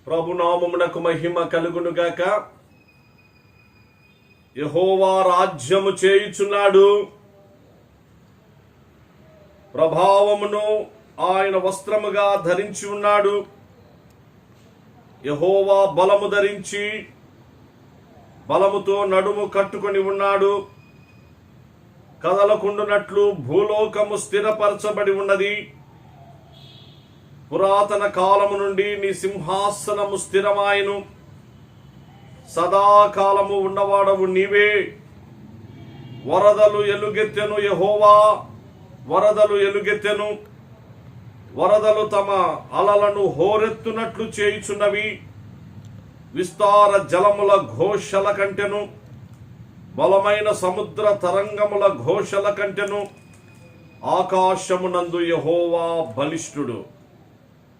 ప్రభునామమునకు మహిమ కలుగునుగాక. యెహోవా రాజ్యము చేయుచున్నాడు, ప్రభావమును ఆయన వస్త్రముగా ధరించి ఉన్నాడు. యెహోవా బలము ధరించి బలముతో నడుము కట్టుకొని ఉన్నాడు. కదలకుండునట్లు భూలోకము స్థిరపరచబడి ఉన్నది. పురాతన కాలము నుండి నీ సింహాసనము స్థిరమాయను. సదాకాలము ఉన్నవాడవు నీవే. వరదలు ఎలుగెత్తెను యెహోవా, వరదలు ఎలుగెత్తెను. వరదలు తమ అలలను హోరెత్తునట్లు చేయుచున్నవి. విస్తార జలముల ఘోషల కంటెను, బలమైన సముద్ర తరంగముల ఘోషల కంటెను ఆకాశమునందు యెహోవా బలిష్ఠుడు.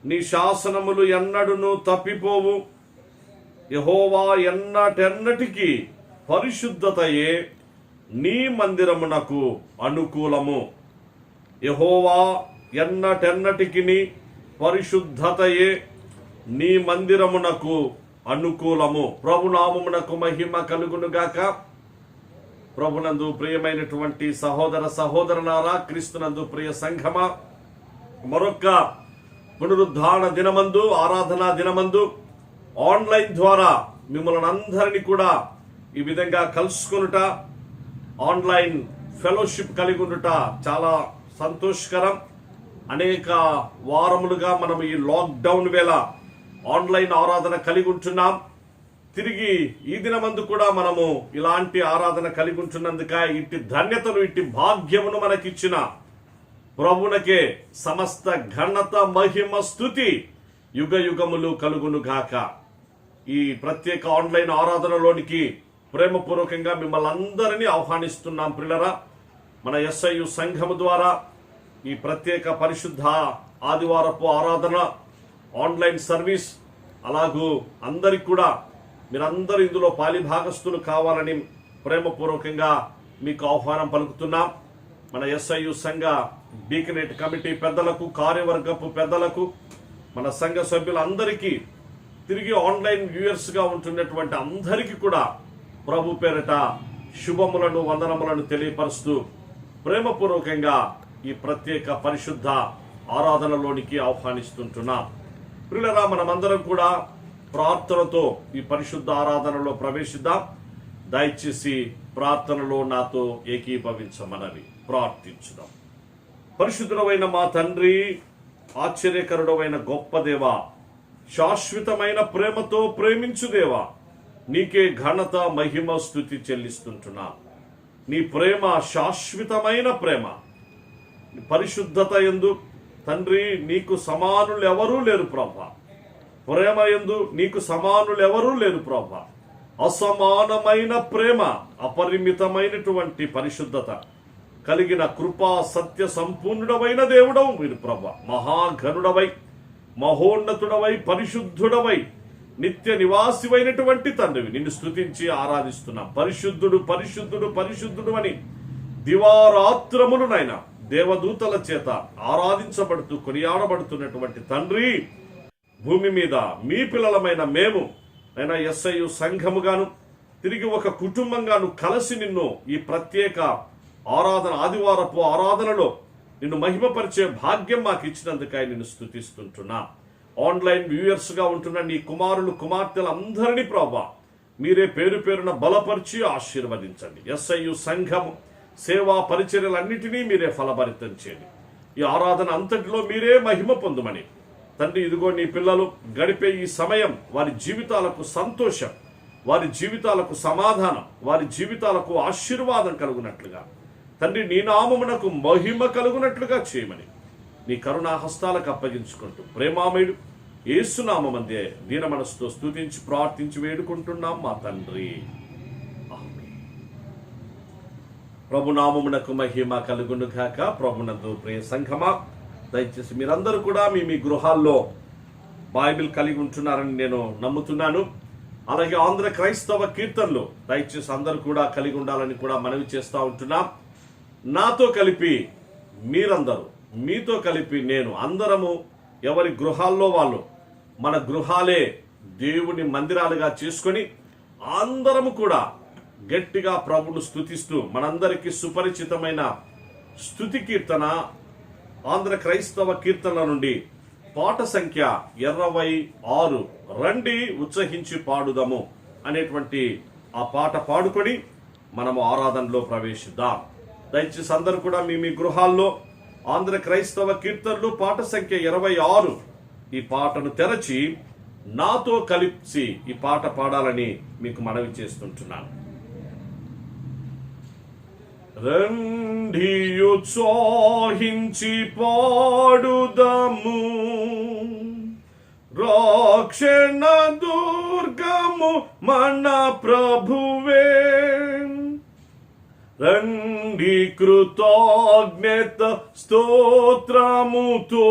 నీ శాసనములు ఎన్నడును తప్పిపోవు. యెహోవా ఎన్నటెన్నటికి పరిశుద్ధతయే నీ మందిరమునకు అనుకూలము. యెహోవా ఎన్నటెన్నటికి పరిశుద్ధతయే నీ మందిరమునకు అనుకూలము. ప్రభునామమునకు మహిమ కలుగునుగాక. ప్రభునందు ప్రియమైనటువంటి సహోదర సహోదరులారా, క్రీస్తునందు ప్రియ సంఘమా, మరొక్క పునరుద్ధాన దినమందు, ఆరాధనా దినమందు ఆన్లైన్ ద్వారా మిమ్మల్ని అందరినీ కూడా ఈ విధంగా కలుసుకొనుట, ఆన్లైన్ ఫెలోషిప్ కలిగి ఉండుట చాలా సంతోషకరం. అనేక వారములుగా మనం ఈ లాక్డౌన్ వేళ ఆన్లైన్ ఆరాధన కలిగి ఉంటున్నాం. తిరిగి ఈ దినమందు కూడా మనము ఇలాంటి ఆరాధన కలిగి ఉంటున్నందుక ఇట్టి ధన్యతను, ఇట్టి భాగ్యమును మనకిచ్చిన ప్రభునకే సమస్త ఘనత మహిమ స్తుతి యుగ యుగములు కలుగును గాక. ఈ ప్రత్యేక ఆన్లైన్ ఆరాధనలోనికి ప్రేమపూర్వకంగా మిమ్మల్ని అందరినీ ఆహ్వానిస్తున్నాం. ప్రియులరా, మన SIU సంఘము ద్వారా ఈ ప్రత్యేక పరిశుద్ధ ఆదివారపు ఆరాధన ఆన్లైన్ సర్వీస్ అలాగూ అందరికి కూడా మీరందరూ ఇందులో పాలిభాగస్తులు కావాలని ప్రేమపూర్వకంగా మీకు ఆహ్వానం పలుకుతున్నాం. మన SIU సంఘ డీకనేట్ కమిటీ పెద్దలకు, కార్యవర్గపు పెద్దలకు, మన సంఘ సభ్యులందరికీ, తిరిగి ఆన్లైన్ వ్యూయర్స్ గా ఉంటున్నటువంటి అందరికీ కూడా ప్రభు పేరట శుభములను, వందనములను తెలియపరుస్తూ ప్రేమపూర్వకంగా ఈ ప్రత్యేక పరిశుద్ధ ఆరాధనలోనికి ఆహ్వానిస్తుంటున్నాం. ప్రియులరా, మనమందరం కూడా ప్రార్థనతో ఈ పరిశుద్ధ ఆరాధనలో ప్రవేశిద్దాం. దయచేసి ప్రార్థనలో నాతో ఏకీభవించమనని ప్రార్థించుదాం. పరిశుద్ధుడవైన మా తండ్రి, ఆశ్చర్యకరుడవైన గొప్ప దేవా, శాశ్వతమైన ప్రేమతో ప్రేమించు దేవా, నీకే ఘనత మహిమ స్తుతి చెల్లిస్తుంటున్నా. నీ ప్రేమ శాశ్వతమైన ప్రేమ, పరిశుద్ధత యందు తండ్రి నీకు సమానులు ఎవరూ లేరు ప్రభా. ప్రేమ యందు నీకు సమానులు ఎవరూ లేరు ప్రభా. అసమానమైన ప్రేమ, అపరిమితమైనటువంటి పరిశుద్ధత కలిగిన కృపా సత్య సంపూర్ణుడవైన దేవుడవు మీరు ప్రభా. మహాఘనుడవై, మహోన్నతుడవై, పరిశుద్ధుడవై, నిత్య నివాసివైనటువంటి తండ్రివి నిన్ను స్తుతించి ఆరాధిస్తున్నాం. పరిశుద్ధుడు, పరిశుద్ధుడు, పరిశుద్ధుడు అని దివారాత్రములు నైనా దేవదూతల చేత ఆరాధించబడుతూ కొనియాడబడుతున్నటువంటి తండ్రి, భూమి మీద మీ పిల్లలమైన మేము అయినా SIU సంఘముగాను, తిరిగి ఒక కుటుంబంగాను కలిసి నిన్ను ఈ ప్రత్యేక ఆరాధన, ఆదివారపు ఆరాధనలో నిన్ను మహిమపరిచే భాగ్యం మాకు ఇచ్చినందుకై నిన్ను స్తుతిస్తుంటున్నా. ఆన్లైన్ వ్యూయర్స్ గా ఉంటున్న నీ కుమారులు, కుమార్తెలందరినీ ప్రభా మీరే పేరు పేరున బలపరిచి ఆశీర్వదించండి. SIU సంఘము సేవా పరిచర్యలన్నిటినీ మీరే ఫలభరితం చేయండి. ఈ ఆరాధన అంతటిలో మీరే మహిమ పొందుమని తండ్రి, ఇదిగో నీ పిల్లలు గడిపే ఈ సమయం వారి జీవితాలకు సంతోషం, వారి జీవితాలకు సమాధానం, వారి జీవితాలకు ఆశీర్వాదం కలుగునట్లుగా తండ్రి, నీ నామమునకు మహిమ కలుగునట్లుగా చేయమని నీ కరుణా హస్తాలకు అప్పగించుకుంటూ ప్రేమామయుడు యేసునామమందే దీన మనసుతో స్తుతించి ప్రార్థించి వేడుకుంటున్నాం మా తండ్రి. ప్రభునామమునకు మహిమ కలుగును గాక. ప్రభునందు ప్రియ సంఘమా, దయచేసి మీరందరూ కూడా మీ గృహాల్లో బైబిల్ కలిగి ఉంటున్నారని నేను నమ్ముతున్నాను. అలాగే ఆంధ్ర క్రైస్తవ కీర్తనలు దయచేసి అందరూ కూడా కలిగి ఉండాలని కూడా మనవి చేస్తూ ఉంటున్నాం. నాతో కలిపి మీరందరూ, మీతో కలిపి నేను, అందరము ఎవరి గృహాల్లో వాళ్ళు మన గృహాలే దేవుని మందిరాలుగా చేసుకొని అందరము కూడా గట్టిగా ప్రభును స్తుతిస్తూ మనందరికీ సుపరిచితమైన స్తుతి కీర్తన ఆంధ్ర క్రైస్తవ కీర్తనల నుండి పాట సంఖ్య 26 రండి ఉత్సహించి పాడుదము అనేటువంటి ఆ పాట పాడుకొని మనము ఆరాధనలో ప్రవేశిద్దాం. దయచేసి అందరూ కూడా మీ గృహాల్లో ఆంధ్ర క్రైస్తవ కీర్తనలు పాట సంఖ్య 26 ఈ పాటను తెరచి నాతో కలిసి ఈ పాట పాడాలని మీకు మనవి చేస్తుంటున్నాను. రండి ఉత్సహించి పాడుదము, రక్షణ దుర్గము మన ప్రభువే. రండి కృతజ్ఞత స్తోత్రముతో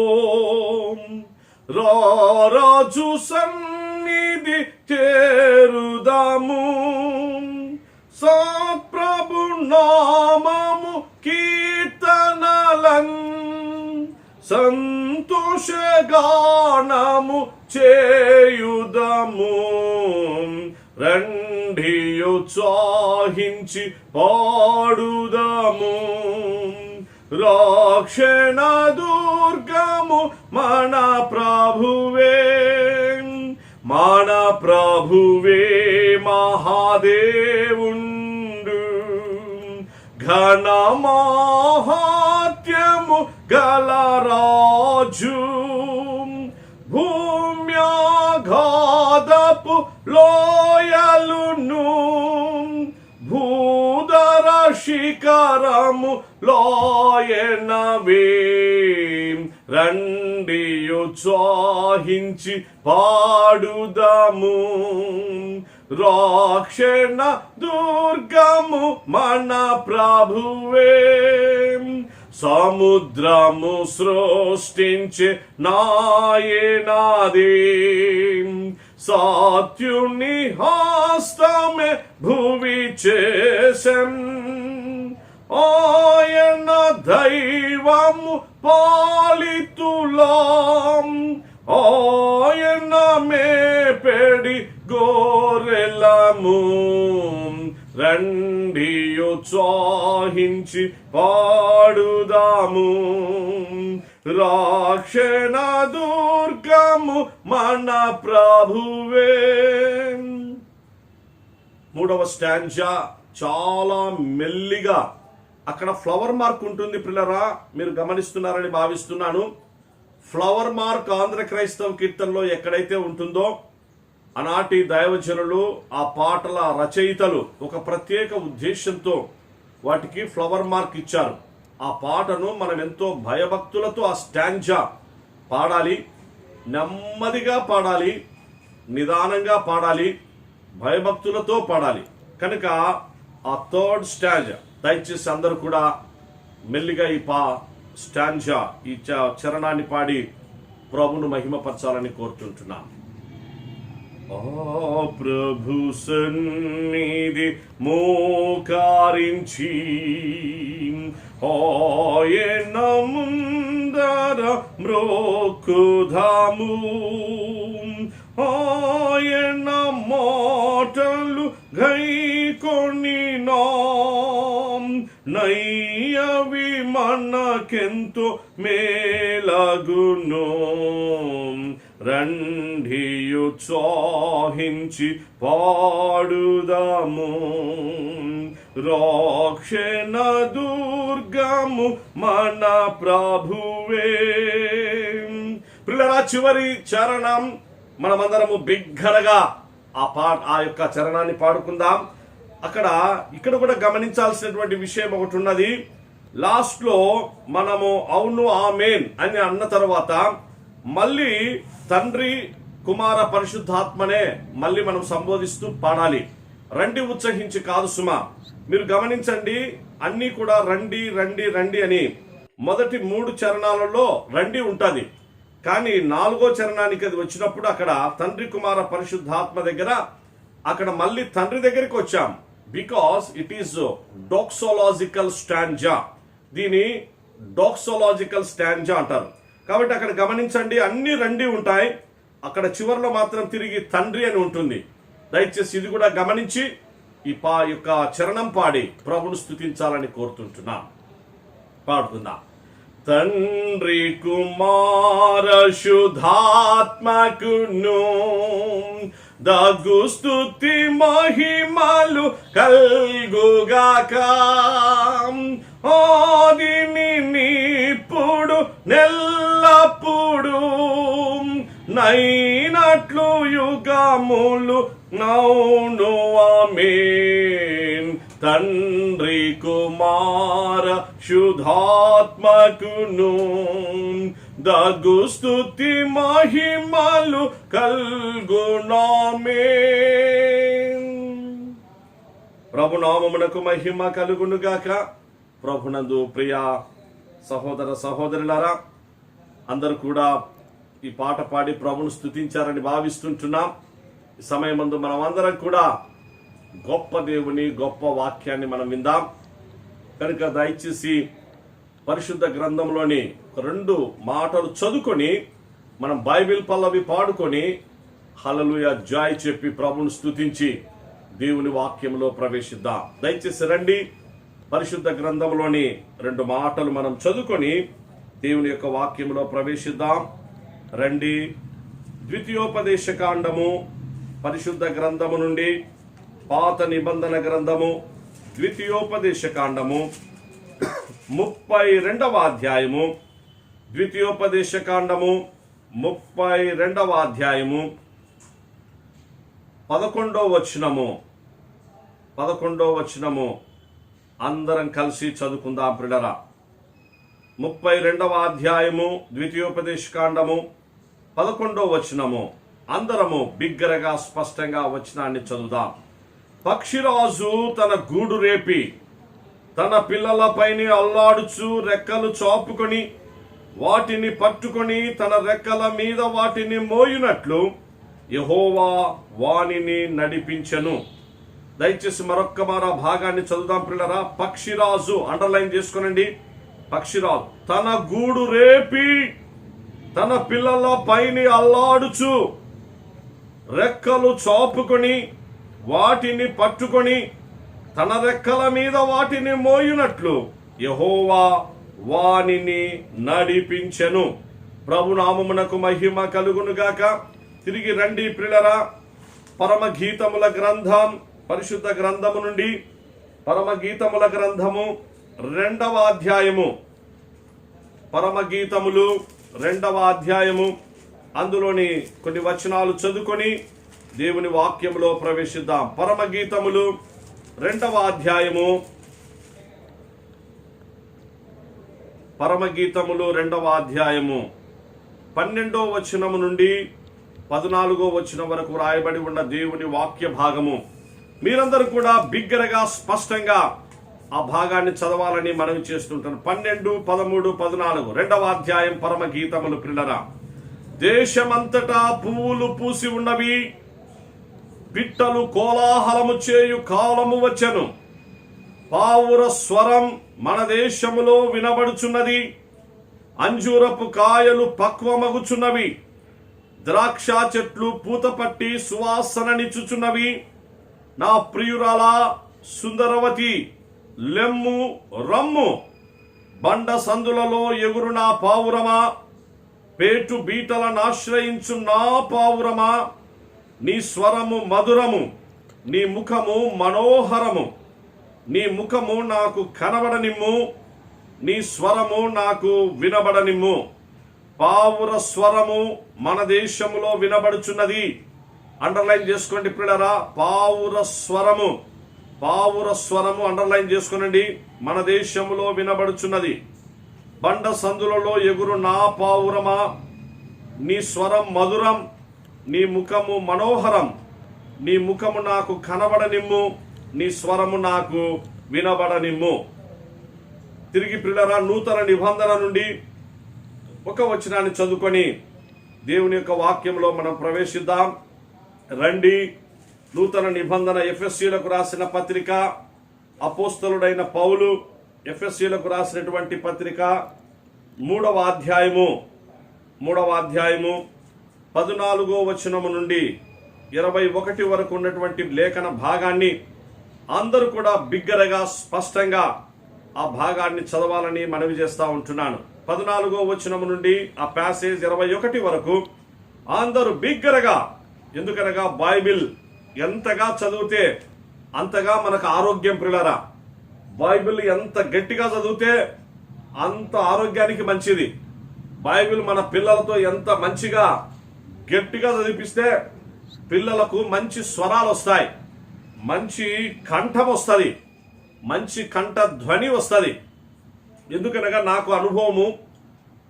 రాజు సన్నిధి చేరుదాము. సత్ప్రభు నామము కీర్తనలన్ సంతోషగానము చేయుదము. రండి ఉత్సహించి పాడుదము, రక్షణ దుర్గము మన ప్రభువే. మన ప్రభువే మహాదేవుండు, ఘన మహాత్యము గలరాజు. భూమ్యాఘాతపు లోయలును భూధర శిఖరము లోయనవే. రండి ఉత్సహించి పాడుదము, రక్షణ దుర్గము మన ప్రభువే. సముద్రము సృష్టించే నాయనాదే, సత్యుని హస్తమే భువి చేసెన్. ఆయన దైవము పాలితులాం, ఆయన మేపెడి గోరెలము. రండి ఉత్సహించి పాడుదాము, రక్షణ దుర్గము మన ప్రభువే. 3వ స్టాంజా చాలా మెల్లిగా అక్కడ ఫ్లవర్ మార్క్ ఉంటుంది పిల్లరా, మీరు గమనిస్తున్నారని భావిస్తున్నాను. ఫ్లవర్ మార్క్ ఆంధ్ర క్రైస్తవ కీర్తనలో ఎక్కడైతే ఉంటుందో ఆనాటి దైవజనులు ఆ పాటల రచయితలు ఒక ప్రత్యేక ఉద్దేశంతో వాటికి ఫ్లవర్ మార్క్ ఇచ్చారు. ఆ పాటను మనం ఎంతో భయభక్తులతో ఆ స్టాంజా పాడాలి, నెమ్మదిగా పాడాలి, నిదానంగా పాడాలి, భయభక్తులతో పాడాలి. కనుక ఆ 3rd స్టాంజా దయచేసి అందరూ కూడా మెల్లిగా ఈ స్టాంజా ఈ చరణాన్ని పాడి ప్రభును మహిమపరచాలని కోరుతుంటున్నాను. ఆ ప్రభు సన్నిధి మోకారించి ఆయన ముందర మ్రోకుదాము. ఆయన మాటలు గైకొనినాం, నయ్యవి మనకెంతో మేలగును. రండి ఉత్సహించి పాడుదాము, రక్షణ దుర్గము మన ప్రభువే. పిల్లరా, చివరి చరణం మనమందరము బిగ్గరగా ఆ యొక్క చరణాన్ని పాడుకుందాం. ఇక్కడ కూడా గమనించాల్సినటువంటి విషయం ఒకటి ఉన్నది. లాస్ట్ లో మనము అవును ఆమేన్ అని అన్న తర్వాత మళ్ళీ తండ్రి కుమార పరిశుద్ధాత్మనే మళ్ళీ మనం సంబోధిస్తూ పాడాలి. రండి ఉత్సహించి కాదు సుమా. మీరు గమనించండి, అన్ని కూడా రండి రండి రండి అని మొదటి 3 చరణాలలో రండి ఉంటుంది. కానీ 4వ చరణానికి అది వచ్చినప్పుడు అక్కడ తండ్రి కుమార పరిశుద్ధాత్మ దగ్గర అక్కడ మళ్ళీ తండ్రి దగ్గరికి వచ్చాం. Because it is doxological stanza. దీని డోక్సోలాజికల్ స్టాంజా అంటారు. కాబట్టి అక్కడ గమనించండి, అన్ని రండి ఉంటాయి. అక్కడ చివరిలో మాత్రం తిరిగి తండ్రి అని ఉంటుంది. దయచేసి ఇది కూడా గమనించి ఈ యొక్క చరణం పాడి ప్రభును స్తుతించాలని కోరుతుంటున్నా. పాడుకుందాం. తండ్రి కుమార శుద్ధాత్మకును దగు స్తుతి మహిమలు కల్గుగాక, ఆదిని నిప్పుడు నెల్లప్పుడు నైనట్లు యుగములు నౌను ఆమేన్. తండ్రి కుమార శుద్ధాత్మకును దగు స్తుతి మహిమలు కల్గునామేన్. ప్రభునామమునకు మహిమ కలుగునుగాక. ప్రభునందు ప్రియ సహోదర సహోదరులారా, అందరూ కూడా ఈ పాట పాడి ప్రభును స్తుతించారని భావిస్తుంటున్నాం. ఈ సమయమందు మనం అందరం కూడా గొప్ప దేవుని గొప్ప వాక్యాన్ని మనం విందాం. కనుక దయచేసి పరిశుద్ధ గ్రంథంలోని 2 మాటలు చదువుకొని మనం బైబిల్ పల్లవి పాడుకొని హల్లెలూయా జాయ్ చెప్పి ప్రభును స్తుతించి దేవుని వాక్యంలో ప్రవేశిద్దాం. దయచేసి రండి, పరిశుద్ధ గ్రంథంలోని 2 మాటలు మనం చదువుకొని దేవుని యొక్క వాక్యంలో ప్రవేశిద్దాం. రండి. ద్వితీయోపదేశ కాండము పరిశుద్ధ గ్రంథము నుండి పాత నిబంధన గ్రంథము ద్వితీయోపదేశ కాండము 32వ అధ్యాయము. ద్వితీయోపదేశ కాండము 32వ అధ్యాయము 11వ వచనము అందరం కలిసి చదువుకుందాం ప్రియులారా. 32వ అధ్యాయము ద్వితీయోపదేశ కాండము 11వ వచనము అందరము బిగ్గరగా స్పష్టంగా వచనాన్ని చదువుదాం. పక్షిరాజు తన గూడు రేపి తన పిల్లలపైన అల్లాడుచు రెక్కలు చాపుకొని వాటిని పట్టుకొని తన రెక్కల మీద వాటిని మోయునట్లు యెహోవా వానిని నడిపించెను. దయచేసి మరొక్క మార భాగాన్ని చదువుదాం పిల్లరా. పక్షిరాజు అండర్లైన్ చేసుకోనండి. పక్షిరాజు తన గూడు రేపి తన పిల్లల పైన అల్లాడుచు రెక్కలు చాపుకొని వాటిని పట్టుకొని తన రెక్కల మీద వాటిని మోయునట్లు యెహోవా వానిని నడిపించెను. ప్రభునామమునకు మహిమ కలుగునుగాక. తిరిగి రండి ప్రియులారా. పరమగీతముల గ్రంథం పరిశుద్ధ గ్రంథము నుండి పరమగీతముల గ్రంథము 2వ అధ్యాయము. పరమగీతములు 2వ అధ్యాయము అందులోని కొన్ని వచనాలు చదువుకొని దేవుని వాక్యములో ప్రవేశిద్దాం. పరమగీతములు 2వ అధ్యాయము. పరమగీతములు 2వ అధ్యాయము 12వ వచనము నుండి 14వ వచనం వరకు రాయబడి ఉన్న దేవుని వాక్య భాగము. మీరందరూ కూడా బిగ్గరగా స్పష్టంగా ఆ భాగాన్ని చదవాలని మనవి చేస్తుంటాను. 12, 13, 14 2వ అధ్యాయం పరమగీతములు. ప్రియులారా, దేశమంతటా పువ్వులు పూసి ఉన్నవి, పిట్టలు కోలాహలము చేయు కాలము వచ్చెను. పావుర స్వరం మన దేశములో వినబడుచున్నది. అంజూరపు కాయలు పక్వమగుచున్నవి, ద్రాక్ష చెట్లు పూతపట్టి సువాసననిచ్చుచున్నవి. నా ప్రియురాల సుందరవతి లెమ్ము రమ్ము, బండ సందులలో ఎగురు నా పావురమా, పేటు బీటలను ఆశ్రయించు నా పావురమా. నీ స్వరము మధురము, నీ ముఖము మనోహరము. నీ ముఖము నాకు కనబడనిమ్ము, నీ స్వరము నాకు వినబడనిమ్ము. పావుర స్వరము మన దేశములో వినబడుచున్నది. అండర్లైన్ చేసుకోండి ప్రియులారా. పావుర స్వరము, పావుర స్వరము అండర్లైన్ చేసుకోనండి. మన దేశములో వినబడుచున్నది. బండ సందులలో ఎగురు నా పావురమా, నీ స్వరం మధురం, నీ ముఖము మనోహరం. నీ ముఖము నాకు కనబడనిమ్ము, నీ స్వరము నాకు వినబడనిమ్ము. తిరిగి ప్రియులారా, నూతన నిబంధన నుండి ఒక వచనాన్ని చదువుకొని దేవుని యొక్క వాక్యంలో మనం ప్రవేశిద్దాం. రండి. నూతన నిబంధన ఎఫెసీయులకు రాసిన పత్రిక, అపోస్తలుడైన పౌలు ఎఫెసీయులకు రాసినటువంటి పత్రిక 3వ అధ్యాయము 14వ వచనము నుండి 21 వరకు ఉన్నటువంటి లేఖన భాగాన్ని అందరూ కూడా బిగ్గరగా స్పష్టంగా ఆ భాగాన్ని చదవాలని మనవి చేస్తా ఉంటున్నాను. 14వ వచనము నుండి ఆ ప్యాసేజ్ 21 వరకు అందరూ బిగ్గరగా, ఎందుకనగా బైబిల్ ఎంతగా చదివితే అంతగా మనకు ఆరోగ్యం. ప్రియులారా, బైబిల్ ఎంత గట్టిగా చదివితే అంత ఆరోగ్యానికి మంచిది. బైబిల్ మన పిల్లలతో ఎంత మంచిగా గట్టిగా చదివిపిస్తే పిల్లలకు మంచి స్వరాలు వస్తాయి, మంచి కంఠం వస్తుంది, మంచి కంఠ ధ్వని వస్తుంది. ఎందుకనగా నాకు అనుభవము,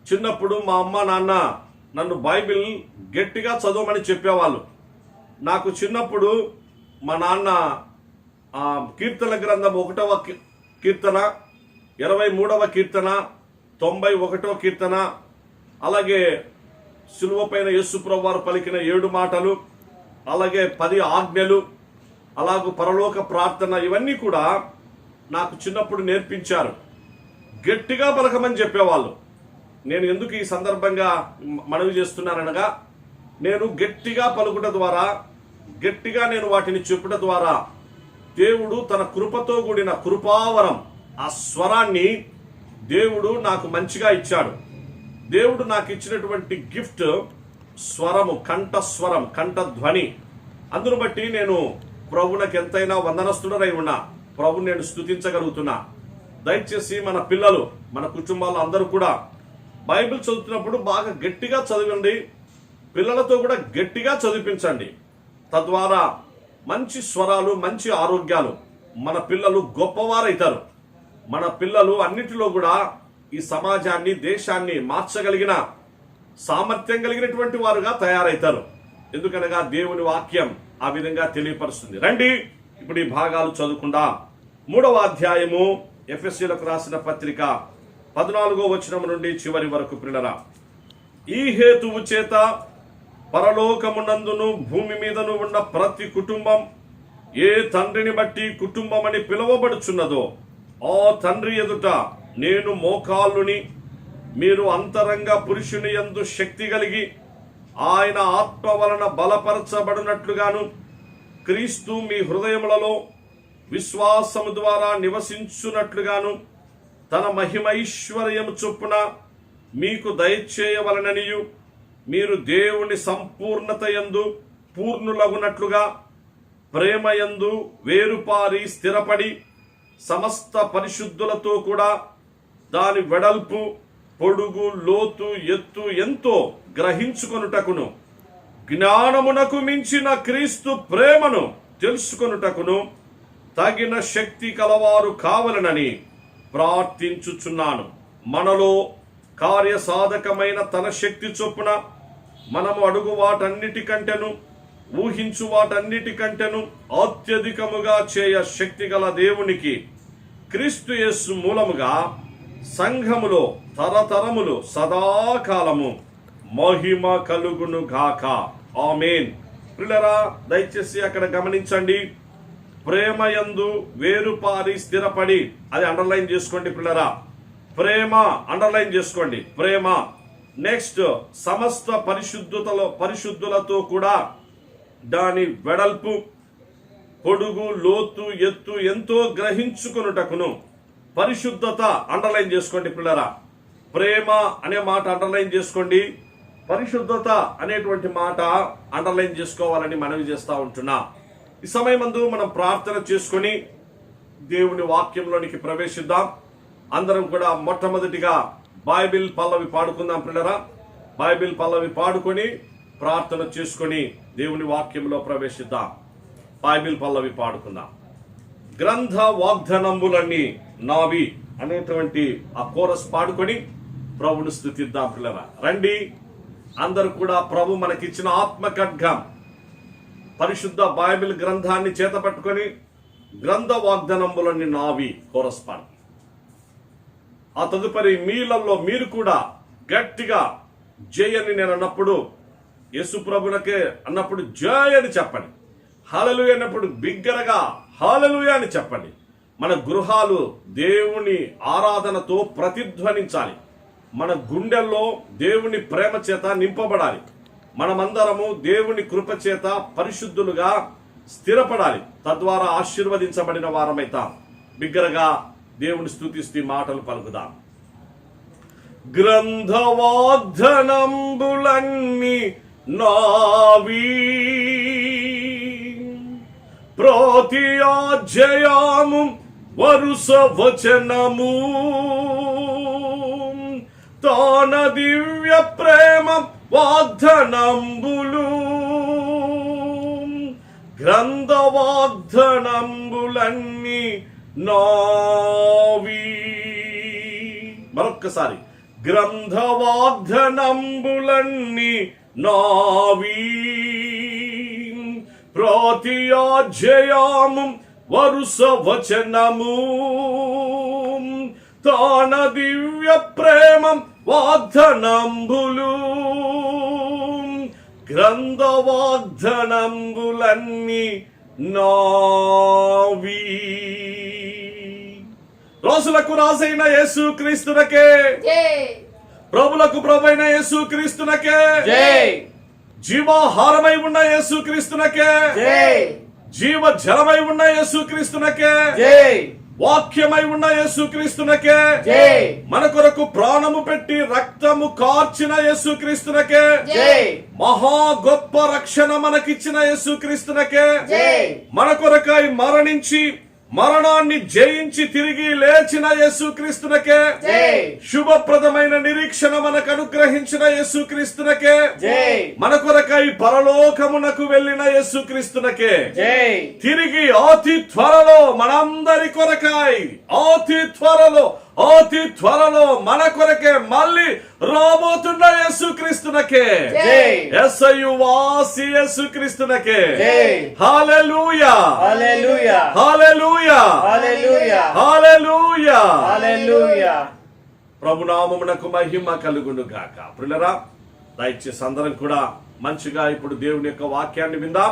చిన్నప్పుడు మా అమ్మ నాన్న నన్ను బైబిల్ గట్టిగా చదవమని చెప్పేవాళ్ళు. నాకు చిన్నప్పుడు మా నాన్న కీర్తన గ్రంథం 1వ కీర్తన, 23వ కీర్తన, 91వ కీర్తన, అలాగే సిలువ పైన యేసుప్రభువు వారు పలికిన 7 మాటలు, అలాగే 10 ఆజ్ఞలు, అలాగే పరలోక ప్రార్థన, ఇవన్నీ కూడా నాకు చిన్నప్పుడు నేర్పించారు. గట్టిగా పలకమని చెప్పేవాళ్ళు. నేను ఎందుకు ఈ సందర్భంగా మనవి చేస్తున్నాననగా, నేను గట్టిగా పలుకుట ద్వారా, గట్టిగా నేను వాటిని చెప్పుట ద్వారా దేవుడు తన కృపతో కూడిన కృపావరం, ఆ స్వరాన్ని దేవుడు నాకు మంచిగా ఇచ్చాడు. దేవుడు నాకు ఇచ్చినటువంటి గిఫ్ట్ స్వరము, కంఠస్వరం, కంఠధ్వని. అందును బట్టి నేను ప్రభువునకు ఎంతైనా వందనస్తుడనై ఉన్నా, ప్రభుని నేను స్తుతించగలుగుతున్నా. దయచేసి మన పిల్లలు, మన కుటుంబాలు అందరూ కూడా బైబిల్ చదువుతున్నప్పుడు బాగా గట్టిగా చదవండి. పిల్లలతో కూడా గట్టిగా చదివించండి. తద్వారా మంచి స్వరాలు, మంచి ఆరోగ్యాలు, మన పిల్లలు గొప్పవారైతారు. మన పిల్లలు అన్నిటిలో కూడా ఈ సమాజాన్ని, దేశాన్ని మార్చగలిగిన సామర్థ్యం కలిగినటువంటి వారుగా తయారైతారు. ఎందుకనగా దేవుని వాక్యం ఆ విధంగా తెలియపరుస్తుంది. రండి ఇప్పుడు ఈ భాగాలు చదువుకుందాం. 3వ అధ్యాయము ఎఫెసీయులకు రాసిన పత్రిక 14వ వచనం నుండి చివరి వరకు. ప్రియులారా, ఈ హేతువు చేత పరలోకమునందును భూమి మీదను ఉన్న ప్రతి కుటుంబం ఏ తండ్రిని బట్టి కుటుంబం అని పిలువబడుచున్నదో ఆ తండ్రి ఎదుట నేను మోకాళ్ళుని, మీరు అంతరంగ పురుషుని యందు శక్తి కలిగి ఆయన ఆత్మ వలన బలపరచబడినట్లుగాను క్రీస్తు మీ హృదయములలో విశ్వాసము ద్వారా నివసించున్నట్లుగాను తన మహిమైశ్వర్యము చొప్పున మీకు దయచేయవలననియు, మీరు దేవుని సంపూర్ణత యందు పూర్ణులగునట్లుగా ప్రేమయందు వేరుపారి స్థిరపడి సమస్త పరిశుద్ధులతో కూడా దాని వెడల్పు, పొడుగు, లోతు, ఎత్తు ఎంతో గ్రహించుకొనుటకును, జ్ఞానమునకు మించిన క్రీస్తు ప్రేమను తెలుసుకొనుటకును తగిన శక్తి కలవారు కావలనని ప్రార్థించుచున్నాను. మనలో కార్యసాధకమైన తన శక్తి చొప్పున మనము అడుగు వాటన్నిటికంటెను, ఊహించు వాటన్నిటికంటెను అత్యధికముగా చేయ శక్తి గల దేవునికి క్రీస్తు యేసు మూలముగా సంఘములో తరతరములు సదాకాలము మహిమ కలుగును గాక. ఆమేన్. ప్రియులారా, దయచేసి అక్కడ గమనించండి. ప్రేమయందు వేరుపారి స్థిరపడి, అది అండర్లైన్ చేసుకోండి ప్రియులారా. ప్రేమ అండర్లైన్ చేసుకోండి, ప్రేమ. నెక్స్ట్, సమస్త పరిశుద్ధులతో కూడా దాని వెడల్పు, పొడుగు, లోతు, ఎత్తు ఎంతో గ్రహించుకొనుటకును. పరిశుద్ధత అండర్లైన్ చేసుకోండి పిల్లరా. ప్రేమ అనే మాట అండర్లైన్ చేసుకోండి. పరిశుద్ధత అనేటువంటి మాట అండర్లైన్ చేసుకోవాలని మనవి చేస్తా ఉంటున్నా. ఈ సమయమందు మనం ప్రార్థన చేసుకొని దేవుని వాక్యంలోనికి ప్రవేశిద్దాం. అందరం కూడా మొట్టమొదటిగా బైబిల్ పల్లవి పాడుకుందాం పిల్లరా. బైబిల్ పల్లవి పాడుకొని ప్రార్థన చేసుకొని దేవుని వాక్యంలో ప్రవేశిద్దాం. బైబిల్ పల్లవి పాడుకుందాం. గ్రంథ వాగ్దానములన్నీ నావి అనేటువంటి ఆ కోరస్ పాడుకొని ప్రభుని స్తుతిద్దాం పిల్లరా. రండి అందరూ కూడా ప్రభు మనకిచ్చిన ఆత్మ ఖడ్గం పరిశుద్ధ బైబిల్ గ్రంథాన్ని చేతపట్టుకొని గ్రంథ వాగ్దానములన్నీ నావి కోరస్ పాడు. ఆ తదుపరి మీలలో మీరు కూడా గట్టిగా జై అని నేను అన్నప్పుడు, యేసు ప్రభునకే అన్నప్పుడు జై అని చెప్పండి. హల్లెలూయా అన్నప్పుడు బిగ్గరగా హల్లెలూయా అని చెప్పండి. మన గృహాలు దేవుని ఆరాధనతో ప్రతిధ్వనించాలి. మన గుండెల్లో దేవుని ప్రేమ చేత నింపబడాలి. మనమందరము దేవుని కృపచేత పరిశుద్ధులుగా స్థిరపడాలి. తద్వారా ఆశీర్వదించబడిన వారమైతాం. బిగ్గరగా దేవుని స్తుతిస్తూ మాటలు పలుకుదాం. గ్రంథవాగ్దానంబులన్నీ నావి, ప్రతి అధ్యాయము వరుస వచనము, తాన దివ్య ప్రేమ వాగ్దానంబులు, గ్రంథ వాగ్దానంబులన్నీ నావి. మరొక్కసారి, గ్రంథ వాగ్దానంబులన్నీ నావి, ప్రతి అధ్యాయము వరుస వచనము, తాన దివ్య ప్రేమ వాగ్దానంబులు, గ్రంథ వాగ్దానంబులన్నీ నావి. రాసులకు రాజైన యేసు క్రీస్తునకే, ప్రభులకు ప్రభువైన యేసు క్రీస్తునకే, జీవాహారమై ఉన్న యేసు క్రీస్తునకే, జీవ జలమై ఉన్న యేసు క్రీస్తునకే, వాక్యమై ఉన్న యేసు క్రీస్తునకే, మన కొరకు ప్రాణము పెట్టి రక్తము కార్చిన యేసు క్రీస్తునకే, మహా గొప్ప రక్షణ మనకిచ్చిన యేసు క్రీస్తునకే, మన కొరకై మరణించి మరణాన్ని జయించి తిరిగి లేచిన యేసు క్రీస్తునకే, శుభప్రదమైన నిరీక్షణ మనకు అనుగ్రహించిన యేసు క్రీస్తునకే, మన కొరకై పరలోకమునకు వెళ్లిన యేసు క్రీస్తునకే, తిరిగి అతి త్వరలో మనందరి కొరకై అతి త్వరలో మన కొరకే మళ్ళీ రాబోతున్న యేసు క్రీస్తునకే, యేసయ్యు వాసి యేసు క్రీస్తునకే, హల్లెలూయా హల్లెలూయా హల్లెలూయా హల్లెలూయా హల్లెలూయా హల్లెలూయా. ప్రభునామమునకు మహిమ కలుగును గాక. ప్రియులారా, దయచేసి అందరం కూడా మంచిగా ఇప్పుడు దేవుని యొక్క వాక్యాన్ని విందాం.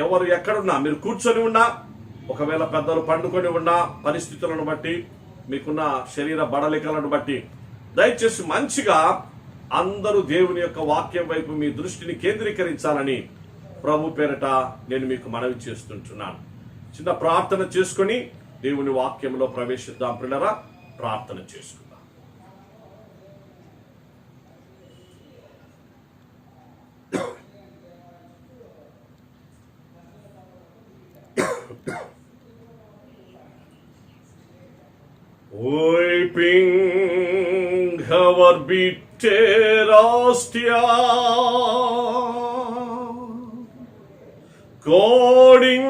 ఎవరు ఎక్కడున్నా, మీరు కూర్చొని ఉన్నా, ఒకవేళ పెద్దలు పండుకొని ఉన్నా, పరిస్థితులను బట్టి, మీకున్న శరీర బడలికలను బట్టి దయచేసి మంచిగా అందరూ దేవుని యొక్క వాక్యం వైపు మీ దృష్టిని కేంద్రీకరించాలని ప్రభు పేరట నేను మీకు మనవి చేస్తుంటున్నాను. చిన్న ప్రార్థన చేసుకొని దేవుని వాక్యంలో ప్రవేశిద్దాం. ప్రియులారా, ప్రార్థన చేసుకుందాం. Weeping our bitter hostia, guarding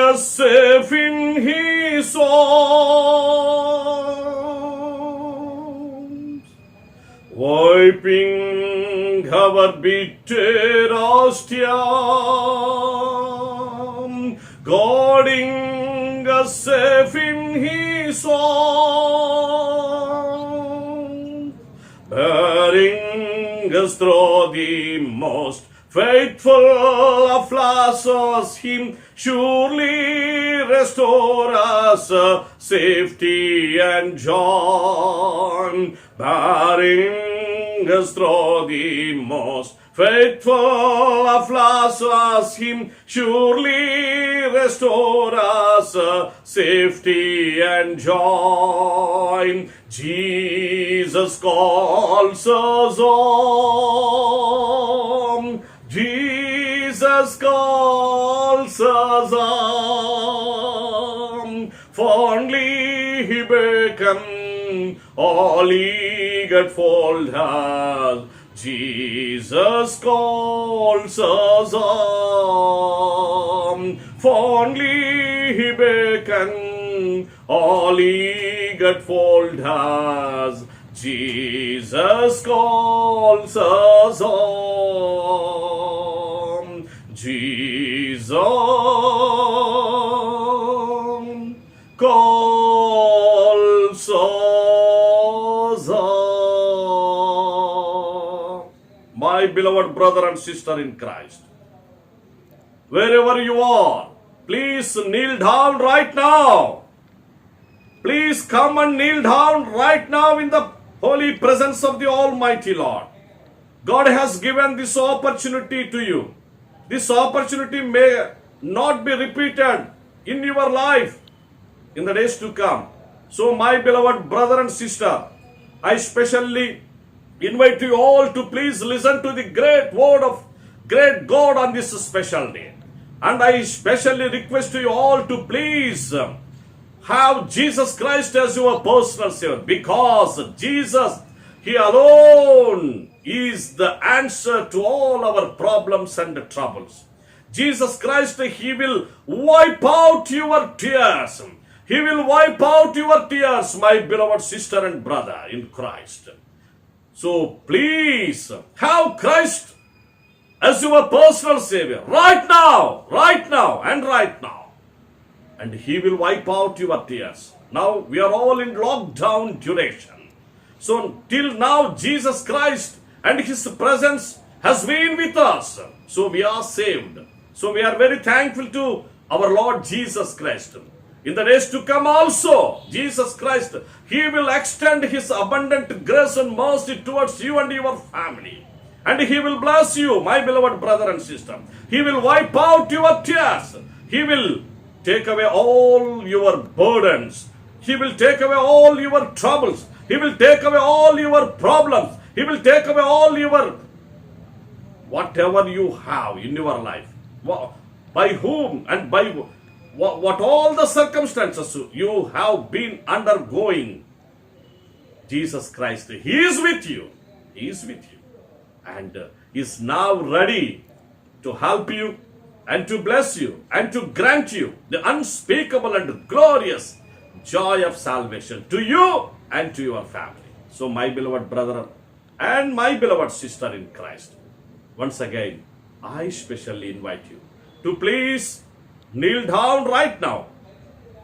us safe in His arms, wiping our bitter hostia, guarding us safe in His arms, bearing us through the most faithful of losses, Him surely restore us safety and joy, bearing us through the most faithful of losses, Him surely restore us safety and joy. Jesus calls us home, Jesus calls us home, fondly He beckoned, all eager fold us. Jesus calls us home, fondly He beckoned, all eager fold us. Jesus calls us home, Jesus calls us home. My beloved brother and sister in Christ, wherever you are, please kneel down right now. Please come and kneel down right now in the holy presence of the Almighty Lord. God has given this opportunity to you. This opportunity may not be repeated in your life in the days to come. So my beloved brother and sister, I specially invite you all to please listen to the great word of great God on this special day. And I specially request you all to please have Jesus Christ as your personal Savior, because Jesus, He alone is the answer to all our problems and troubles. Jesus Christ, He will wipe out your tears. He will wipe out your tears, my beloved sister and brother in Christ. So please have Christ as your personal Savior right now, and He will wipe out your tears. Now we are all in lockdown duration. So till now Jesus Christ and His presence has been with us. So we are saved. So we are very thankful to our Lord Jesus Christ. In the days to come also, Jesus Christ, He will extend His abundant grace and mercy towards you and your family. And He will bless you, my beloved brother and sister. He will wipe out your tears. He will take away all your burdens. He will take away all your troubles. He will take away all your problems. He will take away all your whatever you have in your life. By whom and by what all the circumstances you have been undergoing. Jesus Christ, He is with you. He is with you. And is now ready to help you and to bless you and to grant you the unspeakable and glorious joy of salvation to you and to your family. So my beloved brother and my beloved sister in Christ, once again, I specially invite you to please kneel down right now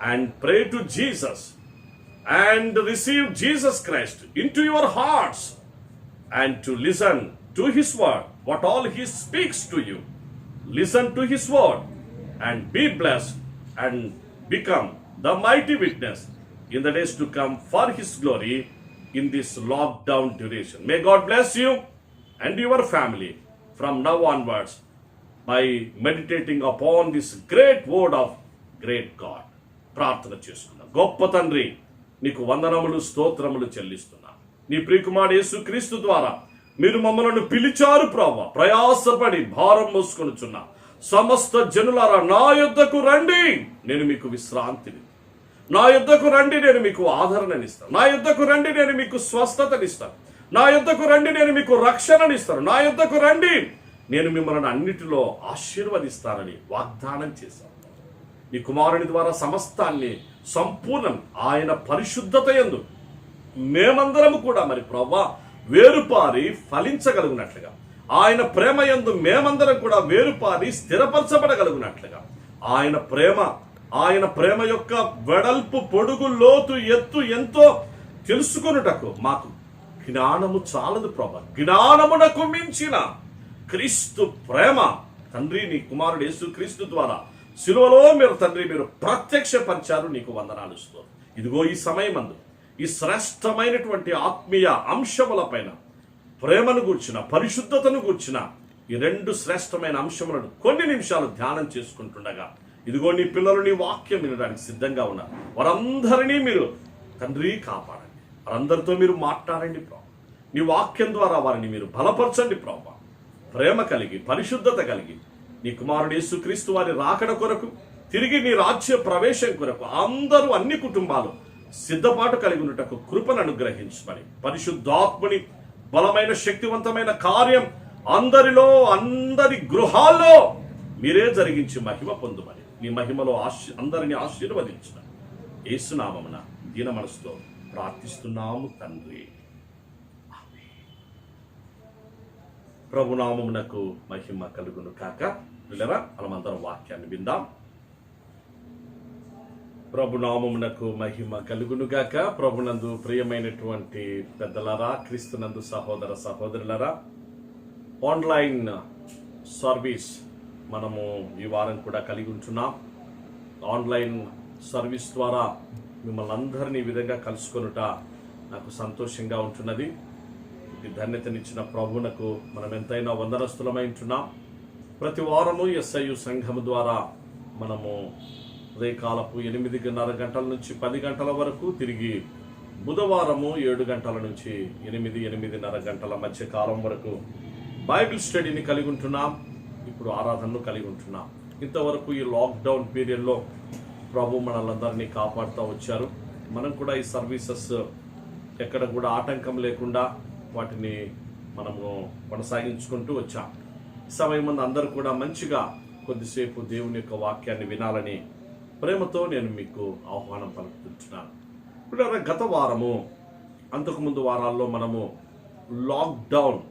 and pray to Jesus and receive Jesus Christ into your hearts and to listen to His word, what all He speaks to you. Listen to His word and be blessed and become the mighty witness in the days to come for His glory in this lockdown duration. May God bless you and your family from now onwards by meditating upon this great word of great God. ప్రార్థన చేసుకుందాం. గొప్ప తండ్రి, నీకు వందనములు స్తోత్రములు చెల్లిస్తున్నా. నీ ప్రియకుమారుడు యేసుక్రీస్తు ద్వారా మీరు మమ్మలను పిలిచారు ప్రభువా. ప్రయాసపడి భారం మోసుకొనుచున్న సమస్త జనులారా, నా యొద్దకు రండి, నేను మీకు విశ్రాంతిని. నా యొద్దకు రండి, నేను మీకు ఆదరణనిస్తాను. నా యొద్దకు రండి, నేను మీకు స్వస్థతనిస్తాను. నా యొద్దకు రండి, నేను మీకు రక్షణనిస్తాను. నా యొద్దకు రండి, నేను మిమ్మల్ని అన్నిటిలో ఆశీర్వదిస్తానని వాగ్దానం చేశాను. నీ కుమారుని ద్వారా సమస్తాన్ని సంపూర్ణం ఆయన పరిశుద్ధత యందు మేమందరము కూడా మరి ప్రభువా వేరుపారి ఫలించగలుగునట్లుగా, ఆయన ప్రేమ యందు మేమందరం కూడా వేరుపారి స్థిరపరచబడగలుగునట్లుగా, ఆయన ప్రేమ యొక్క వెడల్పు, పొడుగు, లోతు, ఎత్తు ఎంతో తెలుసుకొనుటకు మాకు జ్ఞానము చాలదు ప్రభువా. జ్ఞానమునకు మించిన క్రీస్తు ప్రేమ తండ్రి నీ కుమారుడు యేసుక్రీస్తు ద్వారా శిలువలో మీరు ప్రత్యక్షపరిచారు. నీకు వందనాలు స్తోత్రం. ఇదిగో ఈ సమయమందు ఈ శ్రేష్టమైనటువంటి ఆత్మీయ అంశముల పైన ప్రేమను గూర్చిన, పరిశుద్ధతను గూర్చిన ఈ రెండు శ్రేష్టమైన అంశములను కొన్ని నిమిషాలు ధ్యానం చేసుకుంటుండగా, ఇదిగో నీ పిల్లలు నీ వాక్యం వినడానికి సిద్ధంగా ఉన్నారు. వారందరినీ మీరు తండ్రి కాపాడండి. వారందరితో మీరు మాట్లాడండి ప్రభు. నీ వాక్యం ద్వారా వారిని మీరు బలపరచండి ప్రభు. ప్రేమ కలిగి, పరిశుద్ధత కలిగి నీ కుమారుడు యేసుక్రీస్తు వారి రాకడ కొరకు, తిరిగి నీ రాజ్య ప్రవేశం కొరకు అందరూ, అన్ని కుటుంబాలు సిద్ధపాటు కలిగి ఉన్నటకు కృపను అనుగ్రహించమని, పరిశుద్ధాత్ముని బలమైన శక్తివంతమైన కార్యం అందరిలో, అందరి గృహాల్లో మీరే జరిగించి మహిమ పొందుమని, నీ మహిమలో అందరినీ ఆశీర్వదించమని యేసునామమున దీన మనసుతో ప్రార్థిస్తున్నాము తండ్రి. ప్రభునామమునకు మహిమ కలుగును కాక. పిల్లరా, మనమందరం వాక్యాన్ని విందాం. ప్రభునామమునకు మహిమ కలుగును గాక. ప్రభునందు ప్రియమైనటువంటి పెద్దలారా, క్రీస్తునందు సహోదర సహోదరులరా, ఆన్లైన్ సర్వీస్ మనము ఈ వారం కూడా కలిగి ఉంటున్నాం. ఆన్లైన్ సర్వీస్ ద్వారా మిమ్మల్ని అందరినీ ఈ విధంగా కలుసుకొనుట నాకు సంతోషంగా ఉంటున్నది. ఇట్టి ధన్యతనిచ్చిన ప్రభువునకు మనం ఎంతైనా వందనస్తులమై ఉంటున్నాం. ప్రతి వారము SIU సంఘము ద్వారా మనము ఉదయకాలపు 8:30 గంటల నుంచి 10 గంటల వరకు, తిరిగి బుధవారము 7 గంటల నుంచి 8:30 గంటల మధ్య కాలం వరకు బైబిల్ స్టడీని కలిగి ఉంటున్నాం. ఇప్పుడు ఆరాధనను కలిగి ఉంటున్నాం. ఇంతవరకు ఈ లాక్డౌన్ పీరియడ్లో ప్రభు మనల్ని కాపాడుతూ వచ్చారు. మనం కూడా ఈ సర్వీసెస్ ఎక్కడ కూడా ఆటంకం లేకుండా వాటిని మనము కొనసాగించుకుంటూ వచ్చాం. ఈ సమయం ముందు అందరూ కూడా మంచిగా కొద్దిసేపు దేవుని యొక్క వాక్యాన్ని వినాలని ప్రేమతో నేను మీకు ఆహ్వానం పలుకుతున్నాను. ఇప్పుడు గత వారము, అంతకుముందు వారాల్లో మనము లాక్డౌన్,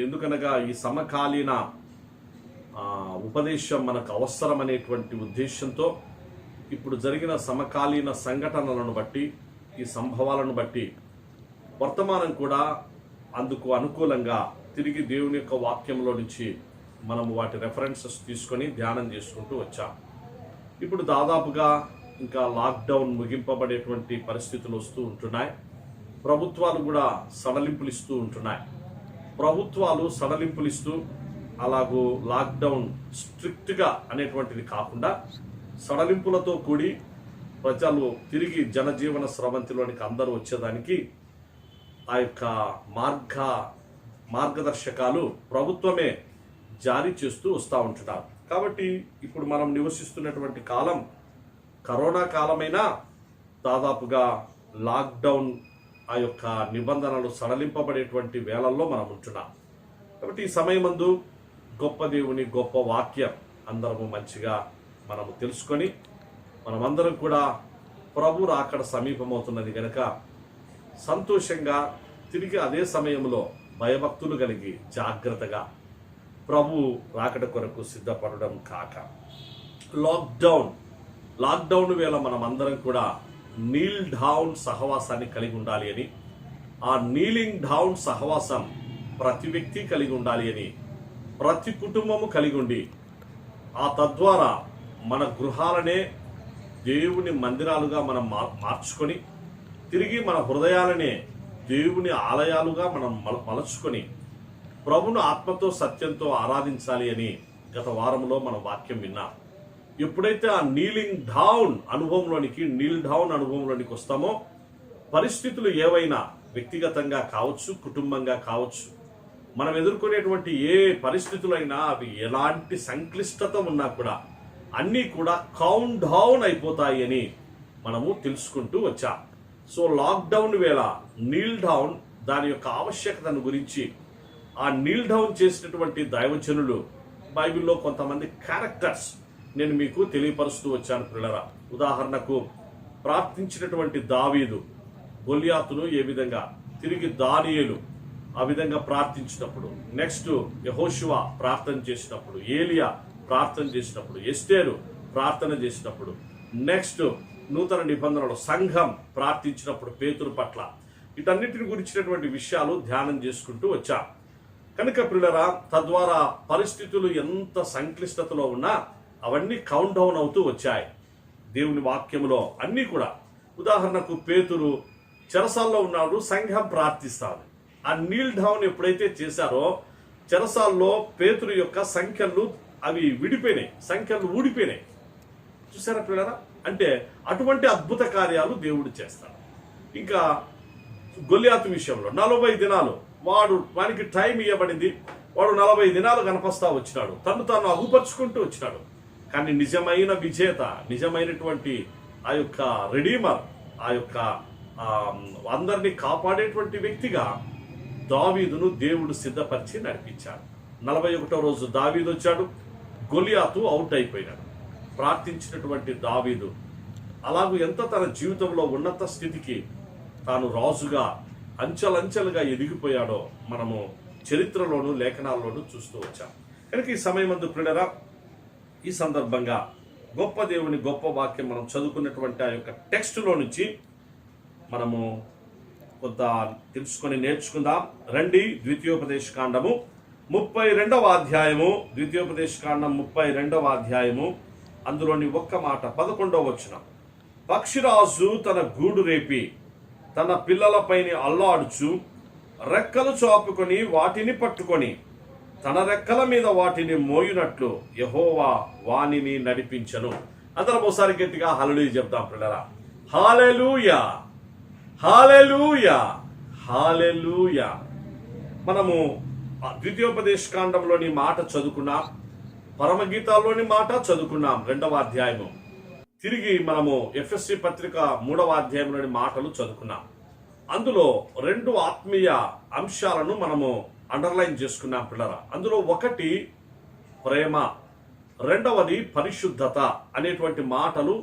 ఎందుకనగా ఈ సమకాలీన ఉపదేశం మనకు అవసరం అనేటువంటి ఉద్దేశంతో ఇప్పుడు జరిగిన సమకాలీన సంఘటనలను బట్టి, ఈ సంభవాలను బట్టి వర్తమానం కూడా అందుకు అనుకూలంగా తిరిగి దేవుని యొక్క వాక్యంలో నుంచి మనము వాటి రెఫరెన్సెస్ తీసుకొని ధ్యానం చేసుకుంటూ వచ్చాం. ఇప్పుడు దాదాపుగా ఇంకా లాక్డౌన్ ముగింపబడేటువంటి పరిస్థితులు వస్తూ ఉంటున్నాయి. ప్రభుత్వాలు కూడా సడలింపులు ఇస్తూ ఉంటున్నాయి. ప్రభుత్వాలు సడలింపులు ఇస్తూ అలాగూ లాక్డౌన్ స్ట్రిక్ట్గా అనేటువంటిది కాకుండా సడలింపులతో కూడి ప్రజలు తిరిగి జనజీవన స్రవంతిలోనికి అందరూ వచ్చేదానికి ఆ యొక్క మార్గదర్శకాలు ప్రభుత్వమే జారీ చేస్తూ వస్తూ ఉంటున్నారు. కాబట్టి ఇప్పుడు మనం నివసిస్తున్నటువంటి కాలం కరోనా కాలమైనా దాదాపుగా లాక్డౌన్ ఆ యొక్క నిబంధనలు సడలింపబడేటువంటి వేళల్లో మనం ఉంటున్నాం. కాబట్టి ఈ సమయమందు గొప్ప దేవుని గొప్ప వాక్యం అందరము మంచిగా మనము తెలుసుకొని మనమందరం కూడా ప్రభు రాకడ సమీపమవుతున్నది కనుక సంతోషంగా తిరిగి అదే సమయంలో భయభక్తులు కలిగి జాగ్రత్తగా ప్రభు రాకడ కొరకు సిద్ధపడడం కాక, లాక్డౌన్ వేళ మనం అందరం కూడా నీల్ డౌన్ సహవాసాన్ని కలిగి ఉండాలి అని, ఆ నీలింగ్ డౌన్ సహవాసం ప్రతి వ్యక్తి కలిగి ఉండాలి అని, ప్రతి కుటుంబము కలిగి ఉండి ఆ తద్వారా మన గృహాలనే దేవుని మందిరాలుగా మనం మార్చుకొని తిరిగి మన హృదయాలనే దేవుని ఆలయాలుగా మనం మలచుకొని ప్రభును ఆత్మతో సత్యంతో ఆరాధించాలి అని గత వారంలో మనం వాక్యం విన్నాం. ఎప్పుడైతే ఆ నీల్ డౌన్ అనుభవంలోనికి వస్తామో పరిస్థితులు ఏవైనా వ్యక్తిగతంగా కావచ్చు, కుటుంబంగా కావచ్చు, మనం ఎదుర్కొనేటువంటి ఏ పరిస్థితులైనా అవి ఎలాంటి సంక్లిష్టత ఉన్నా కూడా అన్నీ కూడా కౌంట్ డౌన్ అయిపోతాయి అని మనము తెలుసుకుంటూ వచ్చాం. సో లాక్డౌన్ వేళ నీల్ డౌన్ దాని యొక్క ఆవశ్యకతను గురించి ఆ నీల్ డౌన్ చేసినటువంటి దైవజనులు బైబిల్లో కొంతమంది క్యారెక్టర్స్ నేను మీకు తెలియపరుస్తూ వచ్చాను పిల్లరా. ఉదాహరణకు ప్రార్థించినటువంటి దావీదు గొలియాతును ఏ విధంగా, తిరిగి దానియేలు ఆ విధంగా ప్రార్థించినప్పుడు, నెక్స్ట్ యెహోషువ ప్రార్థన చేసినప్పుడు, ఏలియా ప్రార్థన చేసినప్పుడు, ఎస్తేరు ప్రార్థన చేసినప్పుడు, నెక్స్ట్ నూతన నిబంధనలు సంఘం ప్రార్థించినప్పుడు పేతురు పట్ల, వీటన్నిటిని గురించినటువంటి విషయాలు ధ్యానం చేసుకుంటూ వచ్చా. కనుక పిల్లరా, తద్వారా పరిస్థితులు ఎంత సంక్లిష్టతలో ఉన్నా అవన్నీ కౌంట్ డౌన్ అవుతూ వచ్చాయి దేవుని వాక్యంలో అన్నీ కూడా. ఉదాహరణకు పేతురు చెరసాల్లో ఉన్నాడు, సంఘం ప్రార్థిస్తాడు. ఆ నీల్ డౌన్ ఎప్పుడైతే చేశారో చెరసాల్లో పేతురు యొక్క సంఖ్యలు అవి విడిపోయినాయి, సంఖ్యలు ఊడిపోయినాయి. చూసారా పిల్లరా? అంటే అటువంటి అద్భుత కార్యాలు దేవుడు చేస్తాడు. ఇంకా గొలియాతు విషయంలో 40 దినాలు వానికి టైం ఇవ్వబడింది. వాడు 40 దినాలు కనపస్తా వచ్చినాడు, తాను అగుపరుచుకుంటూ వచ్చినాడు. కానీ నిజమైన విజేత, నిజమైనటువంటి ఆ యొక్క రెడీమర్, ఆ యొక్క అందరినీ కాపాడేటువంటి వ్యక్తిగా దావీదును దేవుడు సిద్ధపరిచి నడిపించాడు. 41వ రోజు దావీదు వచ్చాడు, గొలియాతు అవుట్ అయిపోయినాడు. ప్రార్థించినటువంటి దావీదు అలాగూ ఎంత తన జీవితంలో ఉన్నత స్థితికి తాను రాజుగా అంచెలంచెలుగా ఎదిగిపోయాడో మనము చరిత్రలోను లేఖనాల్లోనూ చూస్తూ వచ్చాం. కనుక ఈ సమయమందు ప్రియులారా, ఈ సందర్భంగా గొప్ప దేవుని గొప్ప వాక్యం మనం చదువుకున్నటువంటి ఆ యొక్క టెక్స్టులో నుంచి మనము కొంత తెలుసుకొని నేర్చుకుందాం. రండి, ద్వితీయోపదేశకాండము 32వ అధ్యాయము, ద్వితీయోపదేశకాండం 32వ అధ్యాయము, అందులోని ఒక్క మాట 11వ వచనం. పక్షిరాజు తన గూడు రేపి తన పిల్లలపైన అల్లాడుచు రెక్కలు చాపుకొని వాటిని పట్టుకొని తన రెక్కల మీద వాటిని మోయునట్లు యెహోవా వానిని నడిపించను. అందరం ఒకసారి గట్టిగా హల్లెలూయా చెప్తాం పిల్లరా. హల్లెలూయా, హల్లెలూయా, హల్లెలూయా. మనము ద్వితీయోపదేశ కాండంలోని మాట చదువుకున్నాం, పరమగీతాల్లోని మాట చదువుకున్నాం 2వ అధ్యాయము. తిరిగి మనము ఎఫెసీ పత్రిక 3వ అధ్యాయంలోని మాటలు చదువుకున్నాం. అందులో 2 ఆత్మీయ అంశాలను మనము అండర్లైన్ చేసుకున్నాం పిల్లరా. అందులో ఒకటి ప్రేమ, రెండవది పరిశుద్ధత అనేటువంటి మాటలు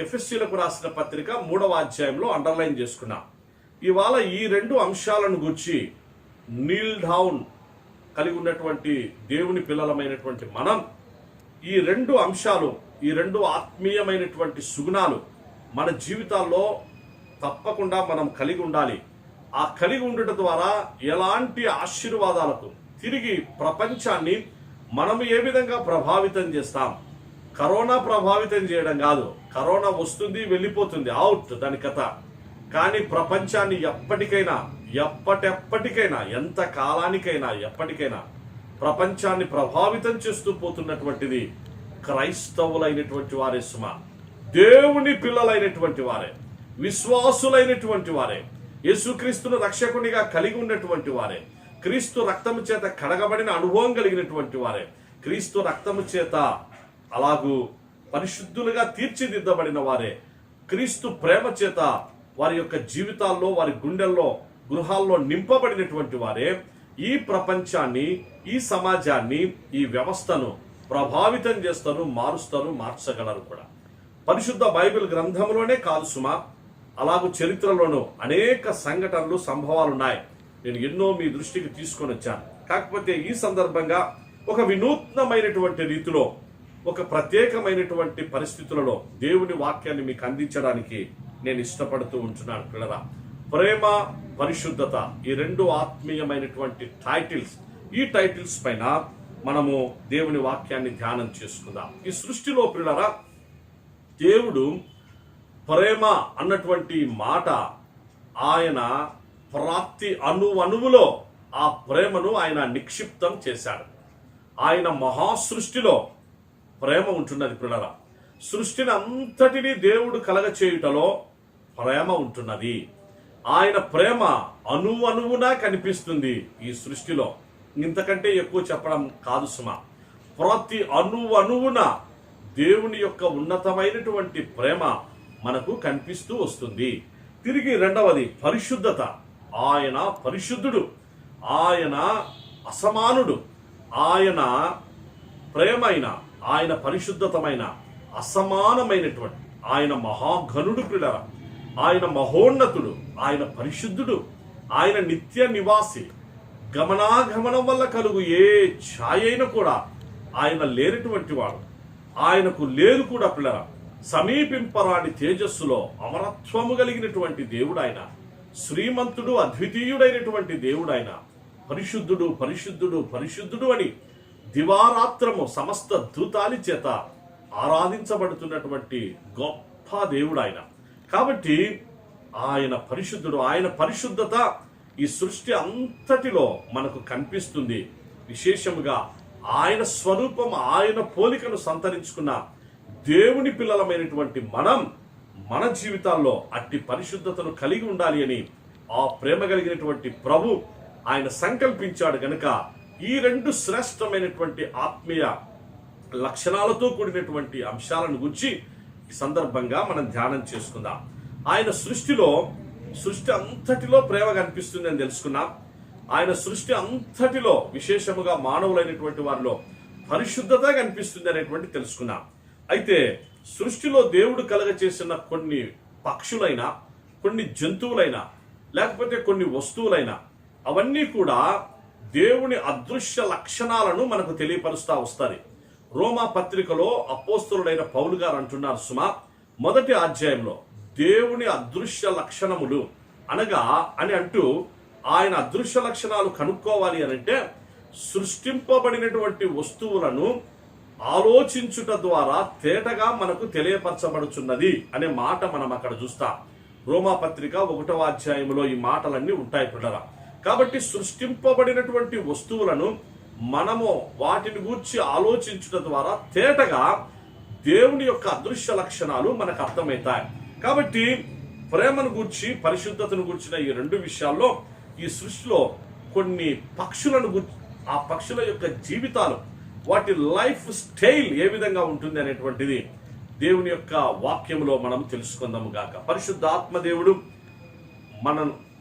ఎఫెసీలకు రాసిన పత్రిక 3వ అధ్యాయంలో అండర్లైన్ చేసుకున్నాం. ఇవాళ ఈ 2 అంశాలను గురించి నీల్ డౌన్ కలిగి ఉన్నటువంటి దేవుని పిల్లలమైనటువంటి మనం ఈ 2 అంశాలు, ఈ 2 ఆత్మీయమైనటువంటి సుగుణాలు మన జీవితాల్లో తప్పకుండా మనం కలిగి ఉండాలి. ఆ కలిగి ఉండటం ద్వారా ఎలాంటి ఆశీర్వాదాలకు తిరిగి ప్రపంచాన్ని మనం ఏ విధంగా ప్రభావితం చేస్తాం. కరోనా ప్రభావితం చేయడం కాదు, కరోనా వస్తుంది వెళ్ళిపోతుంది, అవుట్ దాని కథ. కానీ ప్రపంచాన్ని ఎప్పటికైనా ఎంత కాలానికైనా ఎప్పటికైనా ప్రపంచాన్ని ప్రభావితం చేస్తూ పోతున్నటువంటిది క్రైస్తవులైనటువంటి వారే సుమ. దేవుని పిల్లలైనటువంటి వారే, విశ్వాసులైనటువంటి వారే, యేసుక్రీస్తును రక్షకునిగా కలిగి ఉన్నటువంటి వారే, క్రీస్తు రక్తము చేత కడగబడిన అనుభవం కలిగినటువంటి వారే, క్రీస్తు రక్తము చేత అలాగూ పరిశుద్ధులుగా తీర్చిదిద్దబడిన వారే, క్రీస్తు ప్రేమ చేత వారి యొక్క జీవితాల్లో, వారి గుండెల్లో, గృహాల్లో నింపబడినటువంటి వారే ఈ ప్రపంచాన్ని, ఈ సమాజాన్ని, ఈ వ్యవస్థను ప్రభావితం చేస్తారు, మారుస్తారు, మార్చగలరు కూడా. పరిశుద్ధ బైబిల్ గ్రంథంలోనే కాదు సుమా, అలాగూ చరిత్రలోనూ అనేక సంఘటనలు, సంభవాలు ఉన్నాయి. నేను ఎన్నో మీ దృష్టికి తీసుకొని వచ్చాను. కాకపోతే ఈ సందర్భంగా ఒక వినూత్నమైనటువంటి రీతిలో, ఒక ప్రత్యేకమైనటువంటి పరిస్థితులలో దేవుని వాక్యాన్ని మీకు అందించడానికి నేను ఇష్టపడుతూ ఉంటున్నాను పిల్లరా. ప్రేమ, పరిశుద్ధత, ఈ 2 ఆత్మీయమైనటువంటి టైటిల్స్, ఈ టైటిల్స్ పైన మనము దేవుని వాక్యాన్ని ధ్యానం చేసుకుందాం. ఈ సృష్టిలో పిల్లరా, దేవుడు ప్రేమ అన్నటువంటి మాట ఆయన ప్రతి అణువులో ఆ ప్రేమను ఆయన నిక్షిప్తం చేశాడు. ఆయన మహాసృష్టిలో ప్రేమ ఉంటున్నది పిల్లరా. సృష్టిని అంతటినీ దేవుడు కలగచేయుటలో ప్రేమ ఉంటున్నది. ఆయన ప్రేమ అణువునా కనిపిస్తుంది ఈ సృష్టిలో. ఇంతకంటే ఎక్కువ చెప్పడం కాదు సుమ. ప్రతి అణువున దేవుని యొక్క ఉన్నతమైనటువంటి ప్రేమ మనకు కనిపిస్తూ వస్తుంది. తిరిగి రెండవది పరిశుద్ధత. ఆయన పరిశుద్ధుడు, ఆయన అసమానుడు, ఆయన ప్రేమైన, ఆయన పరిశుద్ధతమైన, అసమానమైనటువంటి, ఆయన మహాఘనుడు పిల్లరా. ఆయన మహోన్నతుడు, ఆయన పరిశుద్ధుడు, ఆయన నిత్య నివాసి. గమనాగమనం వల్ల కలుగు ఏ ఛాయ అయినా కూడా ఆయన లేనటువంటి వాడు. ఆయనకు లేదు కూడా పిల్లరా. సమీపింపరాని తేజస్సులో అమరత్వము కలిగినటువంటి దేవుడు ఆయన. శ్రీమంతుడు, అద్వితీయుడైనటువంటి దేవుడు ఆయన. పరిశుద్ధుడు, పరిశుద్ధుడు, పరిశుద్ధుడు అని దివారాత్రము సమస్త దూతాలి చేత ఆరాధించబడుతున్నటువంటి గొప్ప దేవుడు ఆయన. కాబట్టి ఆయన పరిశుద్ధుడు, ఆయన పరిశుద్ధత ఈ సృష్టి అంతటిలో మనకు కనిపిస్తుంది. విశేషముగా ఆయన స్వరూపం, ఆయన పోలికను సంతరించుకున్న దేవుని పిల్లలమైనటువంటి మనం మన జీవితాల్లో అట్టి పరిశుద్ధతను కలిగి ఉండాలి అని ఆ ప్రేమ కలిగినటువంటి ప్రభు ఆయన సంకల్పించాడు. గనుక ఈ 2 శ్రేష్టమైనటువంటి ఆత్మీయ లక్షణాలతో కూడినటువంటి అంశాలను గురించి ఈ సందర్భంగా మనం ధ్యానం చేసుకుందాం. ఆయన సృష్టి అంతటిలో ప్రేమ కనిపిస్తుంది అని తెలుసుకున్నాం. ఆయన సృష్టి అంతటిలో విశేషముగా మానవులైనటువంటి వారిలో పరిశుద్ధత కనిపిస్తుంది అనేటువంటి తెలుసుకున్నాం. అయితే సృష్టిలో దేవుడు కలగచేసిన కొన్ని పక్షులైనా, కొన్ని జంతువులైనా, లేకపోతే కొన్ని వస్తువులైనా, అవన్నీ కూడా దేవుని అదృశ్య లక్షణాలను మనకు తెలియపరుస్తా వస్తారు. రోమా పత్రికలో అపోస్తలుడైన పౌలు గారు అంటున్నారు సుమా, 1వ అధ్యాయంలో దేవుని అదృశ్య లక్షణములు అనగా అని అంటూ, ఆయన అదృశ్య లక్షణాలు కనుక్కోవాలి అనంటే సృష్టింపబడినటువంటి వస్తువులను ఆలోచించుట ద్వారా తేటగా మనకు తెలియపరచబడుచున్నది అనే మాట మనం అక్కడ చూస్తాం. రోమా పత్రిక 1వ అధ్యాయంలో ఈ మాటలన్నీ ఉంటాయి పిల్లరా. కాబట్టి సృష్టింపబడినటువంటి వస్తువులను మనము వాటిని గూర్చి ఆలోచించడం ద్వారా తేటగా దేవుని యొక్క అదృశ్య లక్షణాలు మనకు అర్థమవుతాయి. కాబట్టి ప్రేమను గూర్చి, పరిశుద్ధతను గూర్చిన ఈ రెండు విషయాల్లో ఈ సృష్టిలో కొన్ని పక్షులను ఆ పక్షుల యొక్క జీవితాలు, వాటి లైఫ్ స్టైల్ ఏ విధంగా ఉంటుంది అనేటువంటిది దేవుని యొక్క వాక్యంలో మనం తెలుసుకుందాము గాక. పరిశుద్ధాత్మ దేవుడు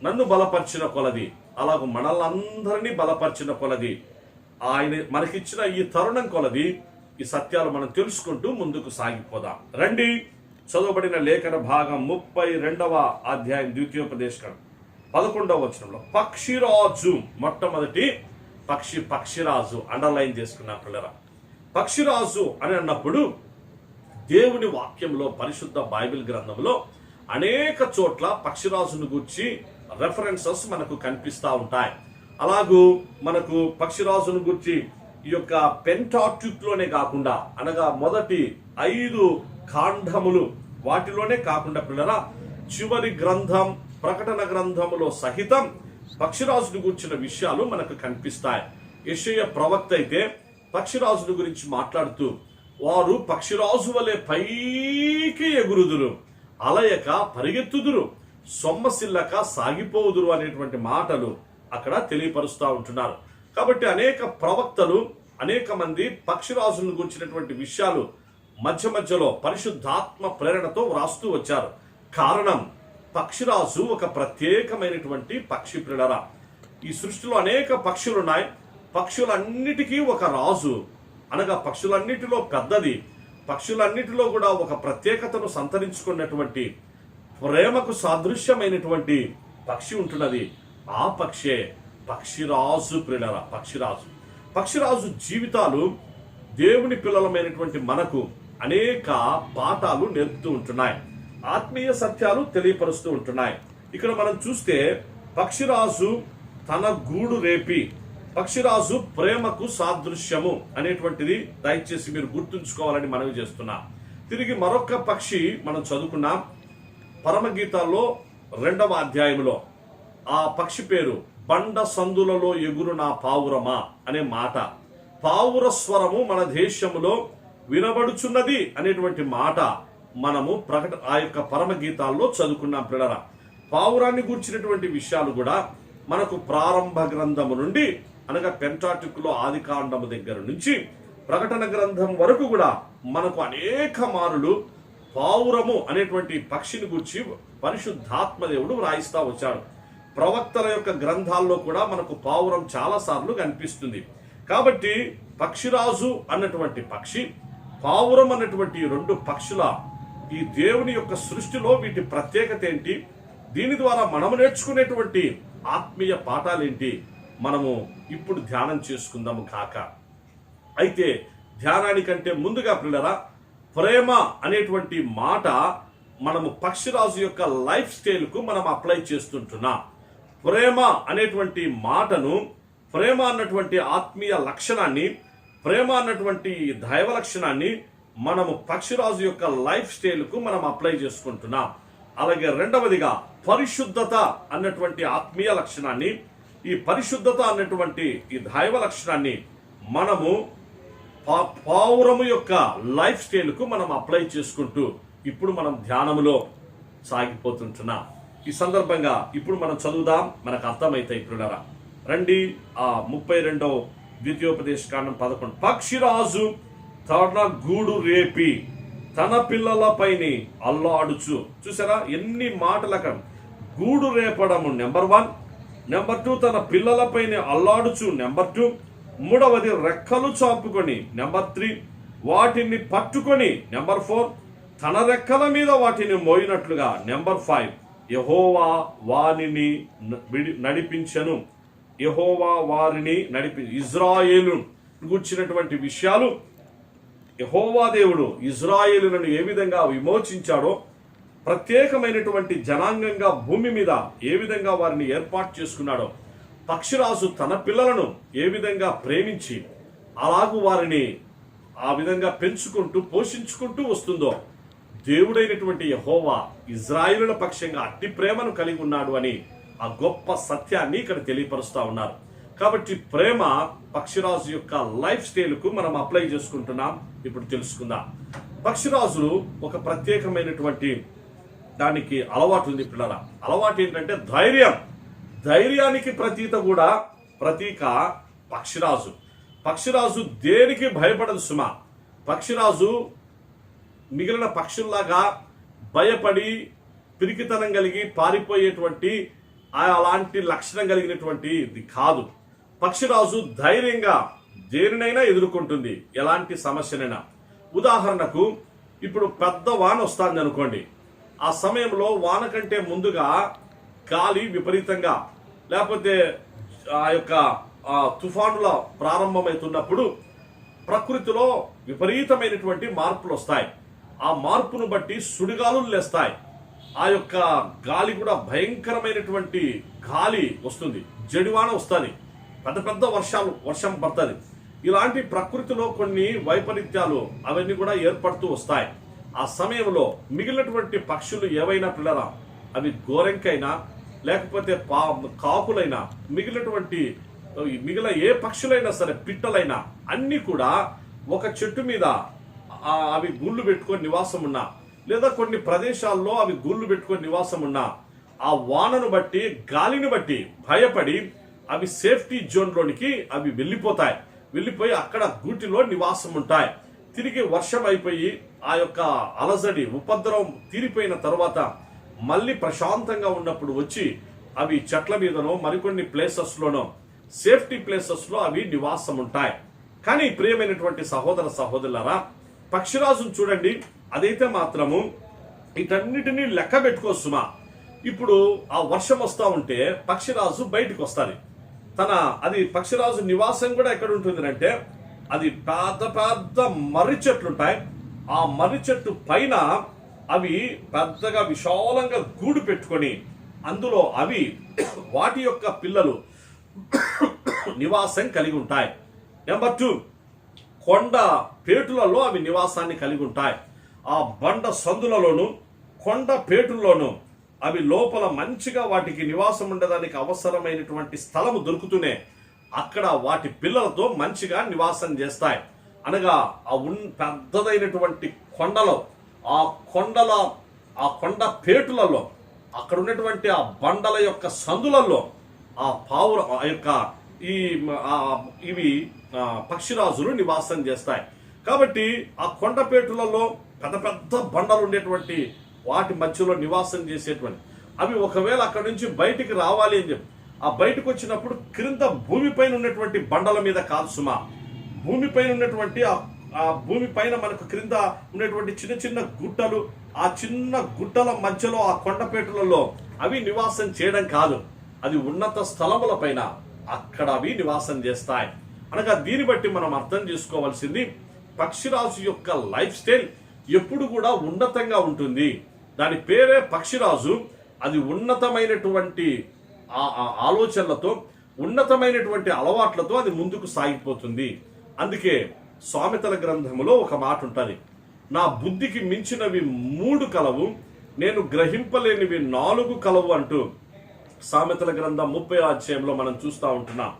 నన్ను బలపరిచిన కొలది, అలాగూ మనల్ని బలపరిచిన కొలది, ఆయన మనకిచ్చిన ఈ తరుణం కొలది ఈ సత్యాలు మనం తెలుసుకుంటూ ముందుకు సాగిపోదాం. రండి, చదవబడిన లేఖన భాగం 32వ అధ్యాయం ద్వితీయోపదేశకాండం 11వ వచనంలో పక్షిరాజు, మొట్టమొదటి పక్షిరాజు అండర్లైన్ చేసుకున్నా పిల్లరా. పక్షిరాజు అని అన్నప్పుడు దేవుని వాక్యంలో, పరిశుద్ధ బైబిల్ గ్రంథంలో అనేక చోట్ల పక్షిరాజును గూర్చి రెఫరెన్సెస్ మనకు కనిపిస్తూ ఉంటాయి. అలాగూ మనకు పక్షిరాజును గూర్చి ఈ యొక్క పెంటాట్యూక్ లోనే కాకుండా, అనగా మొదటి 5 కాండములు వాటిలోనే కాకుండా పిల్లరా, చివరి గ్రంథం ప్రకటన గ్రంథములో సహితం పక్షిరాజును గురించిన విషయాలు మనకు కనిపిస్తాయి. యెషయా ప్రవక్త అయితే పక్షిరాజును గురించి మాట్లాడుతూ, వారు పక్షిరాజు వలె పైకి ఎగురుదురు, అలయక పరిగెత్తుదురు, సొమ్మసిల్లక సాగిపోదురు అనేటువంటి మాటలు అక్కడ తెలియపరుస్తూ ఉంటున్నారు. కాబట్టి అనేక ప్రవక్తలు, అనేక మంది పక్షిరాజును గురించినటువంటి విషయాలు మధ్యలో పరిశుద్ధాత్మ ప్రేరణతో వ్రాస్తూ వచ్చారు. కారణం, పక్షిరాజు ఒక ప్రత్యేకమైనటువంటి పక్షి ప్రియులారా. ఈ సృష్టిలో అనేక పక్షులు ఉన్నాయి. పక్షులన్నిటికీ ఒక రాజు, అనగా పక్షులన్నిటిలో పెద్దది, పక్షులన్నిటిలో కూడా ఒక ప్రత్యేకతను సంతరించుకున్నటువంటి, ప్రేమకు సాదృశ్యమైనటువంటి పక్షి ఉంటున్నది. ఆ పక్షే పక్షిరాజు ప్రియులారా. పక్షిరాజు జీవితాలు దేవుని పిల్లలమైనటువంటి మనకు అనేక పాఠాలు నేర్పుతూ ఉంటున్నాయి, ఆత్మీయ సత్యాలు తెలియపరుస్తూ ఉంటున్నాయి. ఇక్కడ మనం చూస్తే పక్షిరాజు తన గూడు రేపి, పక్షిరాజు ప్రేమకు సాదృశ్యము అనేటువంటిది దయచేసి మీరు గుర్తుంచుకోవాలని మనవి చేస్తున్నా. తిరిగి మరొక పక్షి మనం చదువుకున్నాం పరమగీతాల్లో 2వ అధ్యాయంలో. ఆ పక్షి పేరు బండ సందులలో ఎగురు నా పావురమా అనే మాట. పావుర స్వరము మన దేశంలో వినబడుచున్నది అనేటువంటి మాట మనము ఆ యొక్క పరమగీతాల్లో చదువుకున్నాం పిల్లరా. పావురాన్ని గూర్చినటువంటి విషయాలు కూడా మనకు ప్రారంభ గ్రంథము నుండి, అనగా పెంటాటిక్ లో ఆది కాండము దగ్గర నుంచి ప్రకటన గ్రంథం వరకు కూడా మనకు అనేక మారులు పావురము అనేటువంటి పక్షిని గూర్చి పరిశుద్ధాత్మ దేవుడు వ్రాయిస్తా వచ్చాడు. ప్రవక్తల యొక్క గ్రంథాల్లో కూడా మనకు పావురం చాలా సార్లు కనిపిస్తుంది. కాబట్టి పక్షిరాజు అన్నటువంటి పక్షి, పావురం అన్నటువంటి 2 పక్షుల ఈ దేవుని యొక్క సృష్టిలో వీటి ప్రత్యేకత ఏంటి, దీని ద్వారా మనము నేర్చుకునేటువంటి ఆత్మీయ పాఠాలేంటి, మనము ఇప్పుడు ధ్యానం చేసుకుందాము కాక. అయితే ధ్యానానికంటే ముందుగా పిల్లరా, ప్రేమ అనేటువంటి మాట మనము పక్షిరాజు యొక్క లైఫ్ స్టైల్ కు మనం అప్లై చేస్తుంటున్నాం. ప్రేమ అనేటువంటి మాటను, ప్రేమ అన్నటువంటి ఆత్మీయ లక్షణాన్ని, ప్రేమ అన్నటువంటి దైవ లక్షణాన్ని మనము పక్షిరాజు యొక్క లైఫ్ స్టైల్ కు మనం అప్లై చేసుకుంటున్నాం. అలాగే రెండవదిగా పరిశుద్ధత అన్నటువంటి ఆత్మీయ లక్షణాన్ని, ఈ పరిశుద్ధత అన్నటువంటి ఈ దైవ లక్షణాన్ని మనము పావురము యొక్క లైఫ్ స్టైల్ కు మనం అప్లై చేసుకుంటూ ఇప్పుడు మనం ధ్యానములో సాగిపోతుంటున్నాం. ఈ సందర్భంగా ఇప్పుడు మనం చదువుదాం, మనకు అర్థమైతాయి పిల్లరా. రండి, ఆ 32వ ద్వితీయోపదేశకాండం 11. పక్షిరాజు తన గూడు రేపి తన పిల్లలపైని అల్లాడుచు. చూసారా ఎన్ని మాటలక గూడు రేపడము నెంబర్ 1, నెంబర్ 2 తన పిల్లలపైన అల్లాడుచు నెంబర్ 2, మూడవది రెక్కలు చాపుకొని నెంబర్ 3, వాటిని పట్టుకొని నెంబర్ 4, తన రెక్కల మీద వాటిని మోయినట్లుగా నెంబర్ 5, యెహోవా వారిని నడిపించెను, యెహోవా వారిని ఇజ్రాయేలు గూర్చినటువంటి విషయాలు, యెహోవా దేవుడు ఇజ్రాయేలులను ఏ విధంగా విమోచించాడో, ప్రత్యేకమైనటువంటి జనాంగంగా భూమి మీద ఏ విధంగా వారిని ఏర్పాటు చేసుకున్నాడో, పక్షిరాజు తన పిల్లలను ఏ విధంగా ప్రేమించి అలాగూ వారిని ఆ విధంగా పెంచుకుంటూ పోషించుకుంటూ వస్తుందో, దేవుడైనటువంటి యెహోవా ఇజ్రాయేలుల పక్షంగా అట్టి ప్రేమను కలిగి ఉన్నాడు అని ఆ గొప్ప సత్యాన్ని ఇక్కడ తెలియపరుస్తా ఉన్నారు. కాబట్టి ప్రేమ పక్షిరాజు యొక్క లైఫ్ స్టైల్కు మనం అప్లై చేసుకుంటున్నాం. ఇప్పుడు తెలుసుకుందాం. పక్షిరాజులు ఒక ప్రత్యేకమైనటువంటి దానికి అలవాటు ఉంది పిల్లల. అలవాటు ఏంటంటే ధైర్యం. ధైర్యానికి ప్రతీక పక్షిరాజు. పక్షిరాజు దేనికి భయపడదు సుమా. పక్షిరాజు మిగిలిన పక్షుల్లాగా భయపడి పిరికితనం కలిగి పారిపోయేటువంటి అలాంటి లక్షణం కలిగినటువంటిది కాదు. పక్షిరాజు ధైర్యంగా దేనినైనా ఎదుర్కొంటుంది, ఎలాంటి సమస్యనైనా. ఉదాహరణకు ఇప్పుడు పెద్ద వాన వస్తుంది అనుకోండి. ఆ సమయంలో వాన కంటే ముందుగా గాలి విపరీతంగా లేకపోతే ఆ యొక్క తుఫానుల ప్రారంభమవుతున్నప్పుడు ప్రకృతిలో విపరీతమైనటువంటి మార్పులు వస్తాయి. ఆ మార్పును బట్టి సుడిగాలులు లేస్తాయి. ఆ యొక్క గాలి కూడా భయంకరమైనటువంటి గాలి వస్తుంది, జడివాన వస్తుంది, పెద్ద పెద్ద వర్షం పడుతుంది. ఇలాంటి ప్రకృతిలో కొన్ని వైపరీత్యాలు అవన్నీ కూడా ఏర్పడుతూ వస్తాయి. ఆ సమయంలో మిగిలినటువంటి పక్షులు ఏవైనా పిల్లరా, అవి గోరెంకైనా లేకపోతే కాకులైనా మిగిలిన ఏ పక్షులైనా సరే, పిట్టలైనా అన్ని కూడా ఒక చెట్టు మీద అవి గూళ్ళు పెట్టుకొని నివాసం ఉన్నా, లేదా కొన్ని ప్రదేశాల్లో అవి గూళ్ళు పెట్టుకొని నివాసం ఉన్నా, ఆ వానను బట్టి గాలిని బట్టి భయపడి అవి సేఫ్టీ జోన్లోనికి అవి వెళ్ళిపోయి అక్కడ గూటిలో నివాసం ఉంటాయి. తిరిగి వర్షం అయిపోయి ఆ యొక్క అలజడి ఉపద్రవం తీరిపోయిన తర్వాత మళ్ళీ ప్రశాంతంగా ఉన్నప్పుడు వచ్చి అవి చెట్ల మీదనో మరికొన్ని ప్లేసెస్లోనో సేఫ్టీ ప్లేసెస్లో అవి నివాసం ఉంటాయి. కానీ ప్రియమైనటువంటి సహోదర సహోదరులారా, పక్షిరాజును చూడండి, అదైతే మాత్రము వీటన్నిటినీ లెక్క పెట్టుకోసుమా. ఇప్పుడు ఆ వర్షం వస్తూ ఉంటే పక్షిరాజు బయటకు వస్తుంది. అది పక్షిరాజు నివాసం కూడా ఎక్కడ ఉంటుంది అంటే, అది పెద్ద పెద్ద మర్రి చెట్లు ఉంటాయి. ఆ మర్రి చెట్టు పైన అవి పెద్దగా విశాలంగా గూడు పెట్టుకొని అందులో అవి వాటి యొక్క పిల్లలు నివాసం కలిగి ఉంటాయి. నెంబర్ 2, కొండ పేటులలో అవి నివాసాన్ని కలిగి ఉంటాయి. ఆ బండ సందులలోను కొండ పేటుల్లోనూ అవి లోపల మంచిగా వాటికి నివాసం ఉండడానికి అవసరమైనటువంటి స్థలము దొరుకుతూనే అక్కడ వాటి పిల్లలతో మంచిగా నివాసం చేస్తాయి. అనగా పెద్దదైనటువంటి కొండలో ఆ కొండ పేటులలో అక్కడ ఉన్నటువంటి ఆ బండల యొక్క సందులలో ఆ పావుర ఇవి పక్షిరాజులు నివాసం చేస్తాయి. కాబట్టి ఆ కొండపేటులలో పెద్ద పెద్ద బండలు ఉండేటువంటి వాటి మధ్యలో నివాసం చేసేటువంటి అవి ఒకవేళ అక్కడి నుంచి బయటికి రావాలి అని చెప్పి ఆ బయటకు వచ్చినప్పుడు క్రింద భూమిపైన ఉన్నటువంటి బండల మీద కాదు సుమా. భూమిపైన ఉన్నటువంటి ఆ భూమిపైన మనకు క్రింద ఉన్నటువంటి చిన్న చిన్న గుట్టలు, ఆ చిన్న గుట్టల మధ్యలో ఆ కొండపేటలలో అవి నివాసం చేయడం కాదు, అది ఉన్నత స్థలముల పైన అక్కడ అవి నివాసం చేస్తాయి. అనగా దీన్ని బట్టి మనం అర్థం చేసుకోవాల్సింది, పక్షిరాజు యొక్క లైఫ్ స్టైల్ ఎప్పుడు కూడా ఉన్నతంగా ఉంటుంది. దాని పేరే పక్షిరాజు. అది ఉన్నతమైనటువంటి ఆలోచనలతో, ఉన్నతమైనటువంటి అలవాట్లతో అది ముందుకు సాగిపోతుంది. అందుకే సామెతల గ్రంథములో ఒక మాట ఉంటుంది, నా బుద్ధికి మించినవి 3 కలవు, నేను గ్రహింపలేనివి 4 కలవు అంటూ సామెతల గ్రంథం 30వ అధ్యాయంలో మనం చూస్తూ ఉంటున్నాం.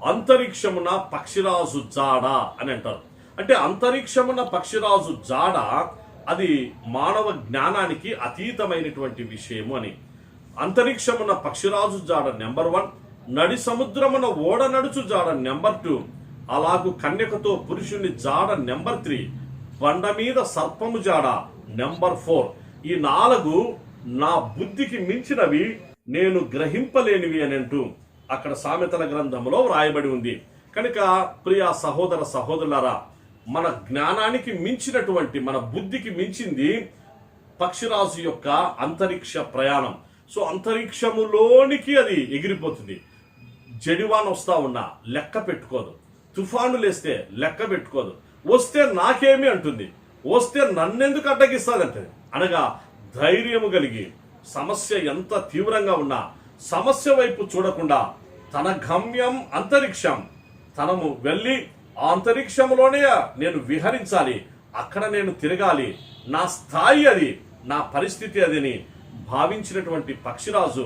అంతరిక్షమున పక్షిరాజు జాడ అని అంటారు. అంటే అంతరిక్షమున పక్షిరాజు జాడ అది మానవ జ్ఞానానికి అతీతమైనటువంటి విషయము అని. అంతరిక్షమున పక్షిరాజు జాడ నెంబర్ 1, నడి సముద్రమున ఓడ నడుచు జాడ నెంబర్ 2, అలాగు కన్యకతో పురుషుని జాడ నెంబర్ 3, బండ మీద సర్పము జాడ నెంబర్ 4. ఈ 4 నా బుద్ధికి మించినవి, నేను గ్రహింపలేనివి అని అంటూ అక్కడ సామెతల గ్రంథంలో వ్రాయబడి ఉంది. కనుక ప్రియ సహోదర సహోదరులారా, మన జ్ఞానానికి మించినటువంటి, మన బుద్ధికి మించింది పక్షిరాజు యొక్క అంతరిక్ష ప్రయాణం. సో అంతరిక్షములోనికి అది ఎగిరిపోతుంది. జడివాన వస్తా ఉన్నా లెక్క పెట్టుకోదు, తుఫాను లేస్తే లెక్క పెట్టుకోదు, వస్తే నాకేమి అంటుంది, వస్తే నన్నెందుకు అడ్డగిస్తాదంటది. అనగా ధైర్యము కలిగి సమస్య ఎంత తీవ్రంగా ఉన్నా సమస్య వైపు చూడకుండా తన గమ్యం అంతరిక్షం, తనము వెళ్ళి ఆ అంతరిక్షంలోనే నేను విహరించాలి, అక్కడ నేను తిరగాలి, నా స్థాయి అది, నా పరిస్థితి అదని భావించినటువంటి పక్షిరాజు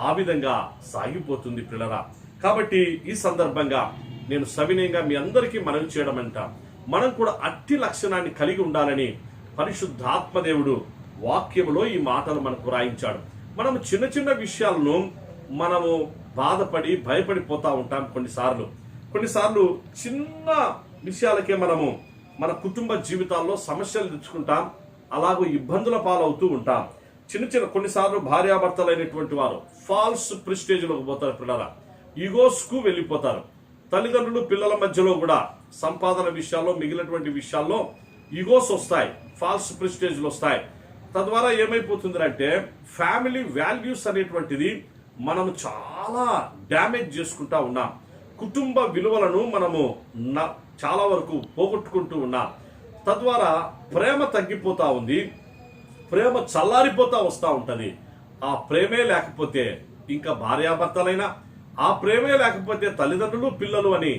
ఆ విధంగా సాగిపోతుంది పిల్లరా. కాబట్టి ఈ సందర్భంగా నేను సవినయంగా మీ అందరికీ మనవి చేయడం అంట, మనం కూడా అట్టి లక్షణాన్ని కలిగి ఉండాలని పరిశుద్ధాత్మదేవుడు వాక్యములో ఈ మాటలు మనకు రాయించాడు. మనము చిన్న చిన్న విషయాలను మనము బాధపడి భయపడిపోతా ఉంటాం. కొన్నిసార్లు చిన్న విషయాలకే మనము మన కుటుంబ జీవితాల్లో సమస్యలు తెచ్చుకుంటాం, అలాగూ ఇబ్బందుల పాలవుతూ ఉంటాం. కొన్నిసార్లు భార్యాభర్తలైనటువంటి వారు ఫాల్స్ ప్రిస్టేజ్లోకి పోతారు పిల్లరా, ఈగోస్కు వెళ్ళిపోతారు. తల్లిదండ్రులు పిల్లల మధ్యలో కూడా సంపాదన విషయాల్లో మిగిలినటువంటి విషయాల్లో ఈగోస్ వస్తాయి, ఫాల్స్ ప్రిస్టేజ్లు వస్తాయి. తద్వారా ఏమైపోతుంది అంటే ఫ్యామిలీ వాల్యూస్ అనేటువంటిది మనము చాలా డ్యామేజ్ చేసుకుంటా ఉన్నాం. కుటుంబ విలువలను మనము చాలా వరకు పోగొట్టుకుంటూ ఉన్నాం. తద్వారా ప్రేమ తగ్గిపోతా ఉంది, ప్రేమ చల్లారిపోతా వస్తూ ఉంటుంది. ఆ ప్రేమే లేకపోతే ఇంకా భార్యాభర్తలైనా, ఆ ప్రేమే లేకపోతే తల్లిదండ్రులు పిల్లలు అని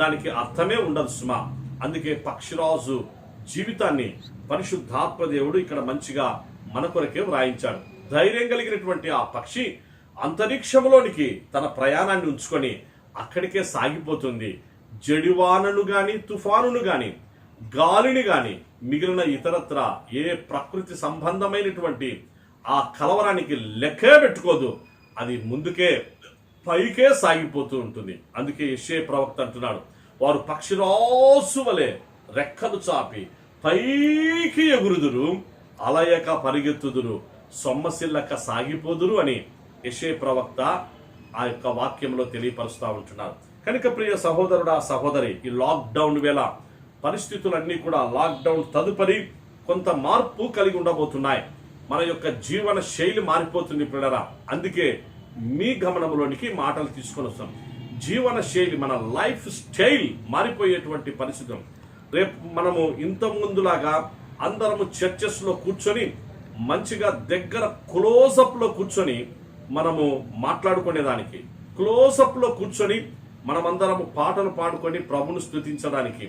దానికి అర్థమే ఉండదు సుమా. అందుకే పక్షిరాజు జీవితాన్ని పరిశుద్ధాత్మ దేవుడు ఇక్కడ మంచిగా మన కొరకే వ్రాయించాడు. ధైర్యం కలిగినటువంటి ఆ పక్షి అంతరిక్షంలోనికి తన ప్రయాణాన్ని ఉంచుకొని అక్కడికే సాగిపోతుంది. జడివానను గాని, తుఫానును గాని, గాలిని గాని, మిగిలిన ఇతరత్ర ఏ ప్రకృతి సంబంధమైనటువంటి ఆ కలవరానికి లెక్కే పెట్టుకోదు. అది ముందుకే పైకే సాగిపోతూ ఉంటుంది. అందుకే యెషయా ప్రవక్త అంటున్నాడు, వారు పక్షిరాజు వలె రెక్కలు చాపి పైకి ఎగురుదురు, అలయక పరిగెత్తుదురు, సొమ్మసిల్లక సాగిపోదురు అని యెషయా ప్రవక్త ఆ యొక్క వాక్యంలో తెలియపరుస్తూ ఉంటున్నారు. కనుక ప్రియ సహోదరుడా, సహోదరి, ఈ లాక్డౌన్ వేళ పరిస్థితులన్నీ కూడా లాక్డౌన్ తదుపరి కొంత మార్పు కలిగి ఉండబోతున్నాయి. మన యొక్క జీవన శైలి మారిపోతుంది పిల్లరా. అందుకే మీ గమనంలోనికి మాటలు తీసుకొని వస్తాం. జీవన శైలి, మన లైఫ్ స్టైల్ మారిపోయేటువంటి పరిస్థితి. రేపు మనము ఇంత ముందులాగా అందరము చర్చెస్లో కూర్చొని మంచిగా దగ్గర క్లోజప్లో కూర్చొని మనము మాట్లాడుకునేదానికి, క్లోజప్లో కూర్చొని మనమందరము పాటలు పాడుకొని ప్రభును స్తుతించడానికి,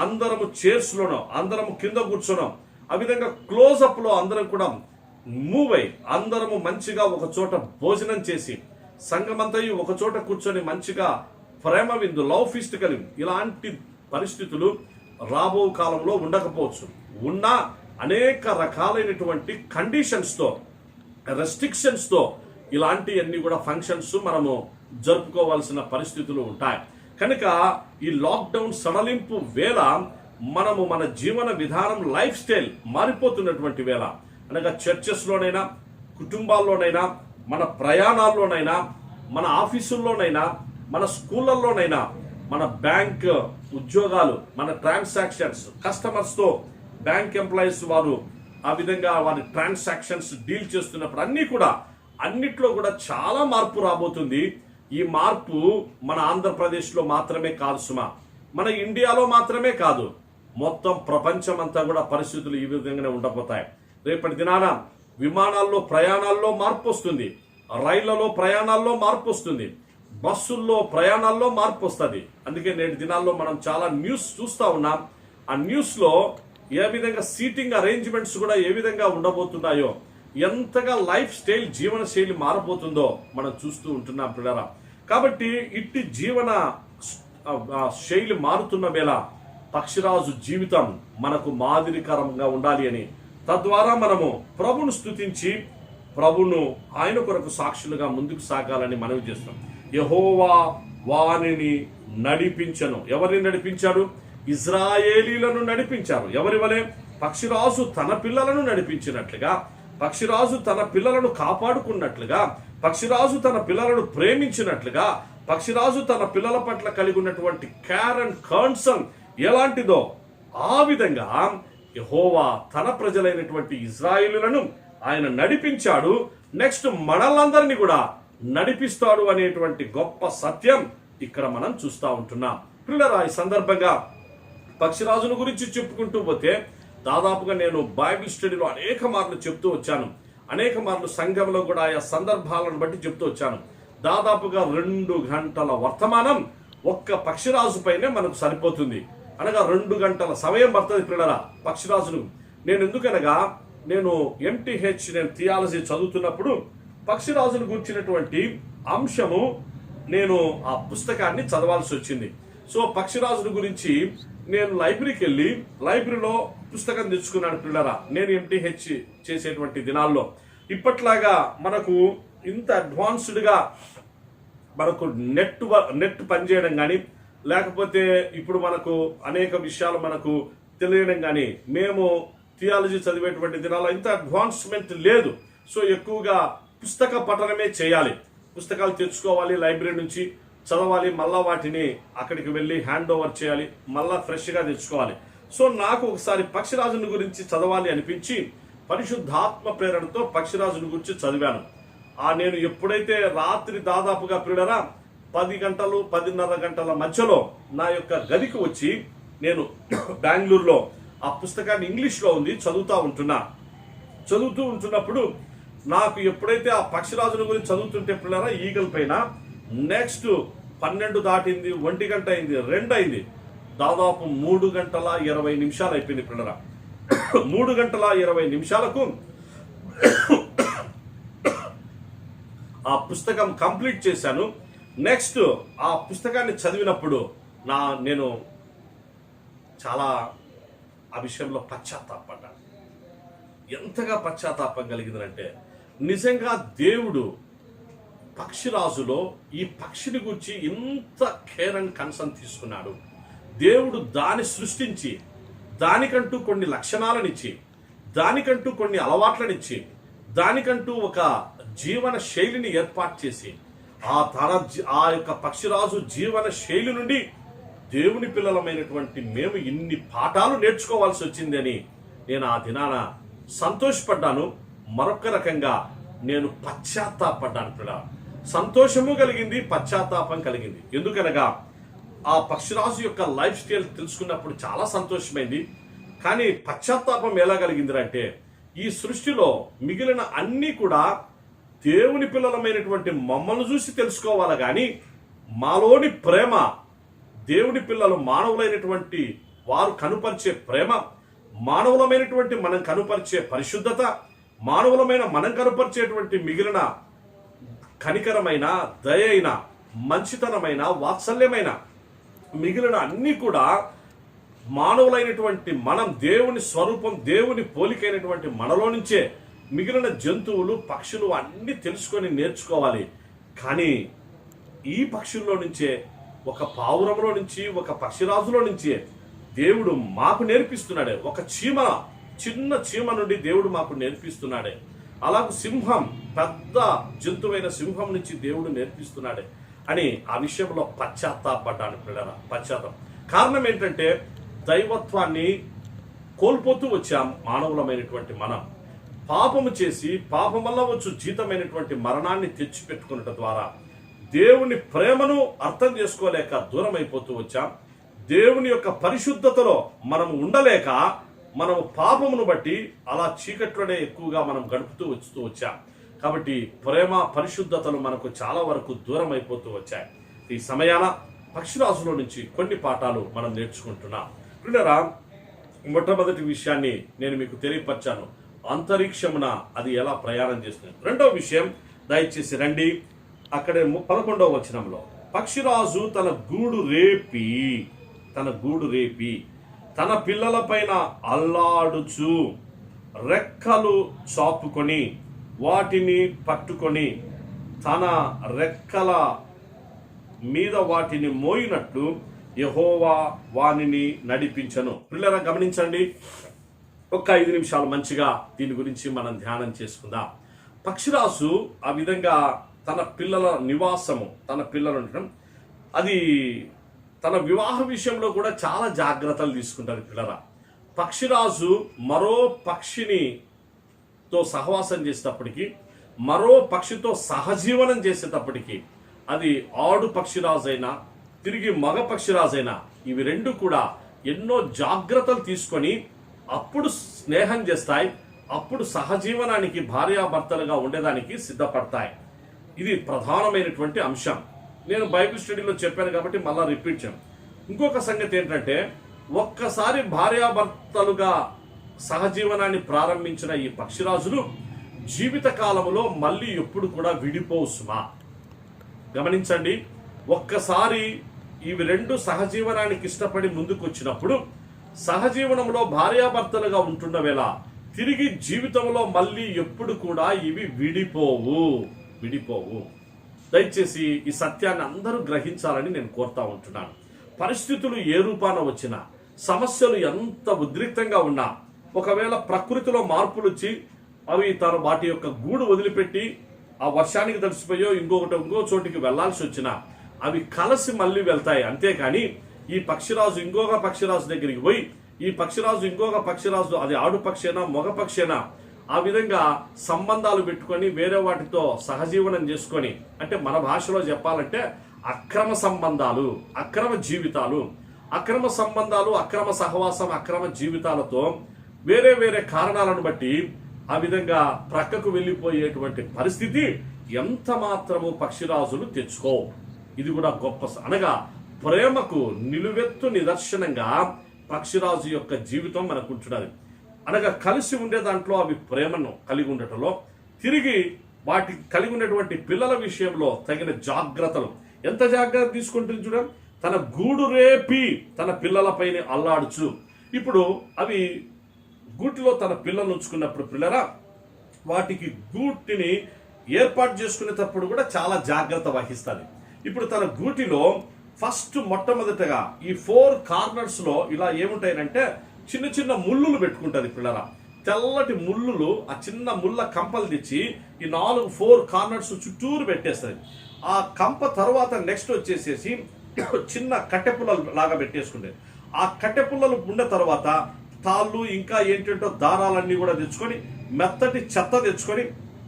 అందరము చైర్స్లోనో అందరము కింద కూర్చోనో, ఆ విధంగా క్లోజప్లో అందరం కూడా మూవ్ అయి అందరము మంచిగా ఒక చోట భోజనం చేసి సంఘమంతయు ఒక చోట కూర్చొని మంచిగా ప్రేమ విందు, లవ్ ఫీస్ట్ కలిగి, ఇలాంటి పరిస్థితులు రాబో కాలంలో ఉండకపోవచ్చు. ఉన్న అనేక రకాలైనటువంటి కండిషన్స్తో, రెస్ట్రిక్షన్స్తో ఇలాంటివన్నీ కూడా ఫంక్షన్స్ మనము జరుపుకోవాల్సిన పరిస్థితులు ఉంటాయి. కనుక ఈ లాక్డౌన్ సడలింపు వేళ మనము మన జీవన విధానం, లైఫ్ స్టైల్ మారిపోతున్నటువంటి వేళ, అనగా చర్చెస్లోనైనా, కుటుంబాల్లోనైనా, మన ప్రయాణాల్లోనైనా, మన ఆఫీసుల్లోనైనా, మన స్కూళ్ళల్లోనైనా, మన బ్యాంక్ ఉద్యోగాలు, మన ట్రాన్సాక్షన్స్, కస్టమర్స్తో బ్యాంక్ ఎంప్లాయీస్ వారు ఆ విధంగా వారి ట్రాన్సాక్షన్స్ డీల్ చేస్తున్నప్పుడు అన్నిట్లో కూడా చాలా మార్పు రాబోతుంది. ఈ మార్పు మన ఆంధ్రప్రదేశ్లో మాత్రమే కాదు సుమా, మన ఇండియాలో మాత్రమే కాదు, మొత్తం ప్రపంచం అంతా కూడా పరిస్థితులు ఈ విధంగానే ఉండబోతాయి. రేపటి దినాన విమానాల్లో ప్రయాణాల్లో మార్పు వస్తుంది, రైళ్లలో ప్రయాణాల్లో మార్పు వస్తుంది, బస్సుల్లో ప్రయాణాల్లో మార్పు వస్తుంది. అందుకే నేటి దినాల్లో మనం చాలా న్యూస్ చూస్తూ ఉన్నాం. ఆ న్యూస్లో ఏ విధంగా సీటింగ్ అరేంజ్మెంట్స్ కూడా ఏ విధంగా ఉండబోతున్నాయో, ఎంతగా లైఫ్ స్టైల్, జీవన శైలి మారబోతుందో మనం చూస్తూ ఉంటున్నాం పిల్లరా. కాబట్టి ఇట్టి జీవన శైలి మారుతున్న వేళ పక్షిరాజు జీవితం మనకు మాదిరికరంగా ఉండాలి అని, తద్వారా మనము ప్రభును స్తుతించి ప్రభును ఆయన కొరకు సాక్షులుగా ముందుకు సాగాలని మనవి చేస్తాం. యెహోవా వానిని నడిపించను. ఎవరిని నడిపించాడు? ఇజ్రాయేలీలను నడిపించారు. ఎవరి వలె? పక్షిరాజు తన పిల్లలను నడిపించినట్లుగా, పక్షిరాజు తన పిల్లలను కాపాడుకున్నట్లుగా, పక్షిరాజు తన పిల్లలను ప్రేమించినట్లుగా, పక్షిరాజు తన పిల్లల పట్ల కలిగి ఉన్నటువంటి కేర్ అండ్ కన్సర్న్ ఎలాంటిదో ఆ విధంగా యెహోవా తన ప్రజలైనటువంటి ఇజ్రాయేలులను ఆయన నడిపించాడు. నెక్స్ట్ మనలందరినీ కూడా నడిపిస్తాడు అనేటువంటి గొప్ప సత్యం ఇక్కడ మనం చూస్తూ ఉంటున్నాం. పిల్లరా, ఈ సందర్భంగా పక్షిరాజును గురించి చెప్పుకుంటూ పోతే దాదాపుగా నేను బైబిల్ స్టడీలో అనేక మార్లు చెప్తూ వచ్చాను, అనేక మార్లు సంఘంలో కూడా ఆయా సందర్భాలను బట్టి చెప్తూ వచ్చాను. దాదాపుగా 2 గంటల వర్తమానం ఒక్క పక్షిరాజు పైనే మనకు సరిపోతుంది. అనగా 2 గంటల సమయం పడుతుంది పిల్లరా పక్షిరాజును. నేను ఎందుకనగా నేను MTH థియాలజీ చదువుతున్నప్పుడు పక్షిరాజును గురించినటువంటి అంశము నేను ఆ పుస్తకాన్ని చదవాల్సి వచ్చింది. సో పక్షిరాజుల గురించి నేను లైబ్రరీకి వెళ్ళి లైబ్రరీలో పుస్తకం తెచ్చుకున్నాను పిల్లరా. నేను MTH చేసేటువంటి దినాల్లో ఇప్పట్లాగా మనకు ఇంత అడ్వాన్స్డ్గా మనకు నెట్ పనిచేయడం కానీ, లేకపోతే ఇప్పుడు మనకు అనేక విషయాలు మనకు తెలియడం కానీ, మేము థియాలజీ చదివేటువంటి దినాల్లో ఇంత అడ్వాన్స్మెంట్ లేదు. సో ఎక్కువగా పుస్తక పఠనమే చేయాలి. పుస్తకాలు తెచ్చుకోవాలి, లైబ్రరీ నుంచి చదవాలి, మళ్ళా వాటిని అక్కడికి వెళ్ళి హ్యాండ్ ఓవర్ చేయాలి, మళ్ళా ఫ్రెష్గా తెచ్చుకోవాలి. సో నాకు ఒకసారి పక్షిరాజుని గురించి చదవాలి అనిపించి పరిశుద్ధాత్మ ప్రేరణతో పక్షిరాజుని గురించి చదివాను. నేను ఎప్పుడైతే రాత్రి దాదాపుగా ప్రియులరా 10 గంటలు 10:30 గంటల మధ్యలో నా యొక్క గదికి వచ్చి నేను బెంగళూరులో ఆ పుస్తకాన్ని ఇంగ్లీష్లో ఉంది చదువుతూ ఉంటున్నప్పుడు నాకు ఎప్పుడైతే ఆ పక్షిరాజుల గురించి చదువుతుంటే పిల్లరా ఈగల పైన నెక్స్ట్ 12 దాటింది, 1 గంట అయింది, 2 అయింది, దాదాపు 3 గంటల 20 నిమిషాలు అయిపోయింది పిల్లరా. 3 గంటల 20 నిమిషాలకు ఆ పుస్తకం కంప్లీట్ చేశాను. నెక్స్ట్ ఆ పుస్తకాన్ని చదివినప్పుడు నేను చాలా ఆ విషయంలో పశ్చాత్తాపడ్డాను. ఎంతగా పశ్చాత్తాపం కలిగిందంటే, నిజంగా దేవుడు పక్షిరాజులో ఈ పక్షిని గురించి ఇంత కేర్ అండ్ కన్సర్న్ తీసుకున్నాడు. దేవుడు దాన్ని సృష్టించి దానికంటూ కొన్ని లక్షణాలనిచ్చి, దానికంటూ కొన్ని అలవాట్లనిచ్చి, దానికంటూ ఒక జీవన శైలిని ఏర్పాటు చేసి ఆ యొక్క పక్షిరాజు జీవన శైలి నుండి దేవుని పిల్లలమైనటువంటి మేము ఇన్ని పాఠాలు నేర్చుకోవాల్సి వచ్చింది అని నేను ఆ దినాన సంతోషపడ్డాను. మరొక రకంగా నేను పశ్చాత్తాపడ్డాను పిల్లల. సంతోషము కలిగింది, పశ్చాత్తాపం కలిగింది. ఎందుకనగా ఆ పక్షిరాజు యొక్క లైఫ్ స్టైల్ తెలుసుకున్నప్పుడు చాలా సంతోషమైంది. కానీ పశ్చాత్తాపం ఎలా కలిగింది అంటే, ఈ సృష్టిలో మిగిలిన అన్నీ కూడా దేవుని పిల్లలమైనటువంటి మమ్మల్ని చూసి తెలుసుకోవాలి కానీ, మాలోని ప్రేమ, దేవుని పిల్లలు మానవులైనటువంటి వారు కనుపరిచే ప్రేమ, మానవులమైనటువంటి మనం కనుపరిచే పరిశుద్ధత, మానవులమైన మనం కనుపరిచేటువంటి మిగిలిన కనికరమైన, దయైన, మంచితనమైన, వాత్సల్యమైన మిగిలిన అన్నీ కూడా మానవులైనటువంటి మనం, దేవుని స్వరూపం, దేవుని పోలికైనటువంటి మనలో నుంచే మిగిలిన జంతువులు, పక్షులు అన్నీ తెలుసుకొని నేర్చుకోవాలి. కానీ ఈ పక్షుల్లో నుంచే, ఒక పావురంలో నుంచి, ఒక పక్షిరాజులో నుంచే దేవుడు మాకు నేర్పిస్తున్నాడే. ఒక చిన్న చీమ నుండి దేవుడు మాకు నేర్పిస్తున్నాడే. అలాగే సింహం, పెద్ద జంతువైన సింహం నుంచి దేవుడు నేర్పిస్తున్నాడే అని ఆ విషయంలో పశ్చాత్తాపడ్డాను పిల్లల. పశ్చాత్తాపం కారణం ఏంటంటే, దైవత్వాన్ని కోల్పోతూ వచ్చాం మానవులమైనటువంటి మనం. పాపము చేసి పాపం వల్ల వచ్చు జీతమైనటువంటి మరణాన్ని తెచ్చిపెట్టుకున్నట ద్వారా దేవుని ప్రేమను అర్థం చేసుకోలేక దూరం అయిపోతూ వచ్చాం. దేవుని యొక్క పరిశుద్ధతలో మనం ఉండలేక మనము పాపమును బట్టి అలా చీకట్లోనే ఎక్కువగా మనం గడుపుతూ వచ్చాం. కాబట్టి ప్రేమ, పరిశుద్ధతలు మనకు చాలా వరకు దూరం అయిపోతూ వచ్చాయి. ఈ సమయాన పక్షిరాజులో నుంచి కొన్ని పాఠాలు మనం నేర్చుకుంటున్నాం. పిల్లరా, మొట్టమొదటి విషయాన్ని నేను మీకు తెలియపరిచాను, అంతరిక్షమున అది ఎలా ప్రయాణం చేస్తుంది. రెండవ విషయం దయచేసి రండి, అక్కడే 11వ వచనంలో పక్షిరాజు తన గూడు రేపి తన పిల్లల పైన అల్లాడుచు రెక్కలు చాపుకొని వాటిని పట్టుకొని తన రెక్కల మీద వాటిని మోయినట్లు యెహోవా వానిని నడిపించను. పిల్లరా గమనించండి, ఒక 5 నిమిషాలు మంచిగా దీని గురించి మనం ధ్యానం చేసుకుందాం. పక్షిరాజు ఆ విధంగా తన పిల్లల నివాసము, తన పిల్లలు ఉండటం, అది తన వివాహ విషయంలో కూడా చాలా జాగ్రత్తలు తీసుకుంటారు పిల్లరా. పక్షిరాజు మరో పక్షినితో సహవాసం చేసేటప్పటికి, మరో పక్షితో సహజీవనం చేసేటప్పటికి, అది ఆడు పక్షిరాజైనా తిరిగి మగ పక్షిరాజైనా, ఇవి రెండు కూడా ఎన్నో జాగ్రత్తలు తీసుకొని అప్పుడు స్నేహం చేస్తాయి, అప్పుడు సహజీవనానికి భార్యాభర్తలుగా ఉండేదానికి సిద్ధపడతాయి. ఇది ప్రధానమైనటువంటి అంశం. నేను బైబిల్ స్టడీలో చెప్పాను కాబట్టి మళ్ళా రిపీట్ చేయను. ఇంకొక సంగతి ఏంటంటే, ఒక్కసారి భార్యాభర్తలుగా సహజీవనాన్ని ప్రారంభించిన ఈ పక్షిరాజులు జీవిత కాలంలో మళ్ళీ ఎప్పుడు కూడా విడిపోవు సుమా. గమనించండి, ఒక్కసారి ఇవి రెండు సహజీవనానికి ఇష్టపడి ముందుకు వచ్చినప్పుడు, సహజీవనంలో భార్యాభర్తలుగా ఉంటున్న వేళ తిరిగి జీవితంలో మళ్ళీ ఎప్పుడు కూడా ఇవి విడిపోవు. దయచేసి ఈ సత్యాన్ని అందరూ గ్రహించాలని నేను కోరుతా ఉంటున్నాను. పరిస్థితులు ఏ రూపాన వచ్చినా, సమస్యలు ఎంత ఉద్రిక్తంగా ఉన్నా, ఒకవేళ ప్రకృతిలో మార్పులు వచ్చి అవి వాటి యొక్క గూడు వదిలిపెట్టి ఆ వర్షానికి తడిసిపోయో ఇంకో చోటికి వెళ్లాల్సి వచ్చినా అవి కలిసి మళ్ళీ వెళ్తాయి. అంతేకాని ఈ పక్షిరాజు ఇంకొక పక్షిరాజు దగ్గరికి పోయి, ఈ పక్షిరాజు ఇంకొక పక్షిరాజు, అది ఆడు పక్షేనా మగ పక్షేనా, ఆ విధంగా సంబంధాలు పెట్టుకొని వేరే వాటితో సహజీవనం చేసుకొని, అంటే మన భాషలో చెప్పాలంటే అక్రమ సంబంధాలు, అక్రమ జీవితాలు, అక్రమ సంబంధాలు, అక్రమ సహవాసం, అక్రమ జీవితాలతో వేరే వేరే కారణాలను బట్టి ఆ విధంగా ప్రక్కకు వెళ్ళిపోయేటువంటి పరిస్థితి ఎంత మాత్రము పక్షిరాజులు తెచ్చుకో. ఇది కూడా గొప్ప, అనగా ప్రేమకు నిలువెత్తు నిదర్శనంగా పక్షిరాజు యొక్క జీవితం మనకు ఉంటున్నది. అనగా కలిసి ఉండే దాంట్లో అవి ప్రేమను కలిగి ఉండటంలో, తిరిగి వాటి కలిగి ఉన్నటువంటి పిల్లల విషయంలో తగిన జాగ్రత్తలు, ఎంత జాగ్రత్త తీసుకుంటుంది చూడండి. తన గూడు రేపి తన పిల్లలపైన అల్లాడుచు. ఇప్పుడు అవి గూటిలో తన పిల్లలు ఉంచుకున్నప్పుడు పిల్లరా, వాటికి గూటిని ఏర్పాటు చేసుకునేటప్పుడు కూడా చాలా జాగ్రత్త వహిస్తుంది. ఇప్పుడు తన గూటిలో ఫస్ట్ మొట్టమొదటగా ఈ 4 కార్నర్స్ లో ఇలా ఏముంటాయంటే చిన్న చిన్న ముళ్ళులు పెట్టుకుంటుంది పిల్లరా. తెల్లటి ముళ్ళులు, ఆ చిన్న ముళ్ళ కంపలు తెచ్చి ఈ 4 కార్నర్స్ చుట్టూరు పెట్టేస్తుంది. ఆ కంప తర్వాత నెక్స్ట్ వచ్చేసేసి చిన్న కట్టెపుల్లలు లాగా పెట్టేసుకుంటుంది. ఆ కట్టెపుల్లలు ఉన్న తర్వాత తాళ్ళు ఇంకా ఏంటంటో దారాలన్నీ కూడా తెచ్చుకొని, మెత్తటి చెత్త తెచ్చుకొని,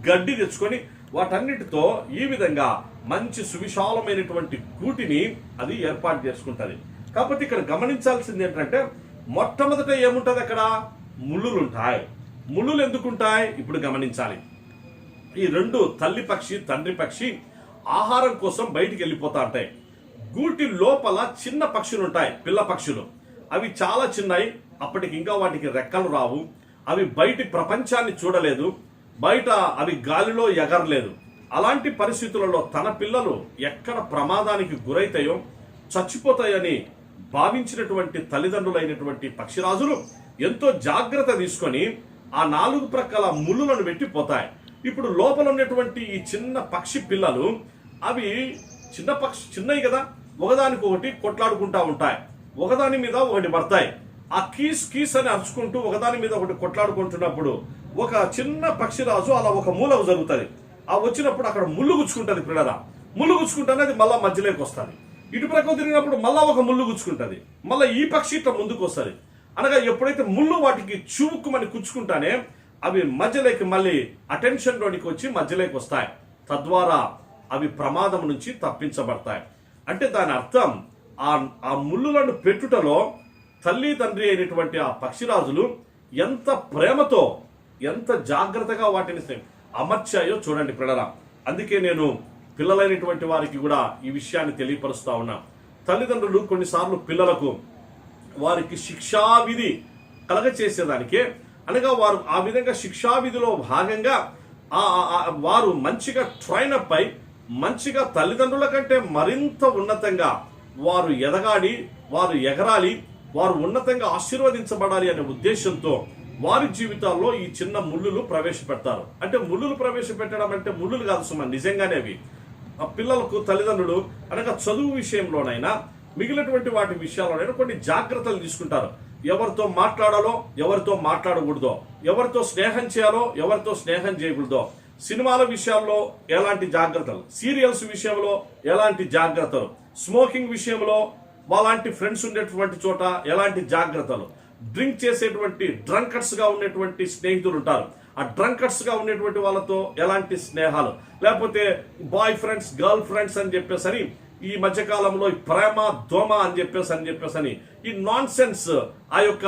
గడ్డి తెచ్చుకొని, వాటన్నిటితో ఈ విధంగా మంచి సువిశాలమైనటువంటి గూటిని అది ఏర్పాటు చేసుకుంటుంది. కాబట్టి ఇక్కడ గమనించాల్సింది ఏంటంటే, మొట్టమొదట ఏముంటది అక్కడ? ముళ్ళులు ఉంటాయి. ముళ్ళులు ఎందుకుంటాయి ఇప్పుడు గమనించాలి. ఈ రెండు, తల్లి పక్షి తండ్రి పక్షి, ఆహారం కోసం బయటికి వెళ్ళిపోతా ఉంటాయి. గూటి లోపల చిన్న పక్షులు ఉంటాయి, పిల్ల పక్షులు. అవి చాలా చిన్నవి, అప్పటికి ఇంకా వాటికి రెక్కలు రావు. అవి బయటి ప్రపంచాన్ని చూడలేదు, బయట అవి గాలిలో ఎగరలేదు. అలాంటి పరిస్థితులలో తన పిల్లలు ఎక్కడ ప్రమాదానికి గురైతాయో, చచ్చిపోతాయని భావించినటువంటి తల్లిదండ్రులైనటువంటి పక్షిరాజులు ఎంతో జాగ్రత్త తీసుకొని ఆ 4 ప్రక్కల ముళ్ళులను పెట్టిపోతాయి. ఇప్పుడు లోపల ఉన్నటువంటి ఈ చిన్న పక్షి పిల్లలు, అవి చిన్నవి కదా, ఒకదానికొకటి కొట్లాడుకుంటా ఉంటాయి, ఒకదాని మీద ఒకటి పడతాయి. ఆ కీస్ అని అరుచుకుంటూ ఒకదాని మీద ఒకటి కొట్లాడుకుంటున్నప్పుడు ఒక చిన్న పక్షిరాజు అలా ఒక మూలకు జరుగుతుంది. ఆ వచ్చినప్పుడు అక్కడ ముళ్ళు గుచ్చుకుంటుంది పిల్లరా. ముళ్ళు గుచ్చుకుంటే అది మళ్ళా మధ్యలోకి వస్తుంది. ఇటు ప్రక్క తిరిగినప్పుడు మళ్ళా ఒక ముళ్ళు గుచ్చుకుంటుంది, మళ్ళీ ఈ పక్షి ఇట్లా ముందుకు వస్తుంది. అనగా ఎప్పుడైతే ముళ్ళు వాటికి చూవుక్కుమని కుచ్చుకుంటానే అవి మధ్యలోకి మళ్ళీ అటెన్షన్ లోనికి వచ్చి మధ్యలోకి వస్తాయి. తద్వారా అవి ప్రమాదం నుంచి తప్పించబడతాయి. అంటే దాని అర్థం ఆ ముళ్ళులను పెట్టుటలో తల్లి తండ్రి అయినటువంటి ఆ పక్షిరాజులు ఎంత ప్రేమతో, ఎంత జాగ్రత్తగా వాటిని అమర్చాయో చూడండి పిల్లరా. అందుకే నేను పిల్లలైనటువంటి వారికి కూడా ఈ విషయాన్ని తెలియపరుస్తా ఉన్నా. తల్లిదండ్రులు కొన్నిసార్లు పిల్లలకు వారికి శిక్షావిధి కలగచేసేదానికే, అనగా వారు ఆ విధంగా శిక్షావిధిలో భాగంగా వారు మంచిగా ట్రైన్ అప్ అయి మంచిగా తల్లిదండ్రుల కంటే మరింత ఉన్నతంగా వారు ఎదగాలి, వారు ఎగరాలి, వారు ఉన్నతంగా ఆశీర్వదించబడాలి అనే ఉద్దేశంతో వారి జీవితాల్లో ఈ చిన్న ముళ్ళులు ప్రవేశపెడతారు. అంటే ముళ్ళులు ప్రవేశపెట్టడం అంటే ముళ్ళులు కాదు సుమా, నిజంగానే అవి ఆ పిల్లలకు తల్లిదండ్రులు అనగా చదువు విషయంలోనైనా మిగిలినటువంటి వాటి విషయాల్లోనైనా కొన్ని జాగ్రత్తలు తీసుకుంటారు. ఎవరితో మాట్లాడాలో, ఎవరితో మాట్లాడకూడదో, ఎవరితో స్నేహం చేయాలో, ఎవరితో స్నేహం చేయకూడదో, సినిమాల విషయాల్లో ఎలాంటి జాగ్రత్తలు, సీరియల్స్ విషయంలో ఎలాంటి జాగ్రత్తలు, స్మోకింగ్ విషయంలో వాళ్ళంటి ఫ్రెండ్స్ ఉండేటువంటి చోట ఎలాంటి జాగ్రత్తలు, డ్రింక్ చేసేటువంటి డ్రంకర్స్ గా ఉండేటువంటి స్నేహితులు ఉంటారు, ఆ డ్రంకర్స్ గా ఉండేటువంటి వాళ్ళతో ఎలాంటి స్నేహాలు, లేకపోతే బాయ్ ఫ్రెండ్స్ గర్ల్ ఫ్రెండ్స్ అని చెప్పేసరి ఈ మధ్యకాలంలో ప్రేమ దోమ అని చెప్పేసి ఈ నాన్ సెన్స్ ఆ యొక్క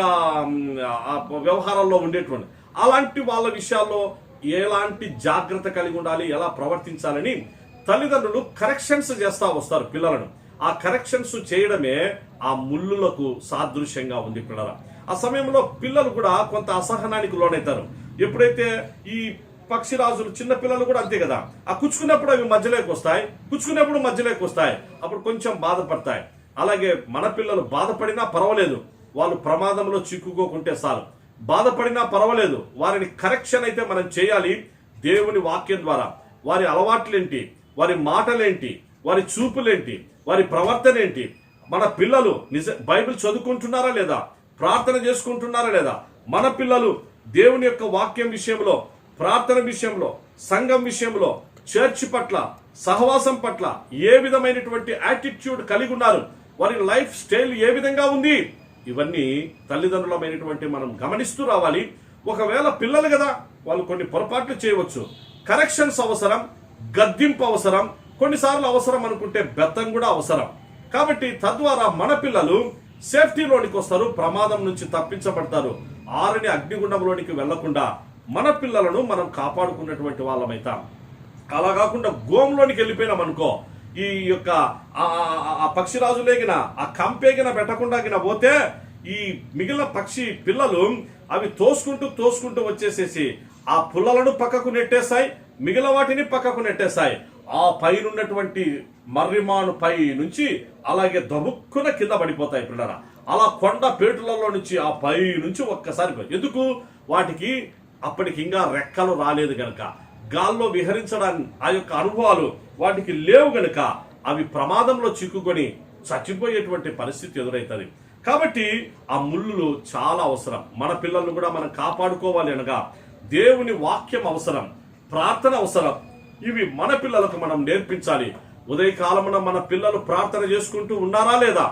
వ్యవహారాల్లో ఉండేటువంటి అలాంటి వాళ్ళ విషయాల్లో ఎలాంటి జాగ్రత్త కలిగి ఉండాలి, ఎలా ప్రవర్తించాలని తల్లిదండ్రులు కరెక్షన్స్ చేస్తా వస్తారు పిల్లలను. ఆ కరెక్షన్స్ చేయడమే ఆ ముళ్ళులకు సాదృశ్యంగా ఉంది పిల్లల. ఆ సమయంలో పిల్లలు కూడా కొంత అసహనానికి లోనవుతారు. ఎప్పుడైతే ఈ పక్షిరాజులు చిన్న పిల్లలు కూడా అంతే కదా, ఆ కుచ్చుకున్నప్పుడు అవి మధ్యలోకి వస్తాయి, అప్పుడు కొంచెం బాధపడతాయి. అలాగే మన పిల్లలు బాధపడినా పర్వాలేదు, వాళ్ళు ప్రమాదంలో చిక్కుకోకుంటే చాలు. బాధపడినా పర్వాలేదు, వారిని కరెక్షన్ అయితే మనం చేయాలి దేవుని వాక్యం ద్వారా. వారి అలవాట్లేంటి, వారి మాటలేంటి, వారి చూపులేంటి, వారి ప్రవర్తన ఏంటి, మన పిల్లలు బైబిల్ చదువుకుంటున్నారా లేదా, ప్రార్థన చేసుకుంటున్నారా లేదా, మన పిల్లలు దేవుని యొక్క వాక్యం విషయంలో, ప్రార్థన విషయంలో, సంఘం విషయంలో, చర్చ్ పట్ల, సహవాసం పట్ల ఏ విధమైనటువంటి యాటిట్యూడ్ కలిగి ఉన్నారు, వారి లైఫ్ స్టైల్ ఏ విధంగా ఉంది, ఇవన్నీ తల్లిదండ్రులమైనటువంటి మనం గమనిస్తూ రావాలి. ఒకవేళ పిల్లలు కదా, వాళ్ళు కొన్ని పొరపాట్లు చేయవచ్చు, కరెక్షన్స్ అవసరం, గద్దింపు అవసరం, కొన్నిసార్లు అవసరం అనుకుంటే బెత్తం కూడా అవసరం. కాబట్టి తద్వారా మన పిల్లలు సేఫ్టీలోనికి వస్తారు, ప్రమాదం నుంచి తప్పించబడతారు. ఆరని అగ్నిగుండంలోనికి వెళ్లకుండా మన పిల్లలను మనం కాపాడుకున్నటువంటి వాళ్ళమైతాం. అలా కాకుండా గోంలోనికి వెళ్ళిపోయినాం అనుకో, ఈ యొక్క ఆ పక్షిరాజులేగిన ఆ కంపేగిన పెట్టకుండా పోతే ఈ మిగిలిన పక్షి పిల్లలు అవి తోసుకుంటూ వచ్చేసేసి ఆ పుల్లలను పక్కకు నెట్టేస్తాయి, మిగిలిన వాటిని పక్కకు నెట్టేస్తాయి. ఆ పైనున్నటువంటి మర్రిమాను పై నుంచి అలాగే దబుక్కున కింద పడిపోతాయి పిల్లరా. అలా కొండ పేటులలో నుంచి ఆ పై నుంచి ఒక్కసారి, ఎందుకు, వాటికి అప్పటికి ఇంకా రెక్కలు రాలేదు గనక, గాల్లో విహరించడానికి ఆ యొక్క అనుభవాలు వాటికి లేవు గనక అవి ప్రమాదంలో చిక్కుకొని చచ్చిపోయేటువంటి పరిస్థితి ఎదురవుతుంది. కాబట్టి ఆ ముళ్ళు చాలా అవసరం. మన పిల్లలను కూడా మనం కాపాడుకోవాలి అనగా దేవుని వాక్యం అవసరం, ప్రార్థన అవసరం. ఇవి మన పిల్లలకు మనం నేర్పించాలి. ఉదయకాలమున మన పిల్లలు ప్రార్థన చేసుకుంటూ ఉన్నారా లేదా,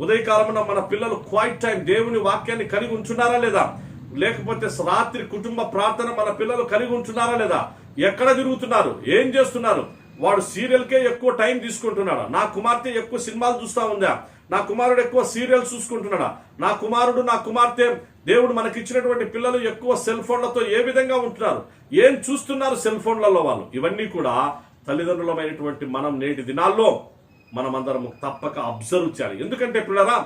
ఉదయకాలమున మన పిల్లలు క్వైట్ టైం దేవుని వాక్యాన్ని కలిగి ఉంటున్నారా లేదా, లేకపోతే రాత్రి కుటుంబ ప్రార్థన మన పిల్లలు కలిగి ఉంటున్నారా లేదా, ఎక్కడ తిరుగుతున్నారు, ఏం చేస్తున్నారు, వాడు సీరియల్కే ఎక్కువ టైం తీసుకుంటున్నాడా, నా కుమార్తె ఎక్కువ సినిమాలు చూస్తా ఉందా, నా కుమారుడు ఎక్కువ సీరియల్స్ చూసుకుంటున్నాడా, నా కుమారుడు నా కుమార్తె దేవుడు మనకిచ్చినటువంటి పిల్లలు ఎక్కువ సెల్ ఫోన్లతో ఏ విధంగా ఉంటున్నారు, ఏం చూస్తున్నారు సెల్ ఫోన్లలో వాళ్ళు. ఇవన్నీ కూడా తల్లిదండ్రులమైనటువంటి మనం నేటి దినాల్లో మనమందరం తప్పక అబ్జర్వ్ చేయాలి. ఎందుకంటే పిల్లరా,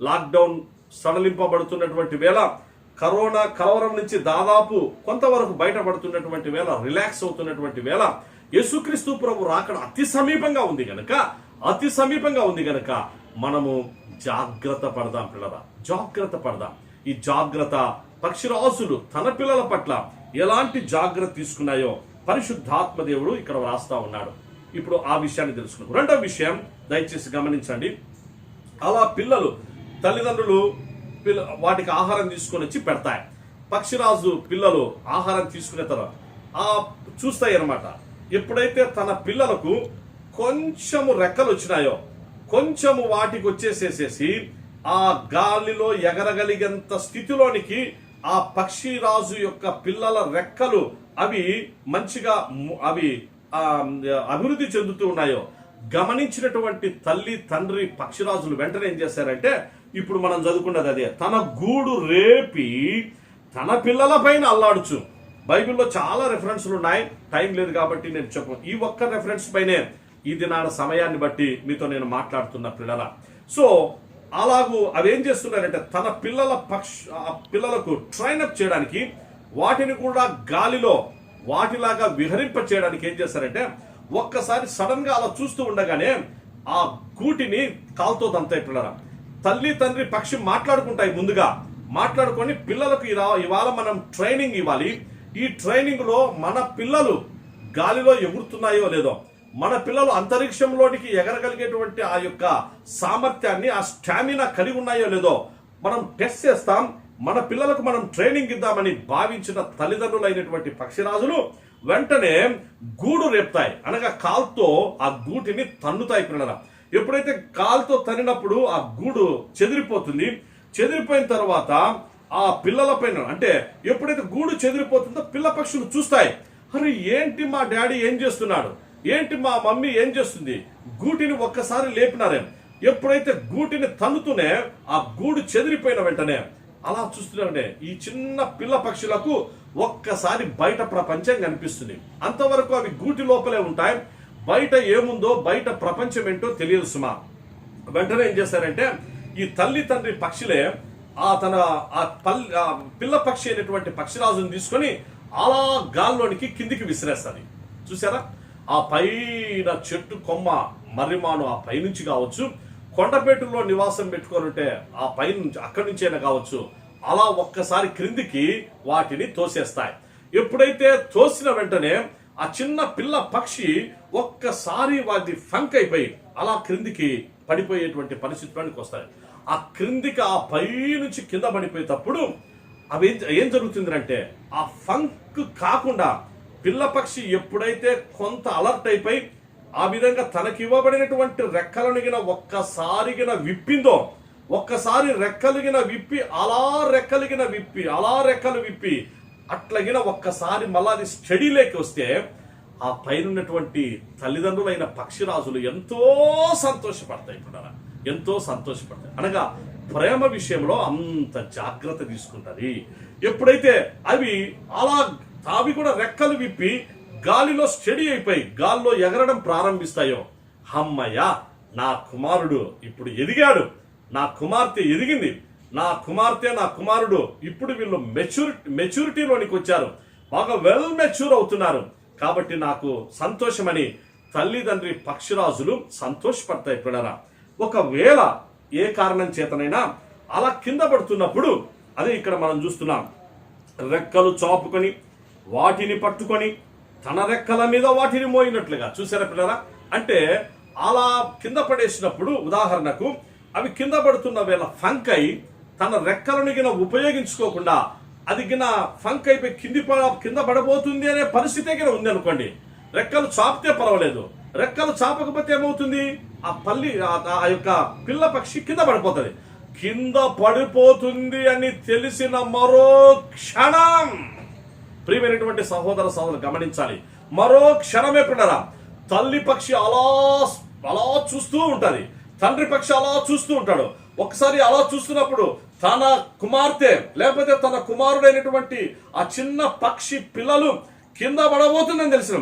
లాక్డౌన్ సడలింపబడుతున్నటువంటి వేళ, కరోనా కలవరం నుంచి దాదాపు కొంతవరకు బయటపడుతున్నటువంటి వేళ, రిలాక్స్ అవుతున్నటువంటి వేళ, యేసుక్రీస్తు ప్రభు రాకడ అతి సమీపంగా ఉంది గనక మనము జాగ్రత్త పడదాం పిల్లరా, జాగ్రత్త పడదాం. ఈ జాగ్రత్త పక్షిరాజులు తన పిల్లల పట్ల ఎలాంటి జాగ్రత్త తీసుకున్నాయో పరిశుద్ధాత్మ దేవుడు ఇక్కడ రాస్తా ఉన్నాడు. ఇప్పుడు ఆ విషయాన్ని తెలుసుకున్నాం. రెండవ విషయం దయచేసి గమనించండి. అలా పిల్లలు తల్లిదండ్రులు వాటికి ఆహారం తీసుకొని వచ్చి పెడతాయి. పక్షిరాజు పిల్లలు ఆహారం తీసుకునే తర్వాత చూస్తాయి అన్నమాట. ఎప్పుడైతే తన పిల్లలకు కొంచెము రెక్కలు వచ్చినాయో, కొంచెము వాటికి వచ్చేసేసేసి ఆ గాలిలో ఎగరగలిగేంత స్థితిలోనికి ఆ పక్షిరాజు యొక్క పిల్లల రెక్కలు అవి మంచిగా అభివృద్ధి చెందుతూ ఉన్నాయో గమనించినటువంటి తల్లి తండ్రి పక్షిరాజులు వెంటనే ఏం చేశారంటే, ఇప్పుడు మనం చదువుకున్నది అదే, తన గూడు రేపి తన పిల్లల పైన అల్లాడుచు. బైబిల్లో చాలా రెఫరెన్స్లు ఉన్నాయి, టైం లేదు కాబట్టి నేను చెప్పను. ఈ ఒక్క రెఫరెన్స్ పైనే ఈ దినాల సమయాన్ని బట్టి మీతో నేను మాట్లాడుతున్న పిల్లల. సో అలాగూ అవేం చేస్తున్నారంటే తన పిల్లలకు ట్రైనప్ చేయడానికి, వాటిని కూడా గాలిలో వాటిలాగా విహరింప చేయడానికి ఏం చేస్తారంటే, ఒక్కసారి సడన్ గా అలా చూస్తూ ఉండగానే ఆ గూటిని కాలుతో దంతాయి పిల్లల. తల్లి తండ్రి పక్షి మాట్లాడుకుంటాయి, ముందుగా మాట్లాడుకొని పిల్లలకు ఇవాళ మనం ట్రైనింగ్ ఇవ్వాలి. ఈ ట్రైనింగ్ లో మన పిల్లలు గాలిలో ఎగురుతున్నాయో లేదో, మన పిల్లలు అంతరిక్షంలోనికి ఎగరగలిగేటువంటి ఆ యొక్క సామర్థ్యాన్ని, ఆ స్టామినా కలిగి ఉన్నాయో లేదో మనం టెస్ట్ చేస్తాం. మన పిల్లలకు మనం ట్రైనింగ్ ఇద్దామని భావించిన తల్లిదండ్రులైనటువంటి పక్షిరాజులు వెంటనే గూడు రేపుతాయి, అనగా కాల్తో ఆ గూటిని తన్నుతాయి పిల్లల. ఎప్పుడైతే కాల్తో తన్నినప్పుడు ఆ గూడు చెదిరిపోతుంది. చెదిరిపోయిన తర్వాత ఆ పిల్లల పైన, అంటే ఎప్పుడైతే గూడు చెదిరిపోతుందో పిల్ల పక్షులు చూస్తాయి, అరే ఏంటి మా డాడీ ఏం చేస్తున్నాడు, ఏంటి మా మమ్మీ ఏం చేస్తుంది, గూటిని ఒక్కసారి లేపినారే. ఎప్పుడైతే గూటిని తన్నుతూనే ఆ గూడు చెదిరిపోయిన వెంటనే అలా చూస్తున్నారంటే ఈ చిన్న పిల్ల పక్షులకు ఒక్కసారి బయట ప్రపంచం కనిపిస్తుంది. అంతవరకు అవి గూటి లోపలే ఉంటాయి, బయట ఏముందో, బయట ప్రపంచం ఏంటో తెలియదు సుమా. వెంటనే ఏం చేశారంటే ఈ తల్లి తండ్రి పక్షులే పిల్ల పక్షి అయినటువంటి పక్షిరాజుని తీసుకొని అలా గాల్లోనికి కిందికి విసిరేస్తుంది. చూసారా, ఆ పైన చెట్టు కొమ్మ మర్రిమాను ఆ పైనుంచి కావచ్చు, కొండపేటలో నివాసం పెట్టుకొని ఉంటే ఆ పై నుంచి అక్కడి నుంచైనా కావచ్చు, అలా ఒక్కసారి క్రిందికి వాటిని తోసేస్తాయి. ఎప్పుడైతే తోసిన వెంటనే ఆ చిన్న పిల్ల పక్షి ఒక్కసారి వాటి ఫంక్ అయిపోయి అలా క్రిందికి పడిపోయేటువంటి పరిస్థితుల్లోనికి వస్తాయి. ఆ క్రిందికి ఆ పై నుంచి కింద పడిపోయేటప్పుడు అవి ఏం జరుగుతుందంటే, ఆ ఫంక్ కాకుండా పిల్ల పక్షి ఎప్పుడైతే కొంత అలర్ట్ అయిపోయి ఆ విధంగా తనకి ఇవ్వబడినటువంటి రెక్కలనిగిన ఒక్కసారిగిన విప్పిందో, ఒక్కసారి రెక్కలిగిన విప్పి అలా రెక్కలు విప్పి అట్లాగిన ఒక్కసారి మళ్ళా అది స్టడీలోకి వస్తే ఆ పైనటువంటి తల్లిదండ్రులైన పక్షిరాజులు ఎంతో సంతోషపడతాయి. ఎంతో సంతోషపడతాయి. అనగా ప్రేమ విషయంలో అంత జాగ్రత్త తీసుకుంటది. ఎప్పుడైతే అవి కూడా రెక్కలు విప్పి గాలిలో స్టడీ అయిపోయి గాల్లో ఎగరడం ప్రారంభిస్తాయో, అమ్మయ్య నా కుమారుడు ఇప్పుడు ఎదిగాడు, నా కుమార్తె ఎదిగింది, నా కుమారుడు ఇప్పుడు వీళ్ళు మెచ్యూరిటీలోనికి వచ్చారు, బాగా వెల్ మెచ్యూర్ అవుతున్నారు, కాబట్టి నాకు సంతోషమని తల్లిదండ్రి పక్షిరాజులు సంతోషపడతాయి. పిల్లరా, ఒకవేళ ఏ కారణం చేతనైనా అలా కింద పడుతున్నప్పుడు, అదే ఇక్కడ మనం చూస్తున్నాం, రెక్కలు చాపుకొని వాటిని పట్టుకొని తన రెక్కల మీద వాటిని మోయినట్లుగా. చూసారా పిల్లరా, అంటే అలా కింద పడేసినప్పుడు ఉదాహరణకు అవి కింద పడుతున్న వేళ ఫంక్ అయి తన రెక్కలను గిన ఉపయోగించుకోకుండా అది గిన ఫంక్ అయిపోయి కింద పడబోతుంది అనే పరిస్థితే గిన ఉంది అనుకోండి. రెక్కలు చాపితే పర్వాలేదు, రెక్కలు చాపకపోతే ఏమవుతుంది, ఆ యొక్క పిల్ల పక్షి కింద పడిపోతుంది. కింద పడిపోతుంది అని తెలిసిన మరో క్షణం, ప్రియమైనటువంటి సహోదరులు గమనించాలి, మరో క్షణమే పిల్లరా తల్లి పక్షి అలా చూస్తూ ఉంటది, తండ్రి పక్షి అలా చూస్తూ ఉంటాడు. ఒకసారి అలా చూస్తున్నప్పుడు తన కుమార్తె లేకపోతే తన కుమారుడైనటువంటి ఆ చిన్న పక్షి పిల్లలు కింద పడబోతుందని తెలిసిన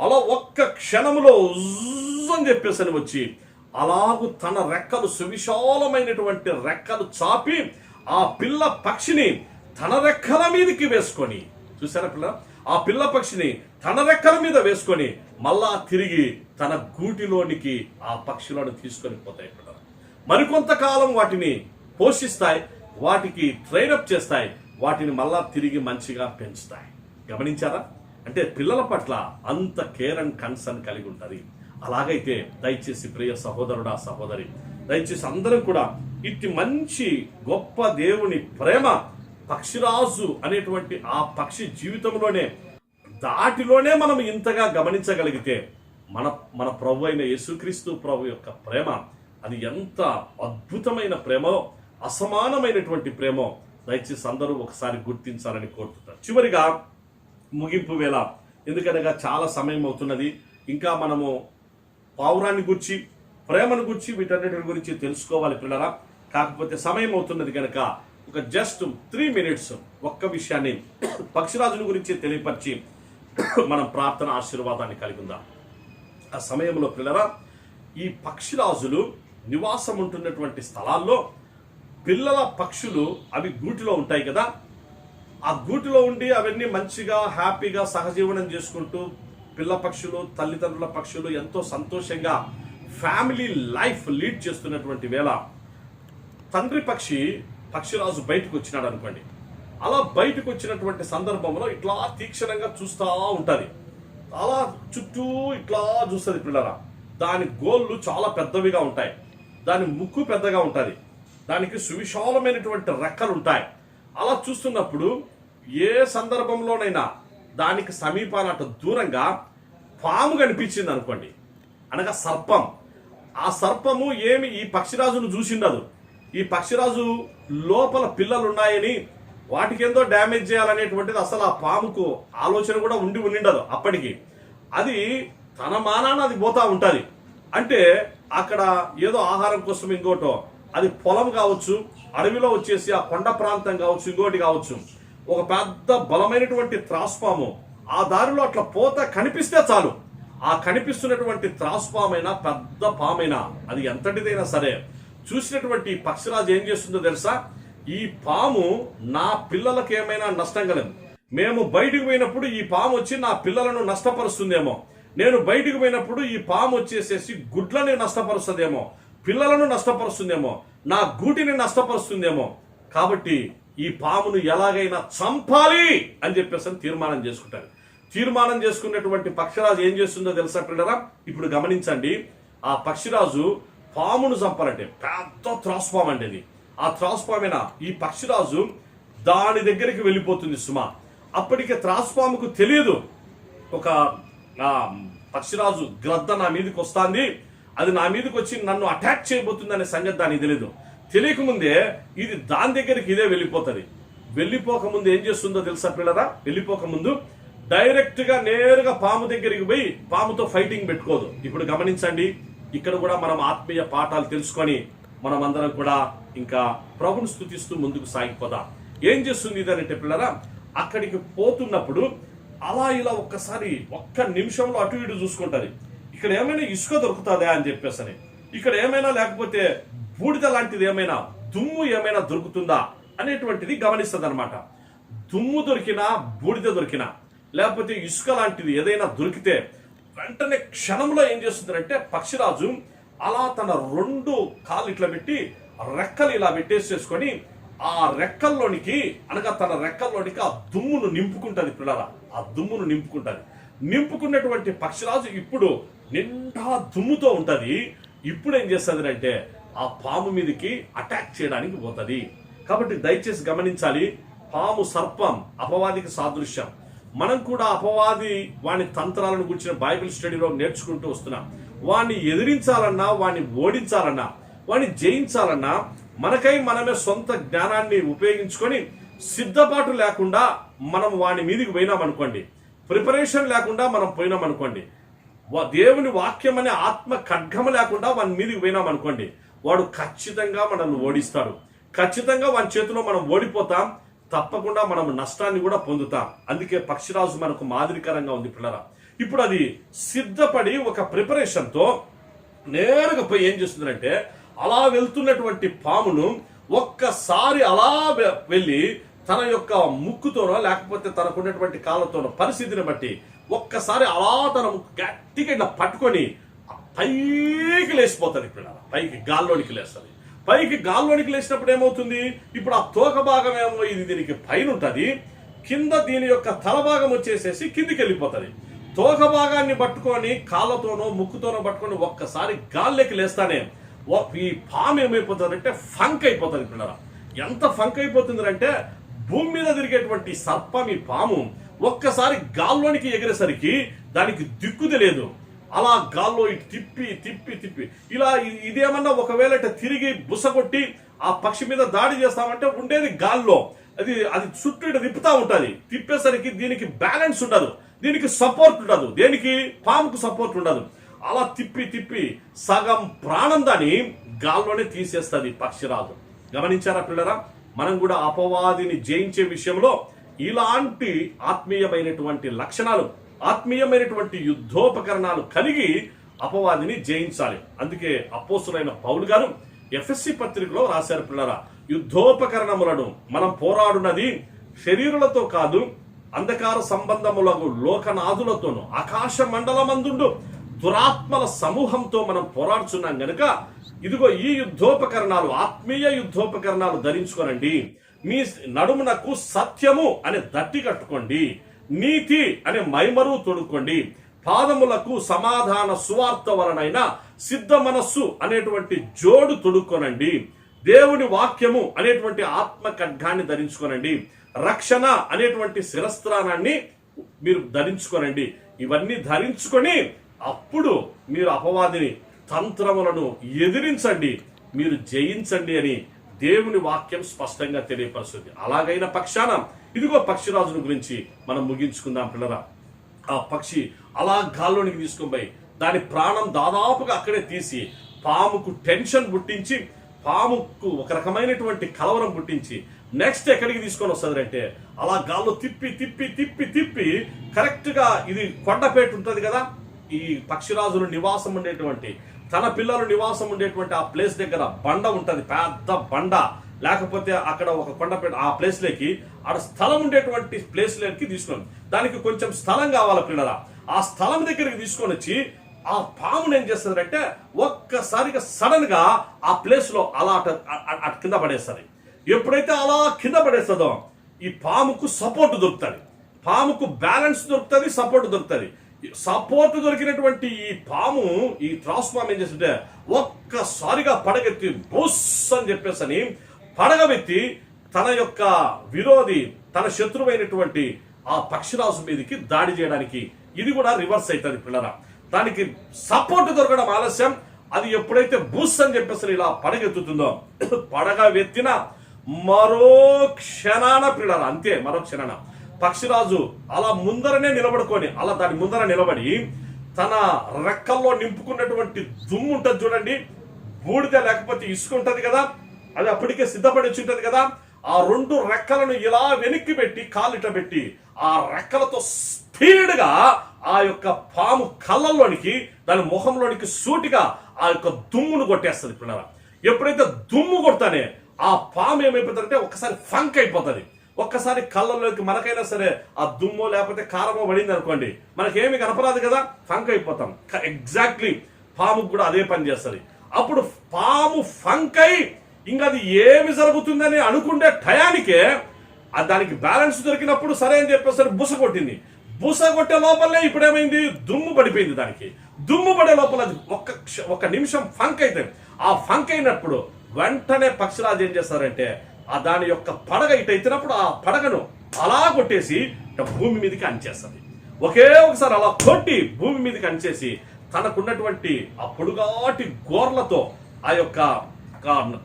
అలా ఒక్క క్షణంలో అని చెప్పేసి వచ్చి అలాగూ తన రెక్కలు సువిశాలమైనటువంటి రెక్కలు చాపి ఆ పిల్ల పక్షిని తన రెక్కల మీదకి వేసుకొని, చూసారా పిల్ల, ఆ పిల్ల పక్షిని తన రెక్కల మీద వేసుకొని మళ్ళా తిరిగి తన గూటిలోనికి ఆ పక్షులను తీసుకొని పోతాయి. మరికొంతకాలం వాటిని పోషిస్తాయి, వాటికి ట్రైనప్ చేస్తాయి, వాటిని మళ్ళా తిరిగి మంచిగా పెంచుతాయి. గమనించారా, అంటే పిల్లల పట్ల అంత కేర్ అండ్ కన్సర్న్ కలిగి ఉంటుంది. అలాగైతే దయచేసి ప్రియ సహోదరుడా సహోదరి, దయచేసి అందరం కూడా ఇట్టి మంచి గొప్ప దేవుని ప్రేమ పక్షిరాజు అనేటువంటి ఆ పక్షి జీవితంలోనే దాటిలోనే మనం ఇంతగా గమనించగలిగితే మన ప్రభు అయిన యేసుక్రీస్తు ప్రభు యొక్క ప్రేమ అది ఎంత అద్భుతమైన ప్రేమో, అసమానమైనటువంటి ప్రేమో దయచేసి అందరూ ఒకసారి గుర్తించాలని కోరుతున్నారు. చివరిగా ముగింపు వేళ, ఎందుకనగా చాలా సమయం అవుతున్నది, ఇంకా మనము పావురాన్ని గురించి ప్రేమను గురించి వీటన్నిటి గురించి తెలుసుకోవాలి పిల్లరా. కాకపోతే సమయం అవుతున్నది కనుక ఒక జస్ట్ 3 minutes ఒక్క విషయాన్ని పక్షిరాజుల గురించి తెలియపరిచి మనం ప్రార్థన ఆశీర్వాదాన్ని కలిగి ఉందాం. ఆ సమయంలో పిల్లరా, ఈ పక్షిరాజులు నివాసం ఉంటున్నటువంటి స్థలాల్లో పిల్లల పక్షులు అవి గూటిలో ఉంటాయి కదా, ఆ గూటిలో ఉండి అవన్నీ మంచిగా హ్యాపీగా సహజీవనం చేసుకుంటూ పిల్ల పక్షులు తల్లిదండ్రుల పక్షులు ఎంతో సంతోషంగా ఫ్యామిలీ లైఫ్ లీడ్ చేస్తున్నటువంటి వేళ తండ్రి పక్షిరాజు బయటకు వచ్చినాడు అనుకోండి. అలా బయటకు వచ్చినటువంటి సందర్భంలో ఇట్లా తీక్షణంగా చూస్తూ ఉంటుంది, అలా చుట్టూ ఇట్లా చూస్తుంది పిల్లరా. దాని గోళ్ళు చాలా పెద్దవిగా ఉంటాయి, దాని ముక్కు పెద్దగా ఉంటుంది, దానికి సువిశాలమైనటువంటి రెక్కలు ఉంటాయి. అలా చూస్తున్నప్పుడు ఏ సందర్భంలోనైనా దానికి సమీపాన దూరంగా పాము కనిపించింది అనుకోండి, అనగా సర్పం. ఆ సర్పము ఏమి ఈ పక్షిరాజును చూసిండదు. ఈ పక్షిరాజు లోపల పిల్లలు ఉన్నాయని వాటికి ఎంతో డ్యామేజ్ చేయాలనేటువంటిది అసలు ఆ పాముకు ఆలోచన కూడా ఉండిండదు అప్పటికి. అది తన మానాన అది పోతా ఉంటుంది. అంటే అక్కడ ఏదో ఆహారం కోసం ఇంకోటో, అది పొలం కావచ్చు, అడవిలో వచ్చేసి ఆ కొండ ప్రాంతం కావచ్చు, ఇంకోటి కావచ్చు, ఒక పెద్ద బలమైనటువంటి త్రాసుపాము ఆ దారిలో అట్లా పోతా కనిపిస్తే చాలు, ఆ కనిపిస్తున్నటువంటి త్రాసుపామైనా పెద్ద పామైనా అది ఎంతటిదైనా సరే చూసినటువంటి పక్షిరాజు ఏం చేస్తుందో తెలుసా, ఈ పాము నా పిల్లలకు ఏమైనా నష్టం కలదు, మేము బయటకు పోయినప్పుడు ఈ పాము వచ్చి నా పిల్లలను నష్టపరుస్తుందేమో, నేను బయటకు పోయినప్పుడు ఈ పాము వచ్చేసేసి గుడ్లని నష్టపరుస్తుందేమో, పిల్లలను నష్టపరుస్తుందేమో, నా గూటిని నష్టపరుస్తుందేమో, కాబట్టి ఈ పామును ఎలాగైనా చంపాలి అని చెప్పేసి తీర్మానం చేసుకుంటారు. తీర్మానం చేసుకున్నటువంటి పక్షిరాజు ఏం చేస్తుందో తెలుసా పిల్లరా? ఇప్పుడు గమనించండి. ఆ పక్షిరాజు పామును చంపాలంటే పెద్ద త్రాసుపాము అండి అది. ఆ త్రాసుపామైన ఈ పక్షిరాజు దాని దగ్గరికి వెళ్ళిపోతుంది సుమా. అప్పటికే త్రాసుపాముకు తెలియదు ఒక పక్షిరాజు గ్రద్ద నా మీదకి వస్తుంది, అది నా మీదకి వచ్చి నన్ను అటాక్ చేయబోతుంది అనే సంగతి దానికి తెలియదు. తెలియకముందే ఇది దాని దగ్గరికి ఇదే వెళ్ళిపోతుంది. వెళ్ళిపోకముందు ఏం చేస్తుందో తెలుసా పిల్లరా? వెళ్ళిపోకముందు డైరెక్ట్ గా నేరుగా పాము దగ్గరికి పోయి పాముతో ఫైటింగ్ పెట్టుకోదు. ఇప్పుడు గమనించండి, ఇక్కడ కూడా మనం ఆత్మీయ పాఠాలు తెలుసుకొని మనం అందరం కూడా ఇంకా ప్రభుని స్తుతిస్తూ ముందుకు సాగిపోదాం. ఏం చేస్తుంది ఇదనంటే పిల్లరా, అక్కడికి పోతున్నప్పుడు అలా ఇలా ఒక్క నిమిషంలో అటు ఇటు చూసుకుంటది. ఇక్కడ ఏమైనా ఇసుక దొరుకుతుందా అని చెప్పేసని, ఇక్కడ ఏమైనా లేకపోతే బూడిద లాంటిది ఏమైనా దుమ్ము ఏమైనా దొరుకుతుందా అనేటువంటిది గమనిస్తుంది అనమాట. దుమ్ము దొరికినా, బూడిద దొరికినా, లేకపోతే ఇసుక లాంటిది ఏదైనా దొరికితే వెంటనే క్షణంలో ఏం చేస్తుందంటే పక్షిరాజు అలా తన 2 కాళ్ళు ఇట్లా పెట్టి రెక్కలు ఇలా పెట్టేసేసుకొని ఆ రెక్కల్లోనికి అనగా తన రెక్కల్లోనికి ఆ దుమ్మును నింపుకుంటది పిల్లరా. ఆ దుమ్మును నింపుకున్నటువంటి పక్షిరాజు ఇప్పుడు నిండా దుమ్ముతో ఉంటది. ఇప్పుడు ఏం చేస్తుంది అంటే ఆ పాము మీదకి అటాక్ చేయడానికి పోతుంది. కాబట్టి దయచేసి గమనించాలి, పాము సర్పం అపవాదికి సాదృశ్యం. మనం కూడా అపవాది వాని తంత్రాలను గురించిన బైబిల్ స్టడీలో నేర్చుకుంటూ వస్తున్నాం. వాణ్ణి ఎదిరించాలన్నా, వాణ్ణి ఓడించాలన్నా, వాణ్ణి జయించాలన్నా మనకై మనమే సొంత జ్ఞానాన్ని ఉపయోగించుకొని సిద్ధపాటు లేకుండా మనం వాని మీదికి పోయినామనుకోండి, ప్రిపరేషన్ లేకుండా మనం పోయినామనుకోండి, దేవుని వాక్యం అనే ఆత్మ ఖడ్గమ లేకుండా వాని మీదికి పోయినామనుకోండి, వాడు ఖచ్చితంగా మనల్ని ఓడిస్తాడు. ఖచ్చితంగా వాని చేతిలో మనం ఓడిపోతాం. తప్పకుండా మనం నష్టాన్ని కూడా పొందుతాం. అందుకే పక్షిరాజు మనకు మాదిరికరంగా ఉంది పిల్లరా. ఇప్పుడు అది సిద్ధపడి ఒక ప్రిపరేషన్తో నేరుగా పోయి ఏం చేస్తుందంటే అలా వెళ్తున్నటువంటి పామును ఒక్కసారి అలా వెళ్ళి తన యొక్క ముక్కుతోనో లేకపోతే తనకున్నటువంటి కాళ్ళతోనో పరిస్థితిని బట్టి ఒక్కసారి అలా తన ముక్కు గట్టిగా ఇట్లా పట్టుకొని పైకి లేచిపోతుంది పిల్లల. పైకి గాల్లోనికి లేస్తుంది. పైకి గాల్లోనికి లేచినప్పుడు ఏమవుతుంది? ఇప్పుడు ఆ తోక భాగం ఏమో ఇది దీనికి పైన ఉంటుంది, కింద దీని యొక్క తల భాగం వచ్చేసేసి కిందికి వెళ్ళిపోతుంది. తోక భాగాన్ని పట్టుకొని కాళ్ళతోనో ముక్కుతోనో పట్టుకొని ఒక్కసారి గాల్లోకి లేస్తానే ఈ పాము ఏమైపోతుందంటే ఫంక్ అయిపోతుంది పిల్లరా. ఎంత ఫంక్ అయిపోతుంది అంటే భూమి మీద తిరిగేటువంటి సర్పం ఈ పాము ఒక్కసారి గాల్లోనికి ఎగిరేసరికి దానికి దిక్కు తెలియదు. అలా గాల్లో ఇటు తిప్పి తిప్పి తిప్పి ఇలా ఇదేమన్నా ఒకవేళ తిరిగి బుసగొట్టి ఆ పక్షి మీద దాడి చేస్తామంటే ఉండేది గాల్లో, అది చుట్టూ ఇటు తిప్పుతా ఉంటుంది. తిప్పేసరికి దీనికి బ్యాలెన్స్ ఉండదు, దీనికి సపోర్ట్ ఉండదు, దేనికి పాముకు సపోర్ట్ ఉండదు. అలా తిప్పి తిప్పి సగం ప్రాణం దాన్ని గాల్లోనే తీసేస్తుంది పక్షిరాజు. గమనించారా పిల్లరా? మనం కూడా అపవాదిని జయించే విషయంలో ఇలాంటి ఆత్మీయమైనటువంటి లక్షణాలు, ఆత్మీయమైనటువంటి యుద్ధోపకరణాలు కలిగి అపవాదిని జయించాలి. అందుకే అపోస్తులైన పౌలు గారు ఎఫెసీ పత్రికలో రాశారు పిల్లరా, యుద్ధోపకరణములను మనం పోరాడునది శరీరులతో కాదు, అంధకార సంబంధములకు లోకనాథులతోనూ ఆకాశ మండలమందుండు దురాత్మల సమూహంతో మనం పోరాడుచున్నాం గనుక ఇదిగో ఈ యుద్ధోపకరణాలు, ఆత్మీయ యుద్ధోపకరణాలు ధరించుకోనండి. మీ నడుమునకు సత్యము అనే దట్టి కట్టుకోండి, నీతి అనే మైమరు తొడుక్కోండి, పాదములకు సమాధాన సువార్త వలనైన సిద్ధ మనస్సు అనేటువంటి జోడు తొడుక్కోనండి, దేవుని వాక్యము అనేటువంటి ఆత్మ ఖడ్గాన్ని ధరించుకోనండి, రక్షణ అనేటువంటి శిరస్త్రానాన్ని మీరు ధరించుకోనండి. ఇవన్నీ ధరించుకొని అప్పుడు మీరు అపవాదిని తంత్రములను ఎదిరించండి, మీరు జయించండి అని దేవుని వాక్యం స్పష్టంగా తెలియపరుస్తుంది. అలాగైన పక్షాన ఇదిగో పక్షిరాజుని గురించి మనం ముగించుకుందాం పిల్లరా. ఆ పక్షి అలా గాల్లోనికి తీసుకొని పోయి దాని ప్రాణం దాదాపుగా అక్కడే తీసి పాముకు టెన్షన్ పుట్టించి, పాముకు ఒక రకమైనటువంటి కలవరం పుట్టించి నెక్స్ట్ ఎక్కడికి తీసుకొని వస్తుంది అంటే అలా గాల్లో తిప్పి తిప్పి తిప్పి తిప్పి కరెక్ట్ గా ఇది కొండపేట ఉంటుంది కదా, ఈ పక్షిరాజులు నివాసం ఉండేటువంటి తన పిల్లలు నివాసం ఉండేటువంటి ఆ ప్లేస్ దగ్గర బండ ఉంటది, పెద్ద బండ లేకపోతే అక్కడ ఒక కొండపేట ఆ ప్లేస్లోకి ఆడ స్థలం ఉండేటువంటి ప్లేస్లోకి తీసుకొని, దానికి కొంచెం స్థలం కావాలి పిల్లరా. ఆ స్థలం దగ్గరికి తీసుకొని వచ్చి ఆ పామును ఏం చేస్తుందంటే ఒక్కసారిగా సడన్ గా ఆ ప్లేస్ లో అలా అటు కింద పడేస్తుంది. ఎప్పుడైతే అలా కింద పడేస్తుందో ఈ పాముకు సపోర్ట్ దొరుకుతుంది, పాముకు బ్యాలెన్స్ దొరుకుతుంది, సపోర్ట్ దొరుకుతుంది. సపోర్ట్ దొరికినటువంటి ఈ పాము, ఈ త్రాసు పాము ఏం చేస్తుంటే ఒక్కసారిగా పడగెత్తి బుస్ అని చెప్పేసి పడగబెత్తి తన యొక్క విరోధి, తన శత్రువైనటువంటి ఆ పక్షిరాజు మీదకి దాడి చేయడానికి ఇది కూడా రివర్స్ అవుతుంది పిల్లరా. దానికి సపోర్ట్ దొరకడం ఆలస్యం. అది ఎప్పుడైతే బుస్ అని చెప్పేసి ఇలా పడగెత్తుతుందో పడగ వెత్తిన మరో క్షణాన పిల్లరా, అంతే మరో క్షణాన పక్షిరాజు అలా ముందరనే నిలబడుకొని, అలా దాని ముందర నిలబడి తన రెక్కల్లో నింపుకున్నటువంటి దుమ్ము ఉంటుంది చూడండి, బూడిద లేకపోతే ఇసుక ఉంటది కదా, అది అప్పటికే సిద్ధపడి వచ్చి ఉంటది కదా, ఆ రెండు రెక్కలను ఇలా వెనక్కి పెట్టి కాలిట పెట్టి ఆ రెక్కలతో స్పీడ్ గా ఆ యొక్క పాము కళ్ళల్లోనికి, దాని ముఖంలోనికి సూటిగా ఆ యొక్క దుమ్మును కొట్టేస్తుంది పిల్లరా. ఎప్పుడైతే దుమ్ము కొడతానే ఆ పాము ఏమైపోతుందంటే ఒక్కసారి ఫంక్ అయిపోతుంది. ఒక్కసారి కళ్ళల్లోకి మనకైనా సరే ఆ దుమ్మో లేకపోతే కారమో పడింది అనుకోండి, మనకేమి కనపరాదు కదా, ఫంక్ అయిపోతాం. ఎగ్జాక్ట్లీ పాముకు కూడా అదే పని చేస్తుంది. అప్పుడు పాము ఫంక్ అయి ఇంకా అది ఏమి జరుగుతుందని అనుకుంటే టయానికే దానికి బ్యాలెన్స్ దొరికినప్పుడు సరే అని చెప్పేసరి బుస కొట్టింది. బుస కొట్టే లోపలనే ఇప్పుడేమైంది, దుమ్ము పడిపోయింది. దానికి దుమ్ము పడే లోపల అది ఒక్క నిమిషం ఫంక్ అయితే, ఆ ఫంక్ అయినప్పుడు వెంటనే పక్షిరాజు ఏం చేస్తారంటే ఆ దాని యొక్క పడగ ఇటు ఎత్తినప్పుడు ఆ పడగను అలా కొట్టేసి భూమి మీదకి అంచేస్తుంది. ఒకే ఒకసారి అలా కొట్టి భూమి మీదకి అంచేసి తనకున్నటువంటి ఆ పొడుగాటి గోర్లతో ఆ యొక్క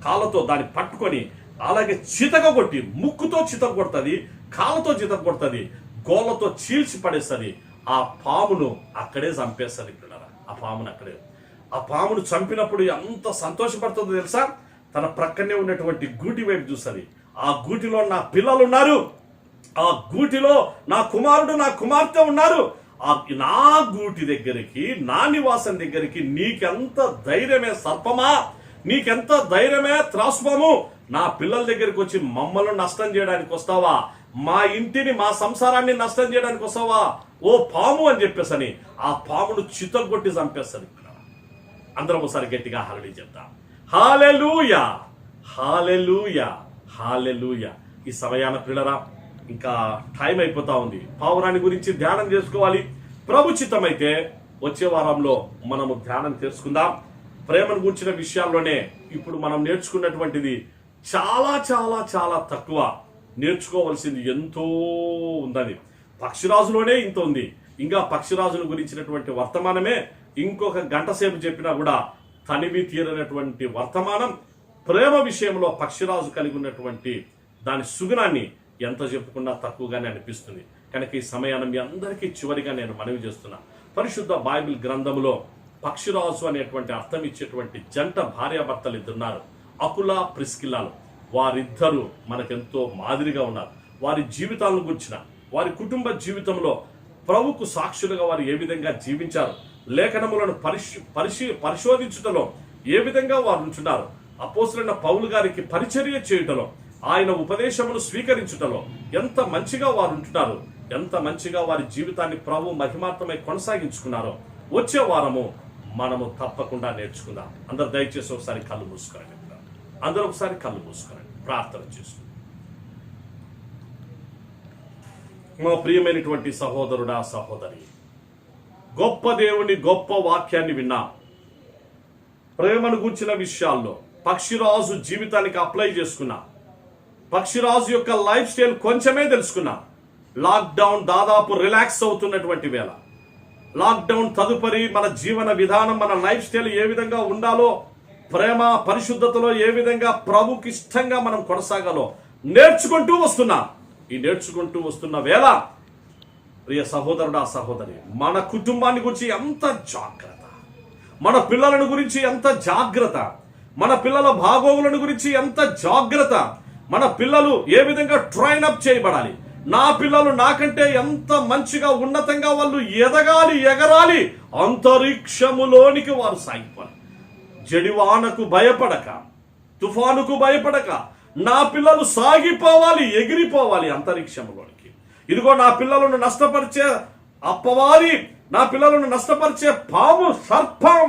కాళ్ళతో దాన్ని పట్టుకొని అలాగే చితక కొట్టి, ముక్కుతో చితక కొడుతుంది, కాళ్ళతో చితక కొడుతుంది, గోళ్ళతో చీల్చి పడేస్తుంది. ఆ పామును అక్కడే చంపేస్తుంది పిల్లరా. ఆ పామును అక్కడే, ఆ పామును చంపినప్పుడు ఎంత సంతోషపడుతుందో తెలుసా, తన ప్రక్కనే ఉన్నటువంటి గూటి వైపు చూస్తుంది. ఆ గూటిలో నా పిల్లలు ఉన్నారు, ఆ గూటిలో నా కుమారుడు నా కుమార్తె ఉన్నారు, నా గూటి దగ్గరికి, నా నివాసం దగ్గరికి నీకెంత ధైర్యమే సర్పమా, నీకెంత ధైర్యమే త్రాసుపాము, నా పిల్లల దగ్గరికి వచ్చి మమ్మల్ని నష్టం చేయడానికి వస్తావా, మా ఇంటిని మా సంసారాన్ని నష్టం చేయడానికి వస్తావా ఓ పాము అని చెప్పేసని ఆ పామును చితగొట్టి చంపేస్తుంది. అందరం ఒకసారి గట్టిగా హల్లెలూయా చెప్తాం. హల్లెలూయా, హల్లెలూయా, హల్లెలూయా. ఈ సమయాన పిల్లరా ఇంకా టైం అయిపోతా ఉంది, పావురాని గురించి ధ్యానం చేసుకోవాలి. ప్రభు చిత్తమైతే వచ్చే వారంలో మనము ధ్యానం చేసుకుందాం. ప్రేమను గురించిన విషయాల్లోనే ఇప్పుడు మనం నేర్చుకున్నటువంటిది చాలా చాలా చాలా తక్కువ, నేర్చుకోవలసింది ఎంతో ఉందని. పక్షిరాజులోనే ఇంత ఉంది. ఇంకా పక్షిరాజును గురించినటువంటి వర్తమానమే ఇంకొక గంట సేపు చెప్పినా కూడా తనివి తీరనటువంటి వర్తమానం. ప్రేమ విషయంలో పక్షిరాజు కలిగి ఉన్నటువంటి దాని సుగుణాన్ని ఎంత చెప్పుకున్నా తక్కువగానే అనిపిస్తుంది. కనుక ఈ సమయాన్ని మీ అందరికీ చివరిగా నేను మనవి చేస్తున్నా, పరిశుద్ధ బైబిల్ గ్రంథములో పక్షిరాజు అనేటువంటి అర్థం ఇచ్చేటువంటి జంట భార్యాభర్తలు ఇద్దరున్నారు, అకుల ప్రిస్కిల్లాలు. వారిద్దరూ మనకెంతో మాదిరిగా ఉన్నారు. వారి జీవితాలను గురించిన, వారి కుటుంబ జీవితంలో ప్రభుకు సాక్షులుగా వారు ఏ విధంగా జీవించారు, లేఖనములను పరిశోధించుటలో ఏ విధంగా వారు ఉంటున్నారు, అపోస్తలుడైన పౌలు గారికి పరిచర్య చేయుటలో, ఆయన ఉపదేశమును స్వీకరించుటలో ఎంత మంచిగా వారు ఉంటున్నారు, ఎంత మంచిగా వారి జీవితాన్ని ప్రభు మహిమార్థమై కొనసాగించుకున్నారో వచ్చే వారము మనము తప్పకుండా నేర్చుకుందాం. అందరు దయచేసి ఒకసారి కళ్ళు మూసుకోండి, అందరూ ఒకసారి కళ్ళు మూసుకోండి, ప్రార్థన చేసుకుందాం. మా ప్రియమైనటువంటి సహోదరుడా సహోదరి, గొప్ప దేవుని గొప్ప వాక్యాన్ని విన్నాం. ప్రేమను గూర్చిన విషయాల్లో పక్షిరాజు జీవితానికి అప్లై చేసుకున్నా, పక్షిరాజు యొక్క లైఫ్ స్టైల్ కొంచెమే తెలుసుకున్నా. లాక్డౌన్ దాదాపు రిలాక్స్ అవుతున్నటువంటి వేళ, లాక్డౌన్ తదుపరి మన జీవన విధానం, మన లైఫ్ స్టైల్ ఏ విధంగా ఉండాలో, ప్రేమ పరిశుద్ధతలో ఏ విధంగా ప్రభుకి ఇష్టంగా మనం కొనసాగాలో నేర్చుకుంటూ వస్తున్నా. ఈ నేర్చుకుంటూ వస్తున్న వేళ ప్రియ సహోదరుడా సహోదరి, మన కుటుంబాన్ని గురించి ఎంత జాగ్రత్త, మన పిల్లలను గురించి ఎంత జాగ్రత్త, మన పిల్లల భాగోగులను గురించి ఎంత జాగ్రత్త, మన పిల్లలు ఏ విధంగా ట్రైన్ అప్ చేయబడాలి, నా పిల్లలు నాకంటే ఎంత మంచిగా ఉన్నతంగా వాళ్ళు ఎదగాలి, ఎగరాలి, అంతరిక్షములోనికి వారు సాగిపోవాలి. జడివానకు భయపడక, తుఫానుకు భయపడక, నా పిల్లలు సాగిపోవాలి, ఎగిరిపోవాలి అంతరిక్షంలోనికి. ఇదిగో నా పిల్లలను నష్టపరిచే అపవాది, నా పిల్లలను నష్టపరిచే పాము, సర్పం,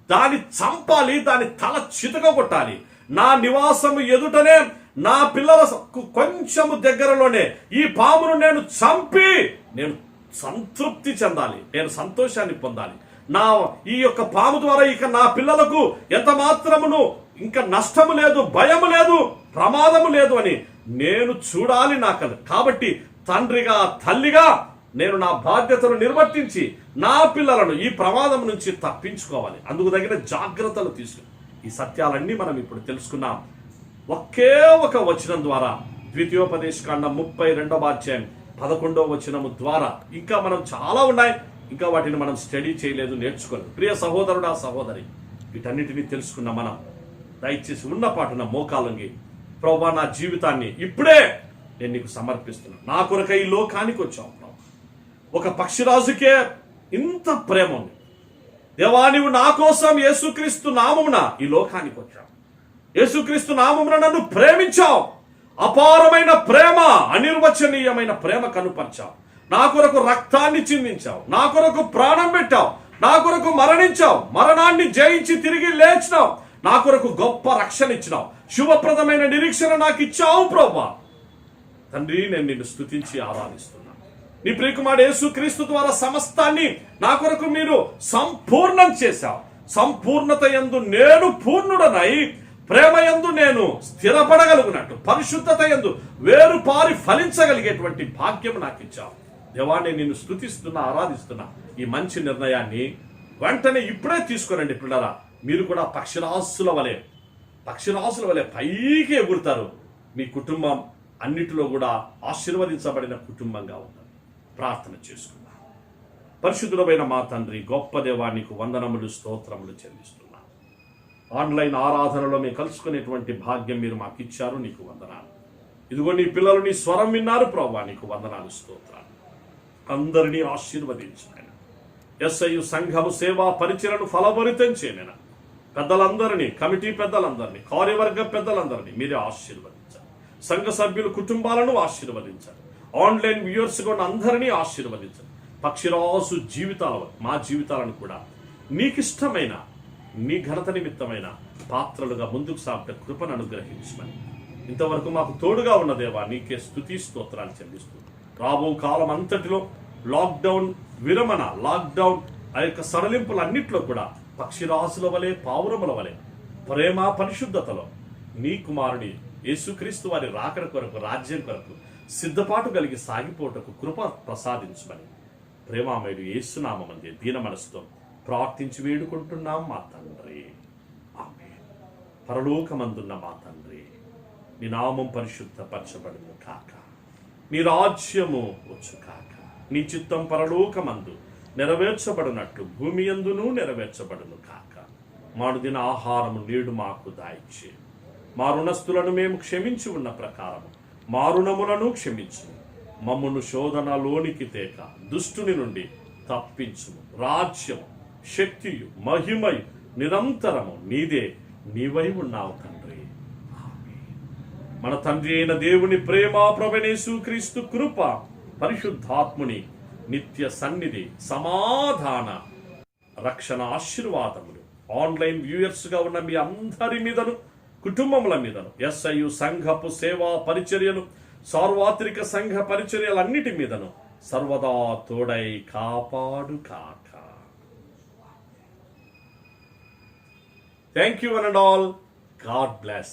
దాన్ని చంపాలి, దాని తల చితక కొట్టాలి. నా నివాసము ఎదుటనే, నా పిల్లల కొంచెము దగ్గరలోనే ఈ పామును నేను చంపి నేను సంతృప్తి చెందాలి, నేను సంతోషాన్ని పొందాలి. నా ఈ యొక్క పాము ద్వారా ఇక నా పిల్లలకు ఎంత మాత్రమును ఇంకా నష్టము లేదు, భయము లేదు, ప్రమాదము లేదు అని నేను చూడాలి నాకు. కాబట్టి తండ్రిగా, తల్లిగా నేను నా బాధ్యతను నిర్వర్తించి నా పిల్లలను ఈ ప్రమాదం నుంచి తప్పించుకోవాలి. అందుకు తగిన జాగ్రత్తలు తీసుకుని ఈ సత్యాలన్నీ మనం ఇప్పుడు తెలుసుకున్నాం ఒకే ఒక వచనం ద్వారా. ద్వితీయోపదేశకాండం 32వ అధ్యాయం 11వ వచనము ద్వారా. ఇంకా మనం చాలా ఉన్నాయి, ఇంకా వాటిని మనం స్టడీ చేయలేదు, నేర్చుకోలేదు. ప్రియ సహోదరుడా, సహోదరి, వీటన్నిటినీ తెలుసుకున్న మనం దయచేసి ఉన్న పాటున మోకాలంగి, ప్రభువా నా జీవితాన్ని ఇప్పుడే నేను నీకు సమర్పిస్తున్నాను. నా కొరకై ఈ లోకానికి వచ్చావు ప్రభు. ఒక పక్షిరాజుకే ఇంత ప్రేమ ఉంది. దేవా, నీవు నా కోసం యేసుక్రీస్తు నామమున ఈ లోకానికి వచ్చావు. యేసుక్రీస్తు నామమున నన్ను ప్రేమించావు. అపారమైన ప్రేమ, అనిర్వచనీయమైన ప్రేమ కనుపరిచావు. నా కొరకు రక్తాన్ని చిందించావు, నా కొరకు ప్రాణం పెట్టావు, నా కొరకు మరణించావు, మరణాన్ని జయించి తిరిగి లేచినావు, నా కొరకు గొప్ప రక్షణ ఇచ్చినావు, శుభప్రదమైన నిరీక్షణ నాకు ఇచ్చావు ప్రభువా. తండ్రి, నేను నిన్ను స్తుతించి ఆరాధిస్తున్నాను. నీ ప్రియకుమారుడు యేసుక్రీస్తు ద్వారా సమస్తాన్ని నా కొరకు మీరు సంపూర్ణం చేశావు. సంపూర్ణత యందు నేను పూర్ణుడనై, ప్రేమ యందు నేను స్థిరపడగలుగునట్టు, పరిశుద్ధత యందు వేరు పారి ఫలించగలిగేటువంటి భాగ్యం నాకు ఇచ్చావు. దేవా, నేను నిన్ను స్తుతిస్తున్నా, ఆరాధిస్తున్నా. ఈ మంచి నిర్ణయాన్ని వెంటనే ఇప్పుడే తీసుకురండి పిల్లరా. మీరు కూడా పక్షిరాసుల వలె పైకి ఎగురుతారు. మీ కుటుంబం అన్నిటిలో కూడా ఆశీర్వదించబడిన కుటుంబంగా ఉంటుంది. ప్రార్థన చేసుకుందాం. పరిశుద్ధుడమైన మా తండ్రి, గొప్ప దేవా, నీకు వందనములు, స్తోత్రములు చెల్లిస్తున్నాను. ఆన్లైన్ ఆరాధనలో మేము కలుసుకునేటువంటి భాగ్యం మీరు మాకు ఇచ్చారు, నీకు వందనాలు. ఇదిగో నీ పిల్లలు నీ స్వరం విన్నారు ప్రభువా, నీకు వందనాలు, స్తోత్రాలు. అందరినీ ఆశీర్వదించిన ఎస్ఐ సంఘము సేవా పరిచయను ఫలభరితం చేయన పెద్దలందరినీ, కమిటీ పెద్దలందరినీ, కార్యవర్గ పెద్దలందరినీ మీరే ఆశీర్వదించారు. సంఘ సభ్యుల కుటుంబాలను ఆశీర్వదించారు. ఆన్లైన్ వ్యూవర్స్ కూడా అందరినీ ఆశీర్వదించారు. పక్షిరాసు జీవితాల, మా జీవితాలను కూడా నీకిష్టమైన, నీ ఘనత నిమిత్తమైన పాత్రలుగా ముందుకు సాగే కృపను అనుగ్రహించమని ఇంతవరకు మాకు తోడుగా ఉన్న దేవా, నీకే స్తుతి స్తోత్రాలు చెల్లిస్తూ రాబో కాలం అంతటిలో లాక్డౌన్ విరమణ, లాక్డౌన్ ఆ యొక్క సడలింపులన్నింటిలో కూడా పక్షిరాసుల వలె, పావురముల వలె ప్రేమ పరిశుద్ధతలో నీ కుమారుని యేసుక్రీస్తు వారి రాకడ కొరకు, రాజ్యం కొరకు సిద్ధపాటు కలిగి సాగిపోటకు కృప ప్రసాదించమని ప్రేమామయుడు యేసునామమందే దీన మనసుతో ప్రార్థించి వేడుకుంటున్నాం మా తండ్రి. ఆమేన్. పరలోకమందున్న మా తండ్రి, నీ నామం పరిశుద్ధపరచబడును కాక, నీ రాజ్యము వచ్చు కాక, నీ చిత్తం పరలోకమందు నెరవేర్చబడినట్లు భూమి యందును నెరవేర్చబడును కాక. మానుదిన ఆహారము నేడు మాకు దాయిచ్చే, మా రుణస్థులను మేము క్షమించి ఉన్న ప్రకారము మా రుణములను క్షమించుము. మమ్మును శోధనలోనికి తేక దుష్టుని నుండి తప్పించుము. రాజ్యము, శక్తియు, మహిమయు నిరంతరము నీదే, నీవై ఉన్నావు తండ్రి. మన తండ్రి అయిన దేవుని ప్రేమ, ప్రభువైన యేసుక్రీస్తు కృప, పరిశుద్ధాత్ముని నిత్య సన్నిధి, సమాధాన, రక్షణ ఆశీర్వాదములు ఆన్లైన్ వ్యూయర్స్ గా ఉన్న మీ అందరి మీదను, కుటుంబముల మీదను, ఎస్ఐయు సంఘపు సేవా పరిచర్యలు, సార్వత్రిక సంఘ పరిచర్యలన్నిటి మీదను సర్వదా తోడై కాపాడు కాక. Thank you one and all. God bless.